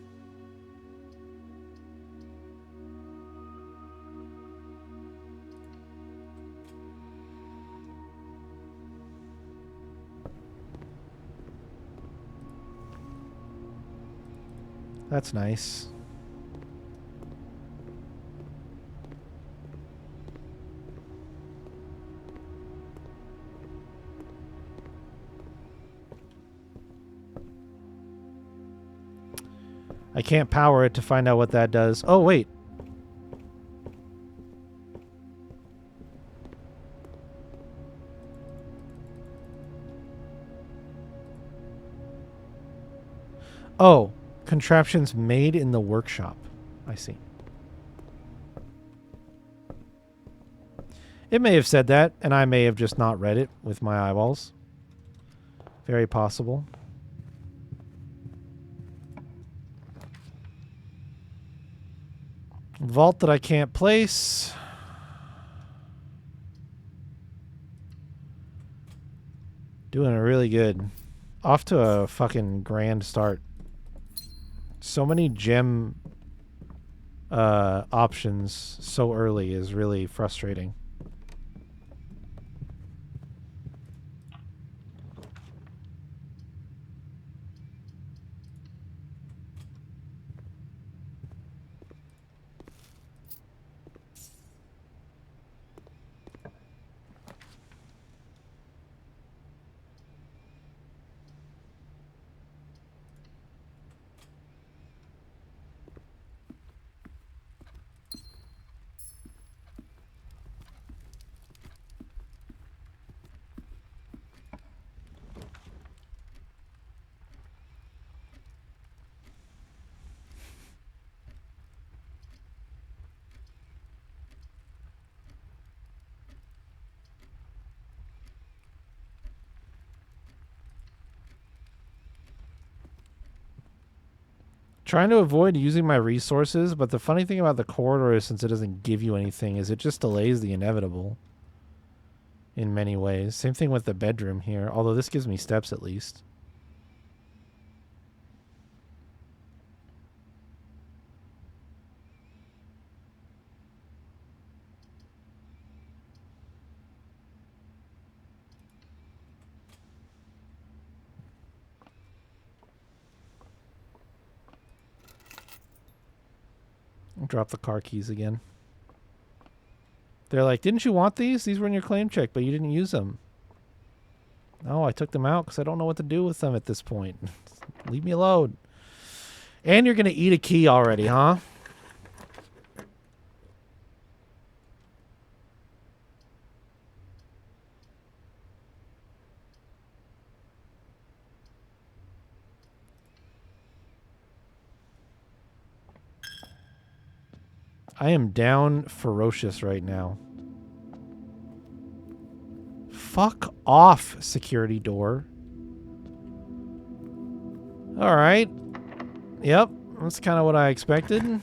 [SPEAKER 1] That's nice. I can't power it to find out what that does. Oh, wait. Oh, contraptions made in the workshop. I see. It may have said that, and I may have just not read it with my eyeballs. Very possible. Vault that I can't place. Doing it really good. Off to a fucking grand start. So many gem options so early is really frustrating. Trying to avoid using my resources, but the funny thing about the corridor is since it doesn't give you anything is it just delays the inevitable in many ways. Same thing with the bedroom here, although this gives me steps at least. Drop the car keys again. They're like, didn't you want these? These were in your claim check, but you didn't use them. No, I took them out because I don't know what to do with them at this point. Leave me alone. And you're going to eat a key already, huh? I am down ferocious right now. Fuck off, security door. All right. Yep, that's kind of what I expected.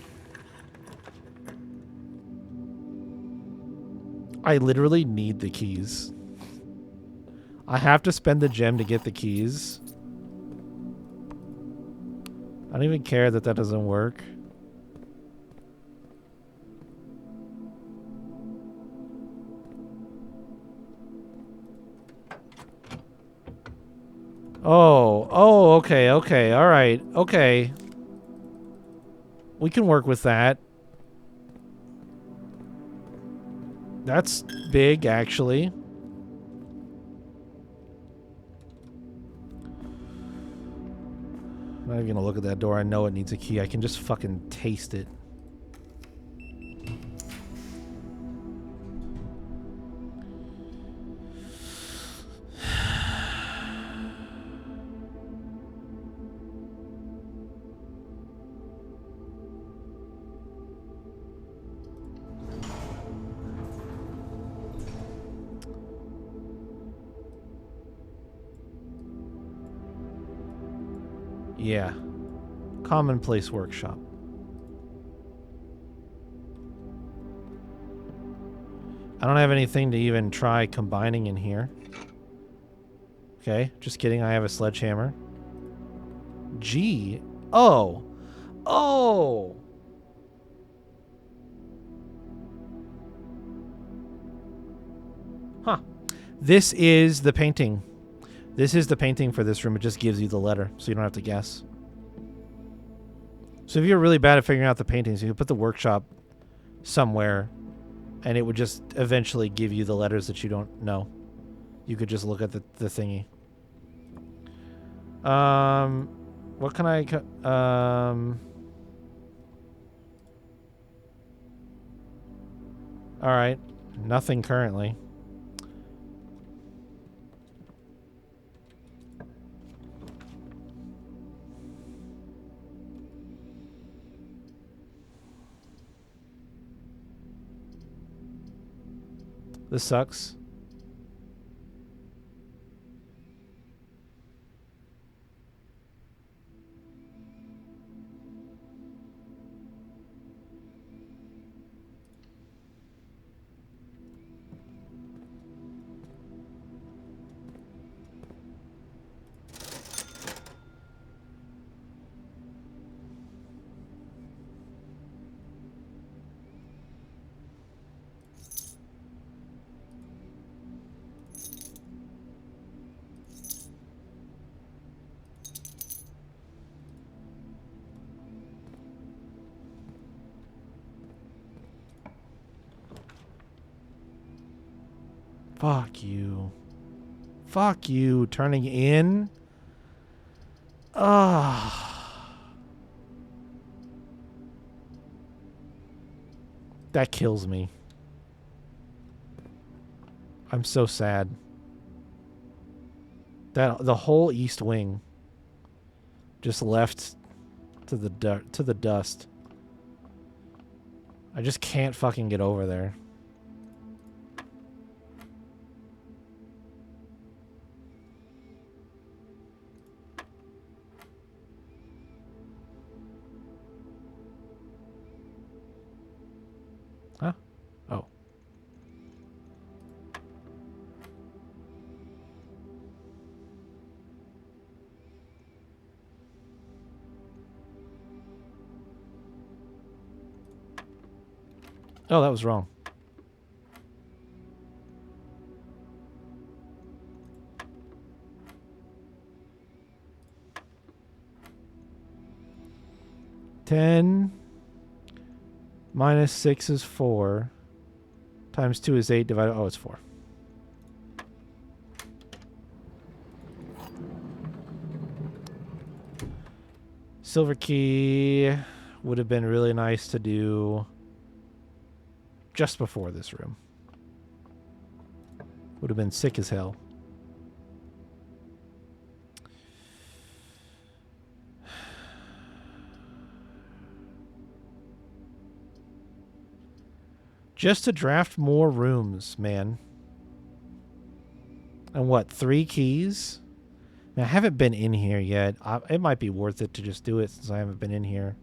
[SPEAKER 1] I literally need the keys. I have to spend the gem to get the keys. I don't even care that that doesn't work. Oh, okay, all right, okay. We can work with that. That's big, actually. I'm not even gonna look at that door. I know it needs a key. I can just fucking taste it. Yeah. Commonplace workshop. I don't have anything to even try combining in here. Okay, just kidding. I have a sledgehammer. G. Oh. Oh. Huh. This is the painting. This is the painting for this room. It just gives you the letter, so you don't have to guess. So if you're really bad at figuring out the paintings, you can put the workshop somewhere, and it would just eventually give you the letters that you don't know. You could just look at the thingy. What can I... Alright. Nothing currently. This sucks. Fuck you. Fuck you. Turning in? Ah. That kills me. I'm so sad. That the whole east wing just left to the dust. I just can't fucking get over there. Huh? Oh. Oh, that was wrong. Ten minus 6 is 4. Times 2 is 8. Divided... Oh, it's 4. Silver key would have been really nice to do just before this room. Would have been sick as hell. Just to draft more rooms, man. And what, 3 keys? I haven't been in here yet. It might be worth it to just do it since I haven't been in here.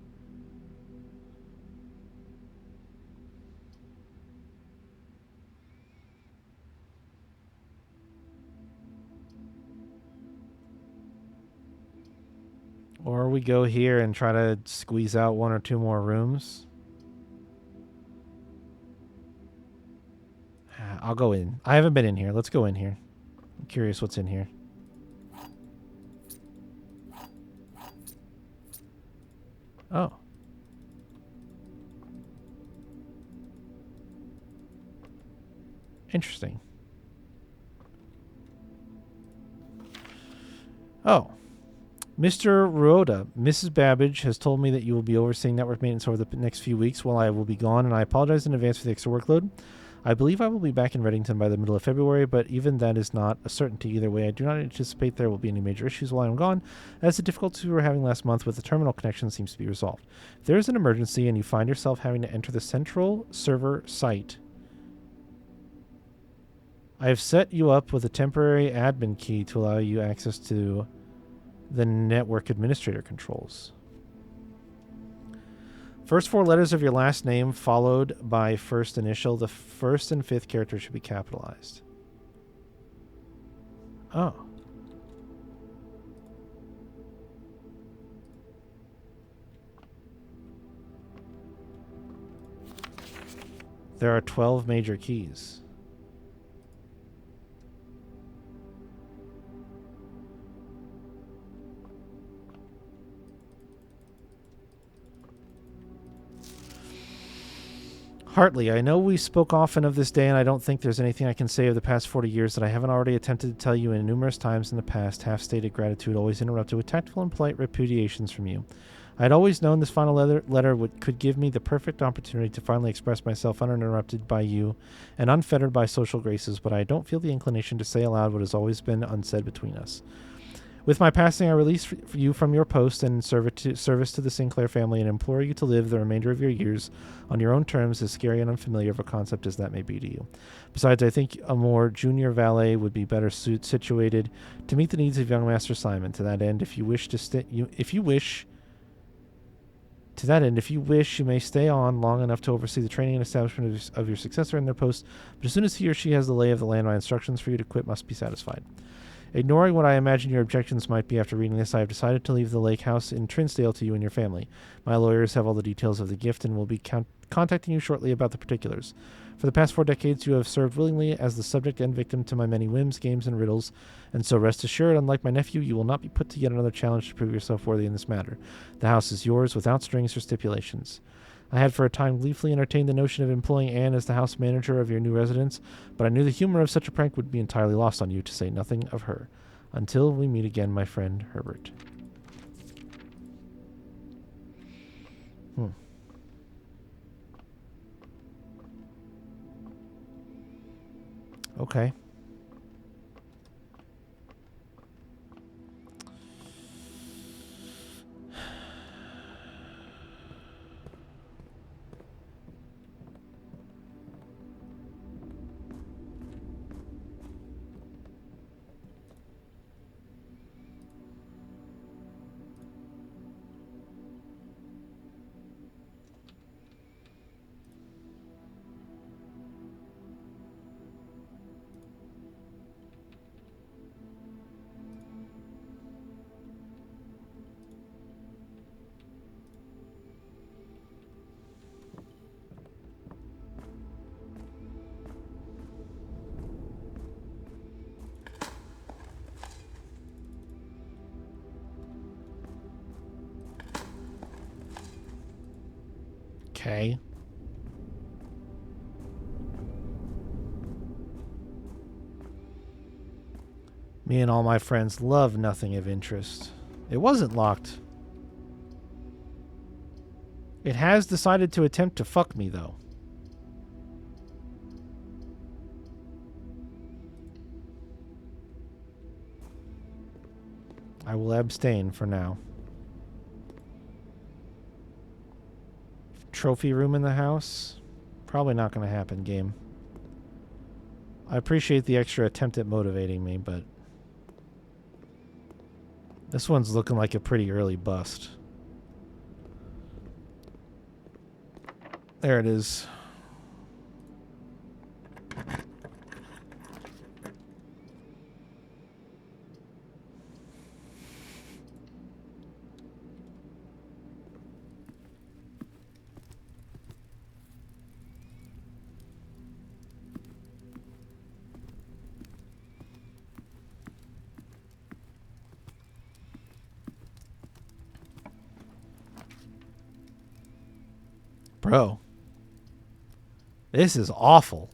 [SPEAKER 1] Or we go here and try to squeeze out 1 or 2 more rooms. I'll go in. I haven't been in here. Let's go in here. I'm curious what's in here. Oh. Interesting. Oh. Mr. Ruoda, Mrs. Babbage has told me that you will be overseeing network maintenance over the next few weeks while I will be gone, and I apologize in advance for the extra workload. I believe I will be back in Reddington by the middle of February, but even that is not a certainty either way. I do not anticipate there will be any major issues while I'm gone, as the difficulties we were having last month with the terminal connection seems to be resolved. If there is an emergency and you find yourself having to enter the central server site, I have set you up with a temporary admin key to allow you access to the network administrator controls. First 4 letters of your last name followed by first initial. The first and fifth character should be capitalized. Oh. There are 12 major keys. Hartley, I know we spoke often of this day, and I don't think there's anything I can say of the past 40 years that I haven't already attempted to tell you in numerous times in the past, half-stated gratitude always interrupted with tactful and polite repudiations from you. I had always known this final letter could give me the perfect opportunity to finally express myself uninterrupted by you and unfettered by social graces, but I don't feel the inclination to say aloud what has always been unsaid between us. With my passing, I release you from your post and service to the Sinclair family and implore you to live the remainder of your years on your own terms, as scary and unfamiliar of a concept as that may be to you. Besides, I think a more junior valet would be better situated to meet the needs of young Master Simon. To that end, if you wish, you may stay on long enough to oversee the training and establishment of your successor in their post, but as soon as he or she has the lay of the land, my instructions for you to quit must be satisfied. Ignoring what I imagine your objections might be after reading this, I have decided to leave the lake house in Trinsdale to you and your family. My lawyers have all the details of the gift and will be contacting you shortly about the particulars. For the past 4 decades, you have served willingly as the subject and victim to my many whims, games, and riddles, and so rest assured, unlike my nephew, you will not be put to yet another challenge to prove yourself worthy in this matter. The house is yours without strings or stipulations. I had for a time gleefully entertained the notion of employing Anne as the house manager of your new residence, but I knew the humor of such a prank would be entirely lost on you, to say nothing of her. Until we meet again, my friend Herbert. Okay. Okay. Me and all my friends love nothing of interest. It wasn't locked. It has decided to attempt to fuck me, though. I will abstain for now. Trophy room in the house? Probably not going to happen, game. I appreciate the extra attempt at motivating me, but this one's looking like a pretty early bust. There it is. Bro. This is awful.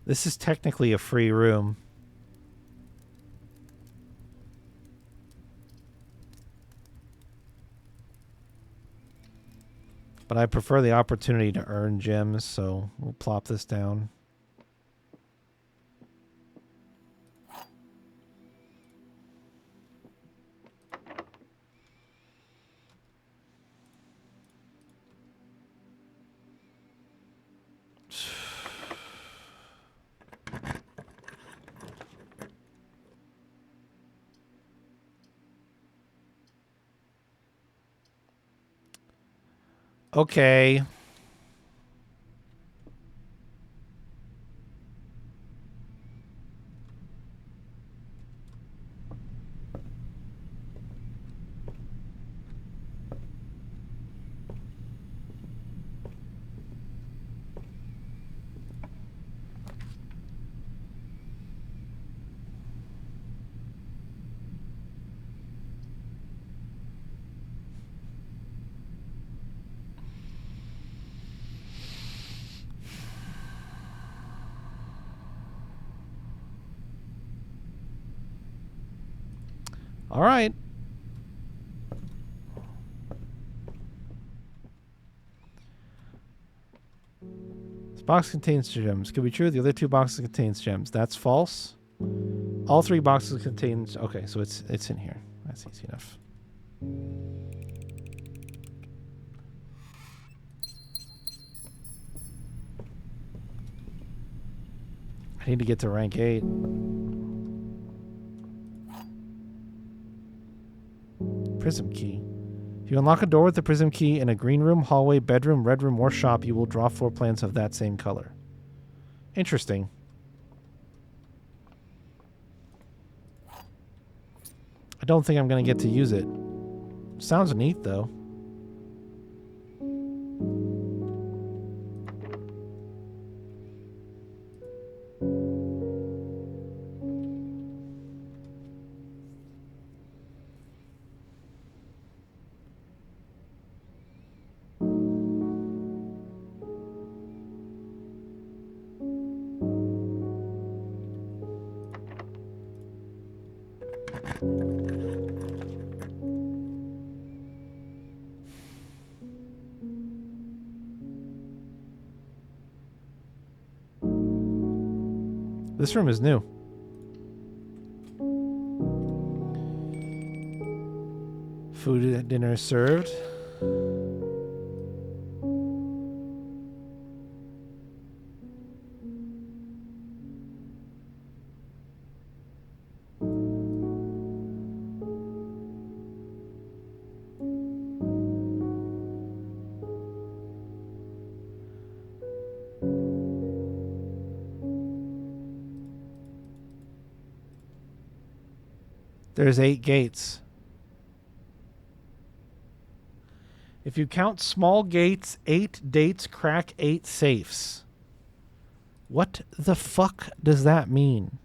[SPEAKER 1] This is technically a free room. But I prefer the opportunity to earn gems, so we'll plop this down. Okay. All right. This box contains gems. Could be true. The other 2 boxes contains gems. That's false. All 3 boxes contain... Okay, so it's in here. That's easy enough. I need to get to rank 8. Prism key. If you unlock a door with the prism key in a green room, hallway, bedroom, red room, or shop, you will draw floor plans of that same color. Interesting. I don't think I'm going to get to use it. Sounds neat, though. This room is new. Food at dinner is served. There's 8 gates. If you count small gates, 8 dates crack 8 safes. What the fuck does that mean?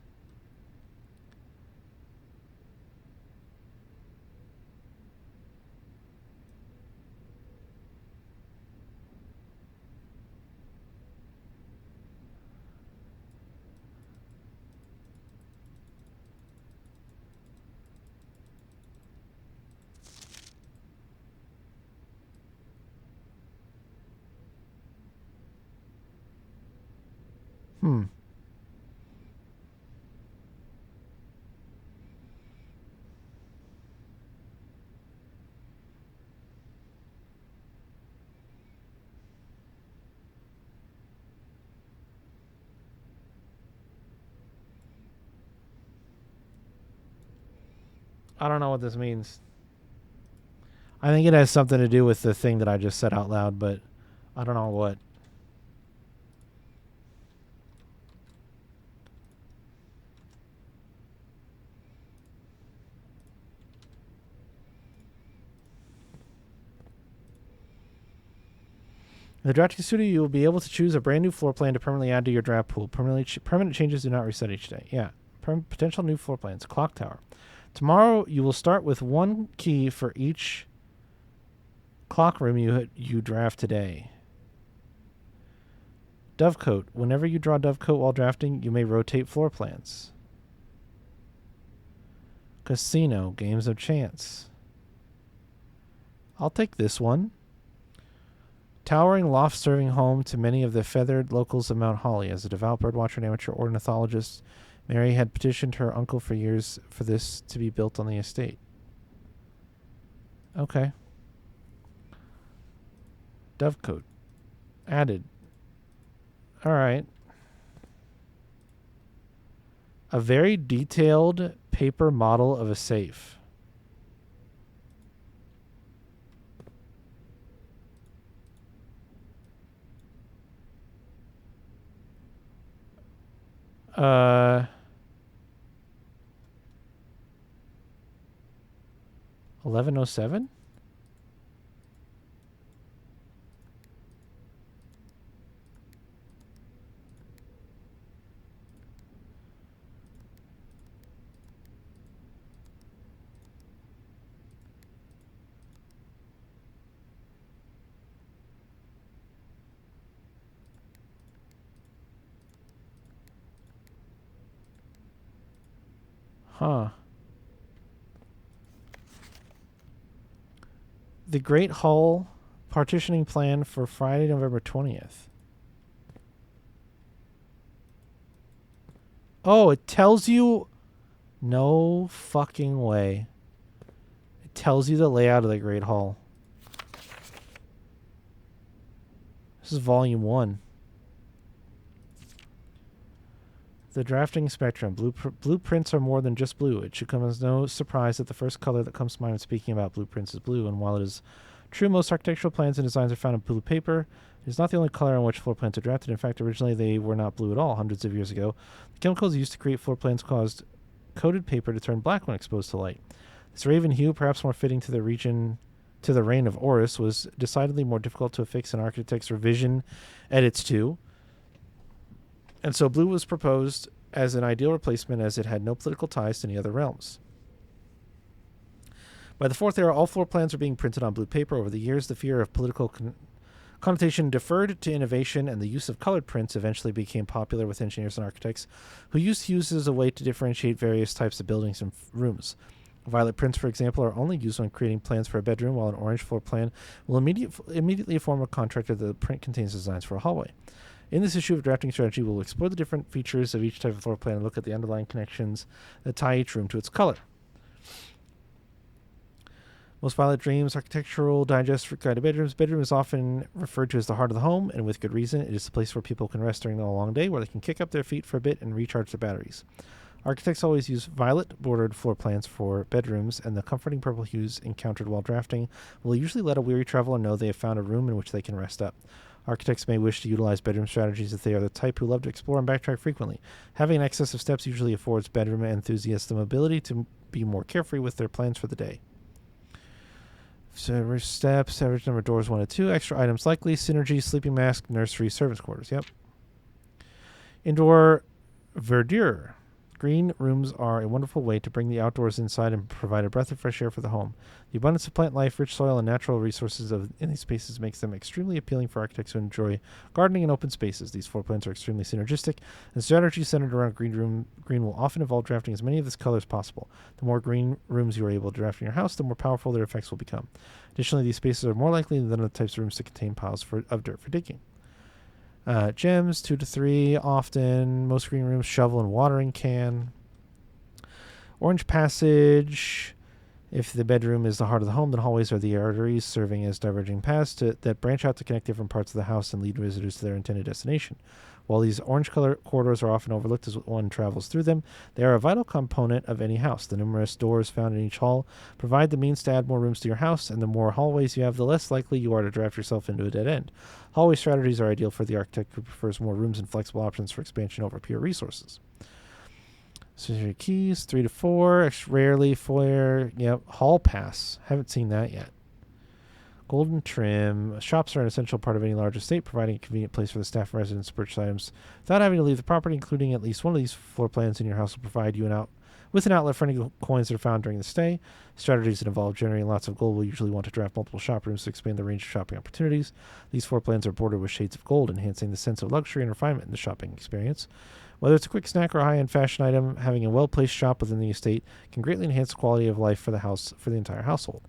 [SPEAKER 1] I don't know what this means. I think it has something to do with the thing that I just said out loud, but I don't know what. In the drafting studio, you will be able to choose a brand new floor plan to permanently add to your draft pool. Permanent changes do not reset each day. Yeah. Potential new floor plans. Clock tower. Tomorrow, you will start with 1 key for each clock room you draft today. Dovecote. Whenever you draw Dovecote while drafting, you may rotate floor plans. Casino. Games of chance. I'll take this one. Towering loft serving home to many of the feathered locals of Mount Holly. As a devout birdwatcher and amateur ornithologist, Mary had petitioned her uncle for years for this to be built on the estate. Okay. Dovecote. Added. All right. A very detailed paper model of a safe. Uh, 1107? Huh. The Great Hall partitioning plan for Friday, November 20th. Oh, it tells you... No fucking way. It tells you the layout of the Great Hall. This is volume 1. The drafting spectrum. Blueprints are more than just blue. It should come as no surprise that the first color that comes to mind when speaking about blueprints is blue, and while it is true most architectural plans and designs are found in blue paper, it is not the only color on which floor plans are drafted. In fact, originally they were not blue at all hundreds of years ago. The chemicals used to create floor plans caused coated paper to turn black when exposed to light. This raven hue, perhaps more fitting to the reign of Horus, was decidedly more difficult to affix in architects' revision edits to. And so blue was proposed as an ideal replacement as it had no political ties to any other realms. By the Fourth Era, all floor plans were being printed on blue paper. Over the years, the fear of political connotation deferred to innovation, and the use of colored prints eventually became popular with engineers and architects who used hues as a way to differentiate various types of buildings and rooms. Violet prints, for example, are only used when creating plans for a bedroom, while an orange floor plan will immediately inform a contractor that the print contains designs for a hallway. In this issue of Drafting Strategy, we'll explore the different features of each type of floor plan and look at the underlying connections that tie each room to its color. Most Violet Dreams Architectural Digest for Guided Bedrooms. Bedroom is often referred to as the heart of the home, and with good reason. It is the place where people can rest during a long day, where they can kick up their feet for a bit and recharge their batteries. Architects always use violet-bordered floor plans for bedrooms, and the comforting purple hues encountered while drafting will usually let a weary traveler know they have found a room in which they can rest up. Architects may wish to utilize bedroom strategies if they are the type who love to explore and backtrack frequently. Having an excess of steps usually affords bedroom enthusiasts the ability to be more carefree with their plans for the day. So steps, average number of doors 1 to 2, extra items likely, synergy, sleeping mask, nursery, servants' quarters. Yep. Indoor verdure. Green rooms are a wonderful way to bring the outdoors inside and provide a breath of fresh air for the home. The abundance of plant life, rich soil, and natural resources in these spaces makes them extremely appealing for architects who enjoy gardening and open spaces. These floor plans are extremely synergistic, and strategies centered around green will often involve drafting as many of this color as possible. The more green rooms you are able to draft in your house, the more powerful their effects will become. Additionally, these spaces are more likely than other types of rooms to contain piles of dirt for digging. Gems, 2 to 3, often. Most green rooms, shovel and watering can. Orange passage. If the bedroom is the heart of the home, then hallways are the arteries serving as diverging paths that branch out to connect different parts of the house and lead visitors to their intended destination. While these orange color corridors are often overlooked as one travels through them, they are a vital component of any house. The numerous doors found in each hall provide the means to add more rooms to your house, and the more hallways you have, the less likely you are to draft yourself into a dead end. Hallway strategies are ideal for the architect who prefers more rooms and flexible options for expansion over pure resources. So keys, 3 to 4, rarely foyer. Yep, hall pass. Haven't seen that yet. Golden trim. Shops are an essential part of any large estate, providing a convenient place for the staff and residents to purchase items without having to leave the property. Including at least one of these floor plans in your house will provide you with an outlet for any coins that are found during the stay. Strategies that involve generating lots of gold will usually want to draft multiple shop rooms to expand the range of shopping opportunities. These floor plans are bordered with shades of gold, enhancing the sense of luxury and refinement in the shopping experience. Whether it's a quick snack or a high-end fashion item, having a well-placed shop within the estate can greatly enhance the quality of life for the entire household.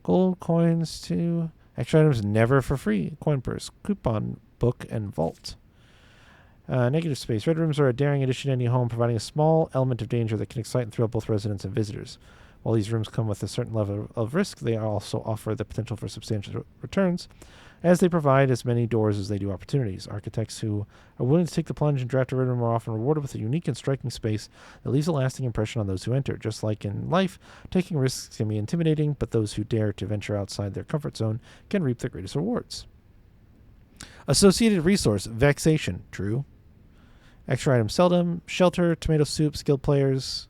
[SPEAKER 1] Gold coins too. Extra items never for free. Coin purse, coupon book, and vault. Negative space. Red rooms are a daring addition to any home, providing a small element of danger that can excite and thrill both residents and visitors. While these rooms come with a certain level of risk, they also offer the potential for substantial returns, as they provide as many doors as they do opportunities. Architects who are willing to take the plunge and draft a red room are often rewarded with a unique and striking space that leaves a lasting impression on those who enter. Just like in life, taking risks can be intimidating, but those who dare to venture outside their comfort zone can reap the greatest rewards. Associated resource, vexation. True. Extra items seldom. Shelter, tomato soup, skilled players.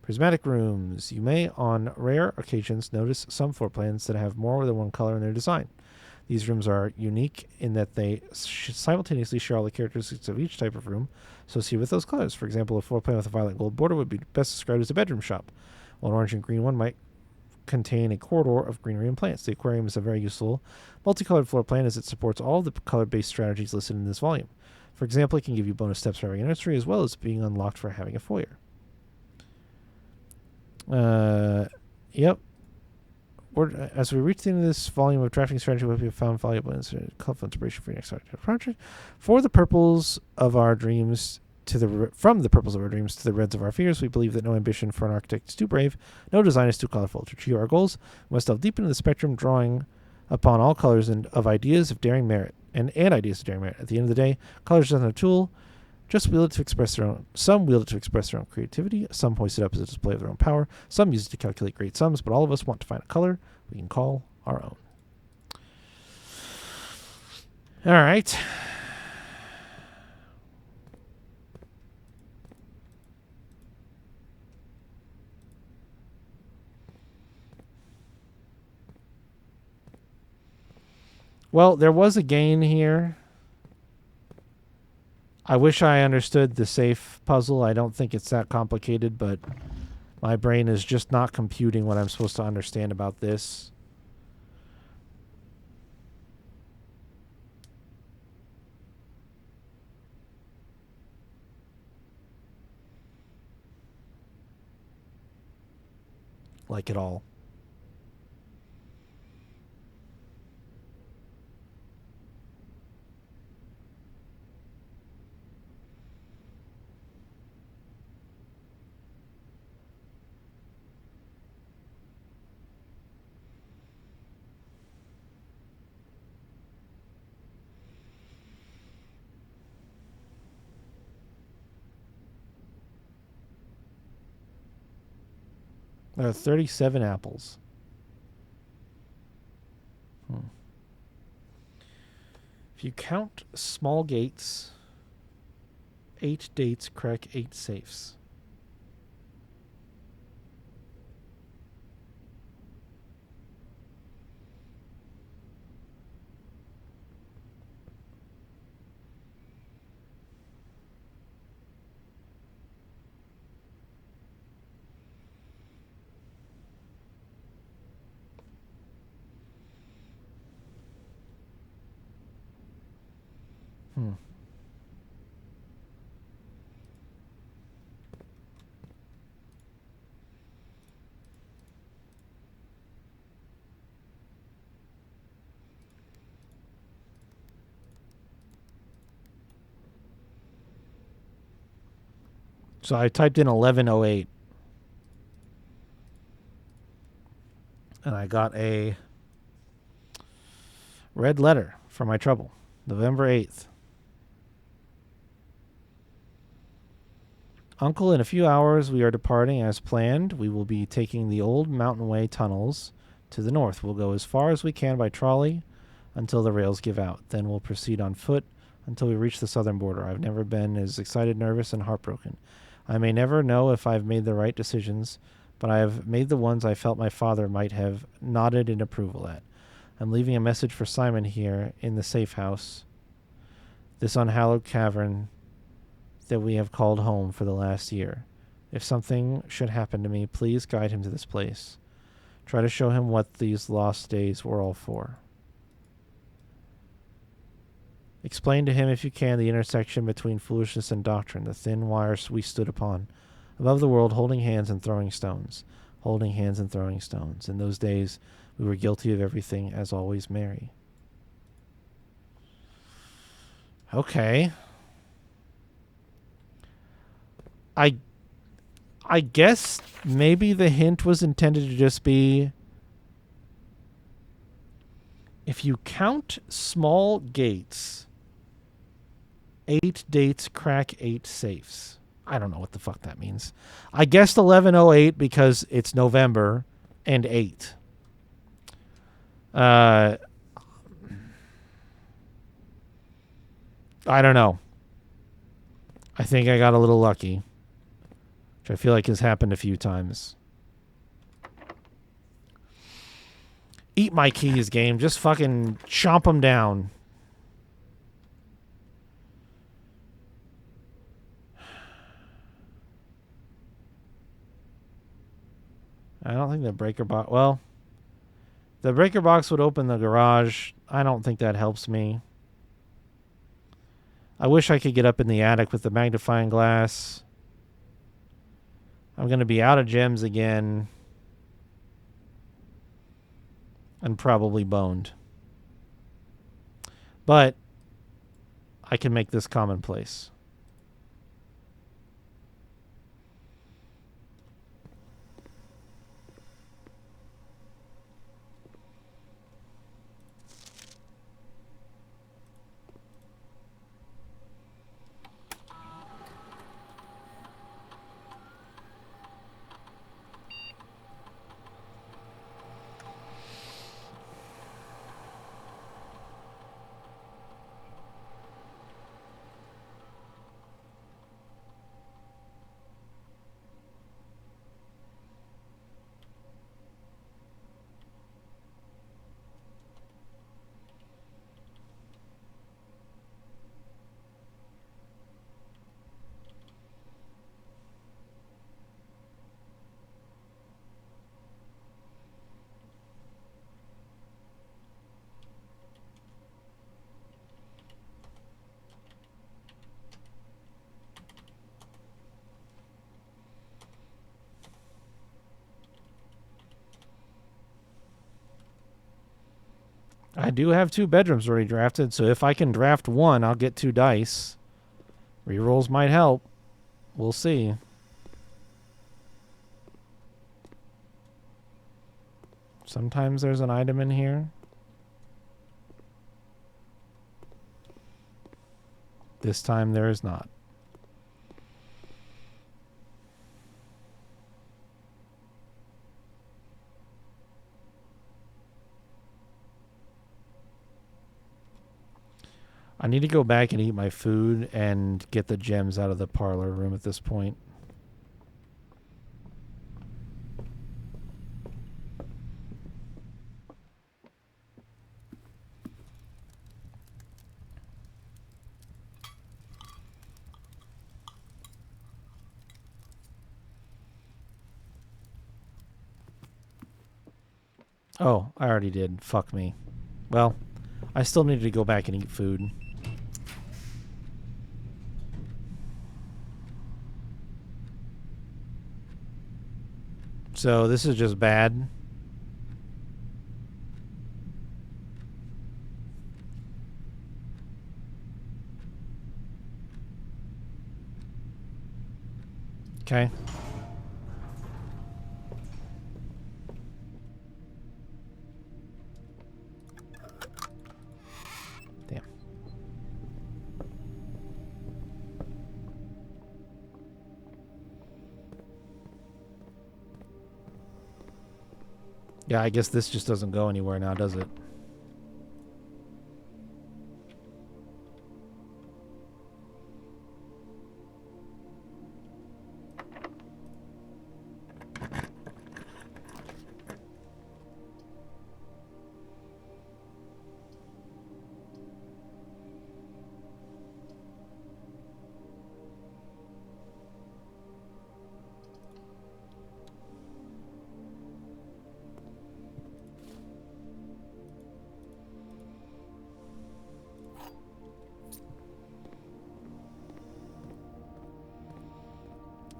[SPEAKER 1] Prismatic rooms. You may, on rare occasions, notice some floor plans that have more than one color in their design. These rooms are unique in that they simultaneously share all the characteristics of each type of room associated with those colors. For example, a floor plan with a violet gold border would be best described as a bedroom shop, while an orange and green one might contain a corridor of greenery and plants. The aquarium is a very useful multicolored floor plan as it supports all of the color-based strategies listed in this volume. For example, it can give you bonus steps for having a nursery as well as being unlocked for having a foyer. Yep. As we reach the end of this volume of drafting strategy, we have found valuable inspiration for your next project. For the purples of our dreams from the purples of our dreams to the reds of our fears, we believe that no ambition for an architect is too brave, no design is too colorful. To achieve our goals, we must delve deep into the spectrum, drawing upon all colors and of ideas of daring merit and ideas of daring merit. At the end of the day, colors are not a tool. Just wield it to express their own. Some wield it to express their own creativity. Some hoist it up as a display of their own power. Some use it to calculate great sums. But all of us want to find a color we can call our own. All right. Well, there was a gain here. I wish I understood the safe puzzle. I don't think it's that complicated, but my brain is just not computing what I'm supposed to understand about this. Like at all. There are 37 apples. If you count small gates, 8 dates crack 8 safes. So I typed in 1108. And I got a red letter for my trouble. November 8th. Uncle, in a few hours we are departing as planned. We will be taking the old Mountain Way tunnels to the north. We'll go as far as we can by trolley until the rails give out. Then we'll proceed on foot until we reach the southern border. I've never been as excited, nervous, and heartbroken. I may never know if I've made the right decisions, but I have made the ones I felt my father might have nodded in approval at. I'm leaving a message for Simon here in the safe house, this unhallowed cavern that we have called home for the last year. If something should happen to me, please guide him to this place. Try to show him what these lost days were all for. Explain to him, if you can, the intersection between foolishness and doctrine, the thin wires we stood upon, above the world, holding hands and throwing stones. Holding hands and throwing stones. In those days, we were guilty of everything, as always, Mary. Okay. I guess maybe the hint was intended to just be, if you count small gates, 8 dates crack 8 safes. I don't know what the fuck that means. I guessed 1108 because it's November and 8. I don't know. I think I got a little lucky, which I feel like has happened a few times. Eat my keys, game. Just fucking chomp them down. I don't think the breaker box... Well, the breaker box would open the garage. I don't think that helps me. I wish I could get up in the attic with the magnifying glass. I'm going to be out of gems again. And probably boned. But I can make this commonplace. I do have 2 bedrooms already drafted, so if I can draft 1, I'll get 2 dice. Rerolls might help. We'll see. Sometimes there's an item in here. This time there is not. I need to go back and eat my food and get the gems out of the parlor room at this point. Oh, I already did. Fuck me. Well, I still need to go back and eat food. So this is just bad. Okay. Damn. Yeah, I guess this just doesn't go anywhere now, does it?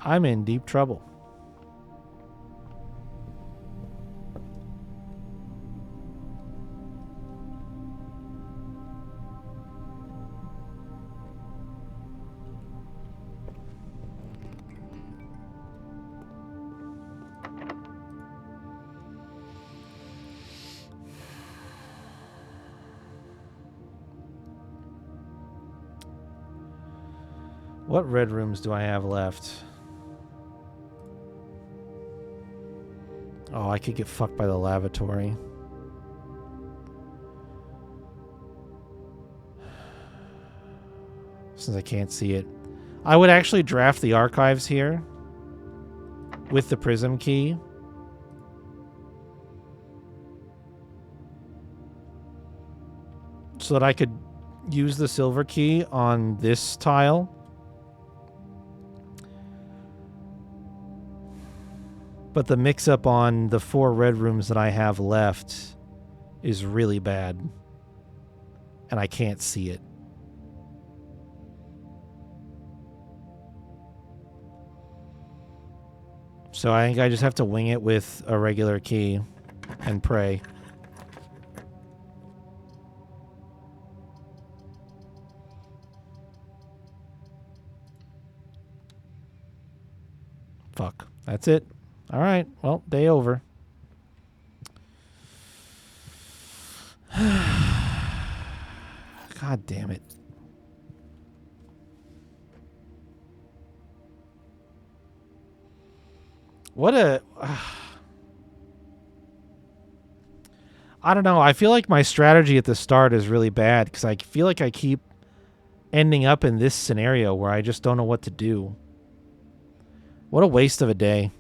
[SPEAKER 1] I'm in deep trouble. What red rooms do I have left? Oh, I could get fucked by the lavatory. Since I can't see it. I would actually draft the archives here with the prism key. So that I could use the silver key on this tile. But the mix-up on the 4 red rooms that I have left is really bad. And I can't see it. So I think I just have to wing it with a regular key and pray. Fuck. That's it. All right. Well, day over. God damn it. What a... I don't know. I feel like my strategy at the start is really bad because I feel like I keep ending up in this scenario where I just don't know what to do. What a waste of a day.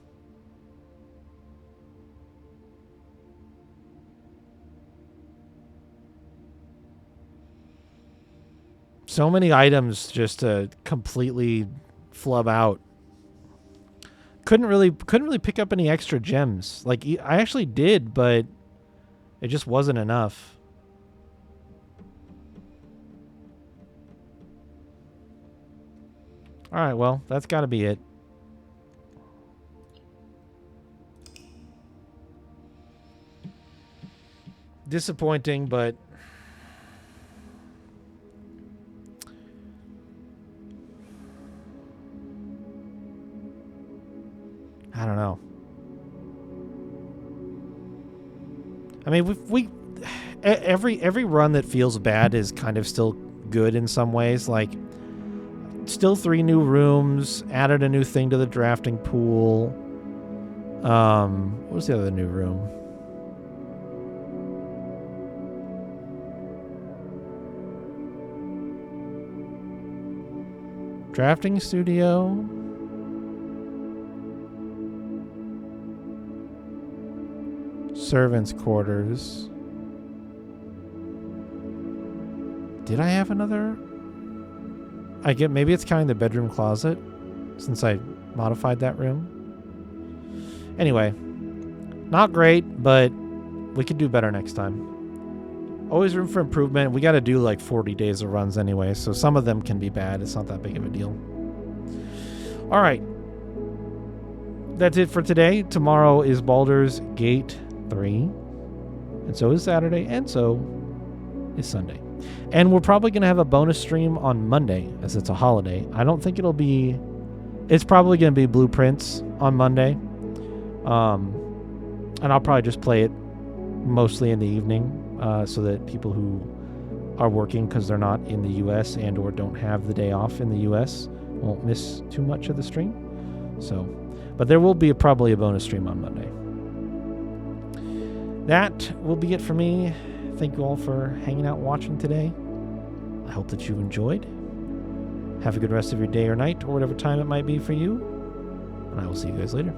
[SPEAKER 1] So many items just to completely flub out. Couldn't really pick up any extra gems. Like I actually did, but it just wasn't enough. All right, well, that's got to be it. Disappointing, but I don't know. I mean, every run that feels bad is kind of still good in some ways. Like, still 3 new rooms, added a new thing to the drafting pool. What was the other new room? Drafting studio. Servants' quarters. Did I have another? I get maybe it's counting the bedroom closet since I modified that room. Anyway, not great, but we could do better next time. Always room for improvement. We got to do like 40 days of runs anyway, so some of them can be bad. It's not that big of a deal. All right. That's it for today. Tomorrow is Baldur's Gate 3. And so is Saturday, and so is Sunday. And we're probably going to have a bonus stream on Monday, as it's a holiday. I don't think it'll be... It's probably going to be Blueprints on Monday. And I'll probably just play it mostly in the evening, so that people who are working because they're not in the U.S. and or don't have the day off in the U.S. won't miss too much of the stream. So, but there will be probably a bonus stream on Monday. That will be it for me. Thank you all for hanging out and watching today. I hope that you enjoyed. Have a good rest of your day or night or whatever time it might be for you. And I will see you guys later.